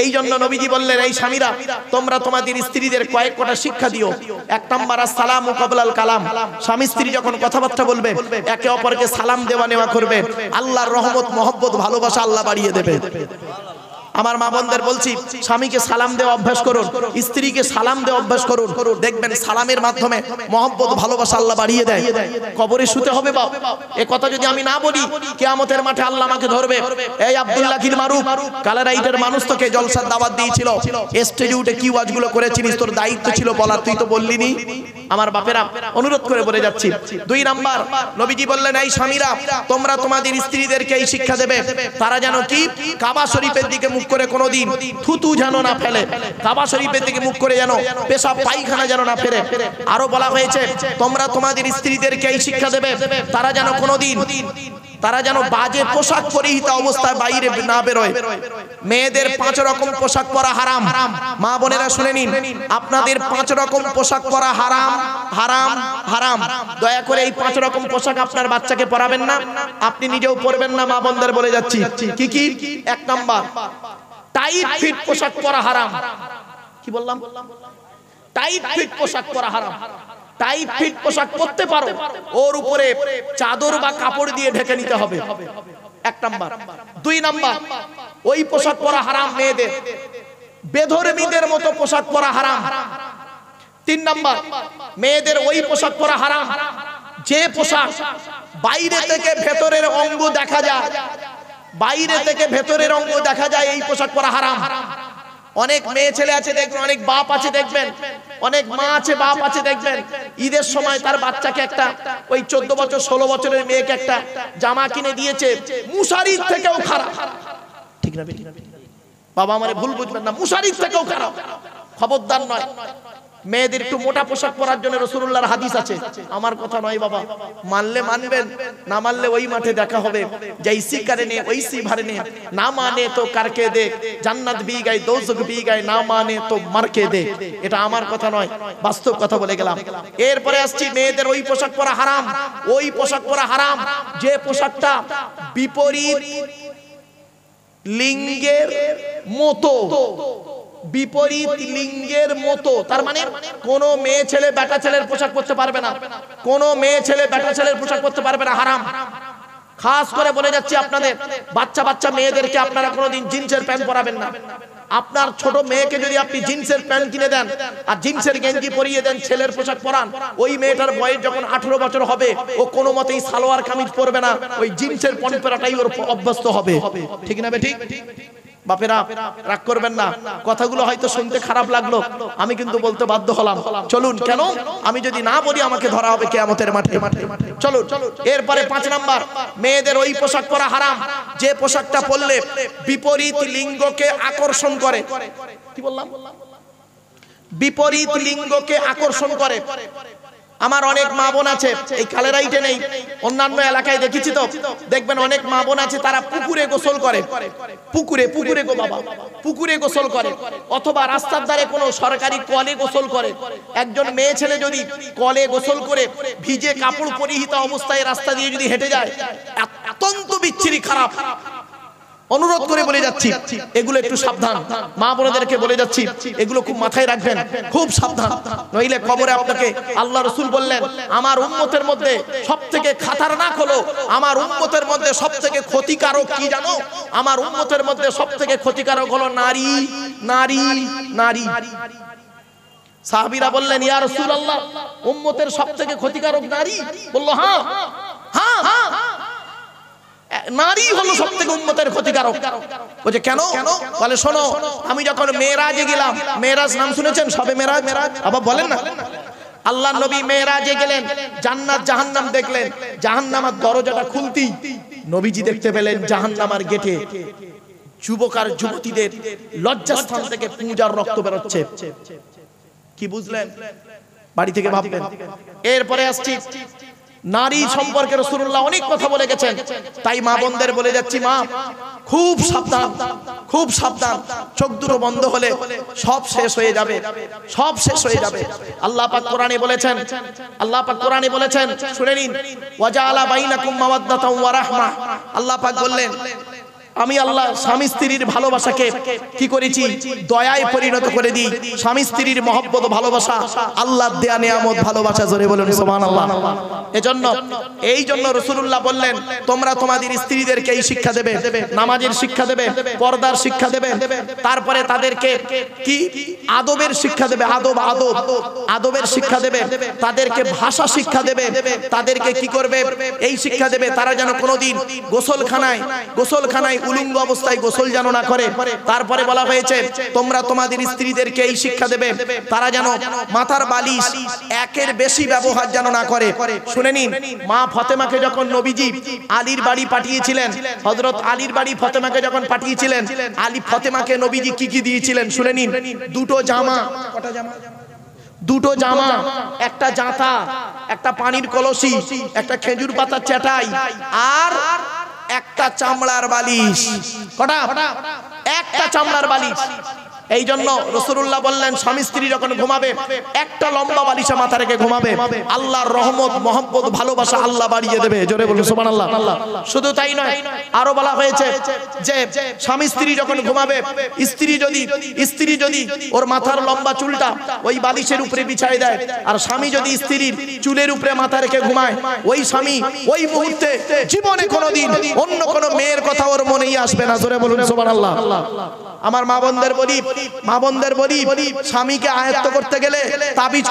এই জন্য নবীজি বললেন, এই স্বামীরা তোমরা তোমাদের স্ত্রীদের কয়েক কটা শিক্ষা দিও। এক নাম্বার, আসসালামু ক্বাবলাল কালাম। স্বামী স্ত্রী যখন কথাবার্তা বলবে, একে অপরকে সালাম দেওয়া নেওয়া করবে। আল্লাহর রহমত, মহব্বত, ভালোবাসা আল্লাহ বাড়িয়ে দেবে। আমার মা বোনদের বলছি, স্বামীকে সালাম দেওয়া অভ্যাস করুন, স্ত্রীকে সালাম দেওয়া অভ্যাস করুন। দেখবেন সালামের মাধ্যমে মহব্বত, ভালোবাসা আল্লাহ বাড়িয়ে দেয়। কবরে শুতে হবে বাপ, এ কথা যদি আমি না বলি, কিয়ামতের মাঠে আল্লাহ আমাকে ধরবে। এই আব্দুল্লাহ কিল মারুফ কালারাইটের মানুষ তোকে জলসার দাওয়াত দিয়েছিল, স্টেজে উঠে কি ওয়াজগুলো করেছিস, তোর দায়িত্ব ছিল বলার, তুই তো বললিনি। আমার বাপেরা অনুরোধ করে বলে যাচ্ছি। 2 নাম্বার, নবীজি বললেন, এই স্বামীরা তোমরা তোমাদের স্ত্রীদেরকে এই শিক্ষা দেবে, তারা যেন কি কাবা শরীফের দিকে মুখ করে কোনোদিন থুতু যেন না ফেলে, কাবা শরীফের দিকে মুখ করে যেন পেশাব পায়খানা যেন না ফেলে। আরো বলা হয়েছে, তোমরা তোমাদের স্ত্রীদেরকে এই শিক্ষা দেবে, তারা যেন কোনোদিন বাজে পোশাক পরিহিত অবস্থায় বাইরে না বেরোয়। মেয়েদের 5 রকম পোশাক পরা হারাম। মা বোনেরা শুনে নিন, আপনাদের 5 রকম পোশাক পরা হারাম, হারাম, হারাম। দয়া করে এই 5 রকম পোশাক আপনার বাচ্চাকে পরাবেন না, আপনি নিজেও পরবেন না। মা বোনদের বলে যাচ্ছি, কি কি? 1 নাম্বার, টাইট ফিট পোশাক পরা হারাম। কি বললাম? টাইট ফিট পোশাক পরা হারাম। টাইট ফিট পোশাক পরতে পারো, ওর উপরে চাদর বা কাপড় দিয়ে ঢেকে নিতে হবে। 1 নাম্বার। 2 নাম্বার, ওই পোশাক পরা হারাম মেয়েদের, বেধর্মীদের মতো পোশাক পরা হারাম। 3 নাম্বার, মেয়েদের ওই পোশাক পরা হারাম যে পোশাক বাইরে থেকে ভেতরের অঙ্গ দেখা যায়, বাইরে থেকে ভেতরের অঙ্গ দেখা যায়, এই পোশাক পরা হারাম। অনেক মেয়ে ছেলে আছে দেখবেন, অনেক বাপ আছে দেখবেন, অনেক মা আছে বাপ আছে দেখবেন, ঈদের সময় তার বাচ্চাকে একটা ওই 14 বছর 16 বছরের মেয়েকে একটা জামা কিনে দিয়েছে, মুশারির থেকেও খারাপ। ঠিক না? বাবা আমারে ভুল বুঝবেন না, মুশারির থেকেও খারাপ। খবরদার নয়। মেয়েদের একটু মোটা পোশাক পরার জন্য রাসূলুল্লাহর হাদিস আছে, আমার কথা নয় বাবা। মানলে মানবেন, না মানলে ওই মাঠে দেখা হবে। जैसी करने वैसी भरने, না মানে তো কারকে দে, জান্নাত भी गए दोजख भी गए, না মানে তো মারকে দে। এটা আমার কথা নয়, বাস্তব কথা বলে গেলাম। এরপরে আসছি, মেয়েদের ওই পোশাক পরা হারাম, ওই পোশাক পরা হারাম যে পোশাকটা বিপরীত লিঙ্গের মতো, বিপরীত লিঙ্গের মতো। তার মানে কোন মেয়ে ছেলে বেটা ছেলের পোশাক পরতে পারবে না, কোন মেয়ে ছেলে বেটা ছেলের পোশাক পরতে পারবে না, হারাম। খাস করে বলে যাচ্ছি আপনাদের বাচ্চা মেয়েদেরকে আপনারা কোনোদিন জিন্সের প্যান্ট পরাবেন না। আপনার ছোট মেয়েকে যদি আপনি জিন্সের প্যান্ট কিনে দেন আর জিন্সের গেঞ্জি পরিয়ে দেন, ছেলের পোশাক পরান, ওই মেয়েটার বয়স যখন 18 বছর হবে, ও কোনো মতেই সালোয়ার কামিজ পরবে না, ওই জিন্সের প্যান্ট পরাটাই ওর অভ্যস্ত হবে। ঠিক না বেঠিক? বাপেরা রাগ করবেন না, কথাগুলো হয়তো শুনতে খারাপ লাগলো, আমি কিন্তু বলতে বাধ্য হলাম। চলুন, কেন আমি যদি না বলি আমাকে ধরা হবে কিয়ামতের মাঠে। চলুন। এরপরে 5 নাম্বার, মেয়েদের ওই পোশাক পরা হারাম যে পোশাকটা পরলে বিপরীত লিঙ্গকে আকর্ষণ করে। কি বললাম? বিপরীত লিঙ্গকে আকর্ষণ করে। আমার অনেক মা বোন আছে, এই কালেরাইটে নেই, অন্যান্য এলাকায় দেখেছি তো, দেখবেন অনেক মা বোন আছে তারা পুকুরে গোসল করে, পুকুরে গো বাবা, পুকুরে গোসল করে, অথবা রাস্তার ধারে কোনো সরকারি কলে গোসল করে। একজন মেয়ে ছেলে যদি কলে গোসল করে ভিজে কাপড় পরিহিত অবস্থায় রাস্তা দিয়ে যদি হেঁটে যায়, অত্যন্ত বিচ্ছিরি খারাপ। অনুরোধ করে বলে যাচ্ছি, এগুলো একটু সাবধান। মা বোনদেরকে বলে যাচ্ছি, এগুলো খুব মাথায় রাখবেন, খুব সাবধান, নইলে কবরে আপনাকে আল্লাহ রাসূল বললেন, আমার উম্মতের মধ্যে সবথেকে খাতারনাক হলো, আমার উম্মতের মধ্যে সবথেকে ক্ষতিকারক কি জানো? আমার উম্মতের মধ্যে সবথেকে ক্ষতিকারক হলো নারী, নারী, নারী। সাহাবীরা বললেন, ইয়া রাসূলুল্লাহ, উম্মতের সবথেকে ক্ষতিকারক নারী? বলল, হ্যাঁ হ্যাঁ হ্যাঁ, নারী হলো সবথেকে উম্মতের ক্ষতিকারক। বলে কেন? বলে শোনো, আমি যখন মেরাজে গেলাম, মেরাজ নাম শুনেছেন? সবে মেরাজ, আবার বলেন না। আল্লাহ নবী মেরাজে গেলেন, জান্নাত জাহান্নাম দেখলেন, জাহান্নামের দরজাটা খুলতেই নবীজি দেখতে পেলেন জাহান্নামের গেটে যুবক আর যুবতীদের লজ্জাস্থান থেকে পূজার রক্ত বেরোচ্ছে। কি বুঝলেন? বাড়ি থেকে ভাববেন। এরপরে আসছি, নারী সম্পর্কে রাসূলুল্লাহ অনেক কথা বলে গেছেন, তাই মা বোনদের বলে যাচ্ছি, মা খুব সাবধান, খুব সাবধান। চোখ দুটো বন্ধ হলে সব শেষ হয়ে যাবে, সব শেষ হয়ে যাবে। আল্লাহ পাক কোরআনে বলেছেন, আল্লাহ পাক কোরআনে বলেছেন, শুনে নিন, ওয়াজাআলা বাইনাকুম মাওয়াদ্দাতাও ওয়া রাহমা। আল্লাহ পাক বললেন, আমি আল্লাহ স্বামী স্ত্রীর ভালোবাসাকে কি করেছি দয়ায় পরিণত করে দিই স্বামী স্ত্রীর মহব্বত ভালোবাসা আল্লাহর দেয়া নিয়ামত ভালোবাসা জোরে বলুন সুবহানাল্লাহ এজন্য এই জন্য রাসূলুল্লাহ বললেন তোমরা তোমাদের স্ত্রীদেরকে এই শিক্ষা দেবে নামাজের শিক্ষা দেবে পর্দার শিক্ষা দেবে তারপরে তাদেরকে কি আদবের শিক্ষা দেবে আদবের শিক্ষা দেবে তাদেরকে ভাষা শিক্ষা দেবে তাদেরকে কি করবে এই শিক্ষা দেবে তারা যেন কোনোদিন গোসলখানায় উলঙ্গ অবস্থায় গোসল যেন না করে তারপরে বলা হয়েছে তোমরা তোমাদের স্ত্রীদেরকে এই শিক্ষা দেবে তারা যেন মাথার বালিশ একের বেশি ব্যবহার যেন না করে শুনে নিন মা ফাতেমাকে যখন নবীজি আলীর বাড়ি পাঠিয়েছিলেন হযরত আলীর বাড়ি ফাতেমাকে যখন পাঠিয়েছিলেন আলী ফাতেমাকে নবীজি কি কি দিয়েছিলেন শুনে নিন দুটো জামা একটা জাঁতা একটা পানির কলসি একটা খেজুর পাতার চাটাই আর একটা চামড়ার বালিশ কটা একটা চামড়ার বালিশ এই জন্য রাসূলুল্লাহ বললেন স্বামী স্ত্রী যখন ঘুমাবে একটা লম্বা বালিশে মাথা রেখে ঘুমাবে আল্লাহর রহমত মহব্বত ভালোবাসা আল্লাহ বাড়িয়ে দেবে জোরে বলুন সুবহানাল্লাহ শুধু তাই নয় আরো বলা হয়েছে যে স্বামী স্ত্রী যখন ঘুমাবে স্ত্রী যদি ওর মাথার লম্বা চুলটা ওই বালিশের উপরে বিছায় দেয় আর স্বামী যদি স্ত্রীর চুলের উপরে মাথা রেখে ঘুমায় ওই স্বামী ওই মুহূর্তে জীবনে কোনোদিন অন্য কোনো মেয়ের কথা ওর মনেই আসবে না জোরে বলুন সুবহানাল্লাহ আমার মা বোনদের বলি স্বামীকে আয়ত্ত করতে গেলে তাবিজ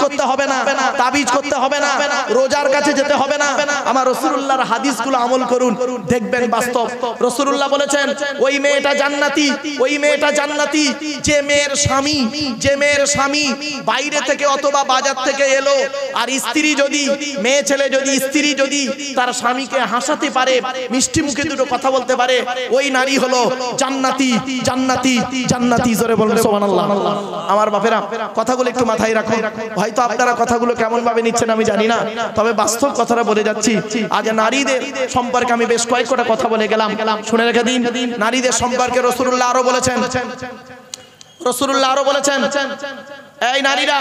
করতে হবে না রোজার কাছে যেতে হবে না আমার রাসূলুল্লাহর হাদিসগুলো আমল করুন দেখবেন বাস্তব রাসূলুল্লাহ বলেছেন ওই মেয়েটা জান্নাতি যে মেয়ের স্বামী বাইরে থেকে অথবা বাজার থেকে এলো আর মেয়ে ছেলে যদি তার স্বামীকে হাসাতে পারে মিষ্টি মুখে দুটো কথা বলতে পারে ওই নারী হলো জান্নাতি জোরে বলুন সুবহানাল্লাহ আমার বাপেরা কথাগুলো একটু মাথায় রাখুন হয়তো আপনারা কথাগুলো কেমন ভাবে নিচ্ছেন আমি জানি না তবে বাস্তব কথাটা বলে যাচ্ছি আজ নারীদের সম্পর্কে আমি বেশ কয়েকটা কথা বলে গেলাম শুনে রেখে দিন নারীদের সম্পর্কে রাসূলুল্লাহ আরো বলেছেন এই নারীরা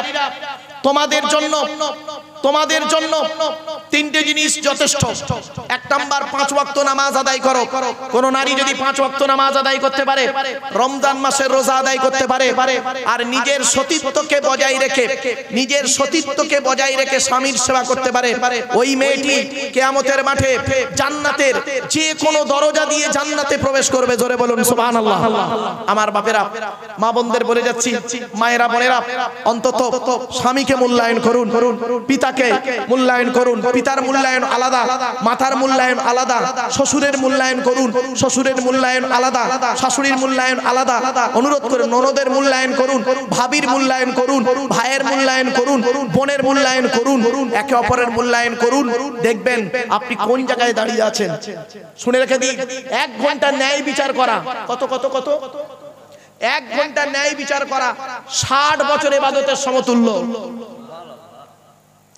তোমাদের জন্য তিনটে জিনিস যথেষ্ট এক নাম্বার 5 ওয়াক্ত নামাজ আদায় করো কোন নারী যদি 5 ওয়াক্ত নামাজ আদায় করতে পারে রমজান মাসের রোজা আদায় করতে পারে আর নিজের সতীত্বকে বজায় রেখে স্বামীর সেবা করতে পারে ওই মেয়েটি কিয়ামতের মাঠে জান্নাতের যে কোনো দরজা দিয়ে জান্নাতে প্রবেশ করবে জোরে বলুন সুবহানাল্লাহ আমার বাপেরা মা বোনদের বলে যাচ্ছি মায়েরা বোনেরা অন্তত স্বামীকে মূল্যায়ন করুন পিতাকে মূল্যায়ন করুন পিতার মূল্যায়ন আলাদা মাতার মূল্যায়ন আলাদা শ্বশুরের মূল্যায়ন করুন শ্বশুরের মূল্যায়ন আলাদা শাশুড়ির মূল্যায়ন আলাদা অনুরোধ করুন ননদের মূল্যায়ন করুন ভাবির মূল্যায়ন করুন ভাইয়ের মূল্যায়ন করুন বোনের মূল্যায়ন করুন একে অপরের মূল্যায়ন করুন দেখবেন আপনি কোন জায়গায় দাঁড়িয়ে আছেন শুনে রেখে দিন 1 ঘন্টা ন্যায় বিচার করা কত 1 ঘন্টা ন্যায় বিচার করা 60 বছর ইবাদতের সমতুল্য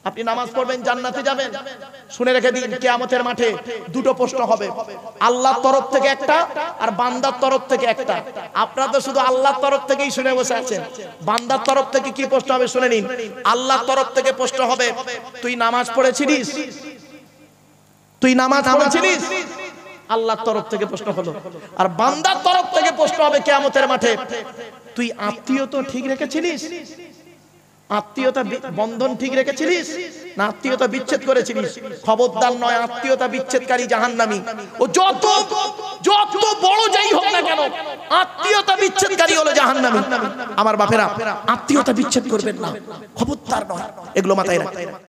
আপনি নামাজ পড়বেন জান্নাতে যাবেন শুনে রেখে দিন কিয়ামতের মাঠে দুটো প্রশ্ন হবে আল্লাহর তরফ থেকে একটা আর বান্দার তরফ থেকে একটা আপনারা তো শুধু আল্লাহর তরফ থেকেই শুনে বসে আছেন বান্দার তরফ থেকে কি প্রশ্ন হবে শুনে নিন আল্লাহর তরফ থেকে প্রশ্ন হবে তুই নামাজ পড়েছিস আল্লাহর তরফ থেকে প্রশ্ন হলো আর বান্দার তরফ থেকে প্রশ্ন হবে কিয়ামতের মাঠে তুই আত্মীয়তা ঠিক রেখেছিস আত্মীয়তা বন্ধন ঠিক রেখেছিস না আত্মীয়তা বিচ্ছেদ করেছিস খবরদার নয় আত্মীয়তা বিচ্ছেদকারী জাহান্নামী ও যত বড় যাই হোক না কেন আত্মীয়তা বিচ্ছেদকারী হলো জাহান্নামী আমার বাপেরা আত্মীয়তা বিচ্ছেদ করবেন না খবরদার নয় এগুলো মাথায় রাখবেন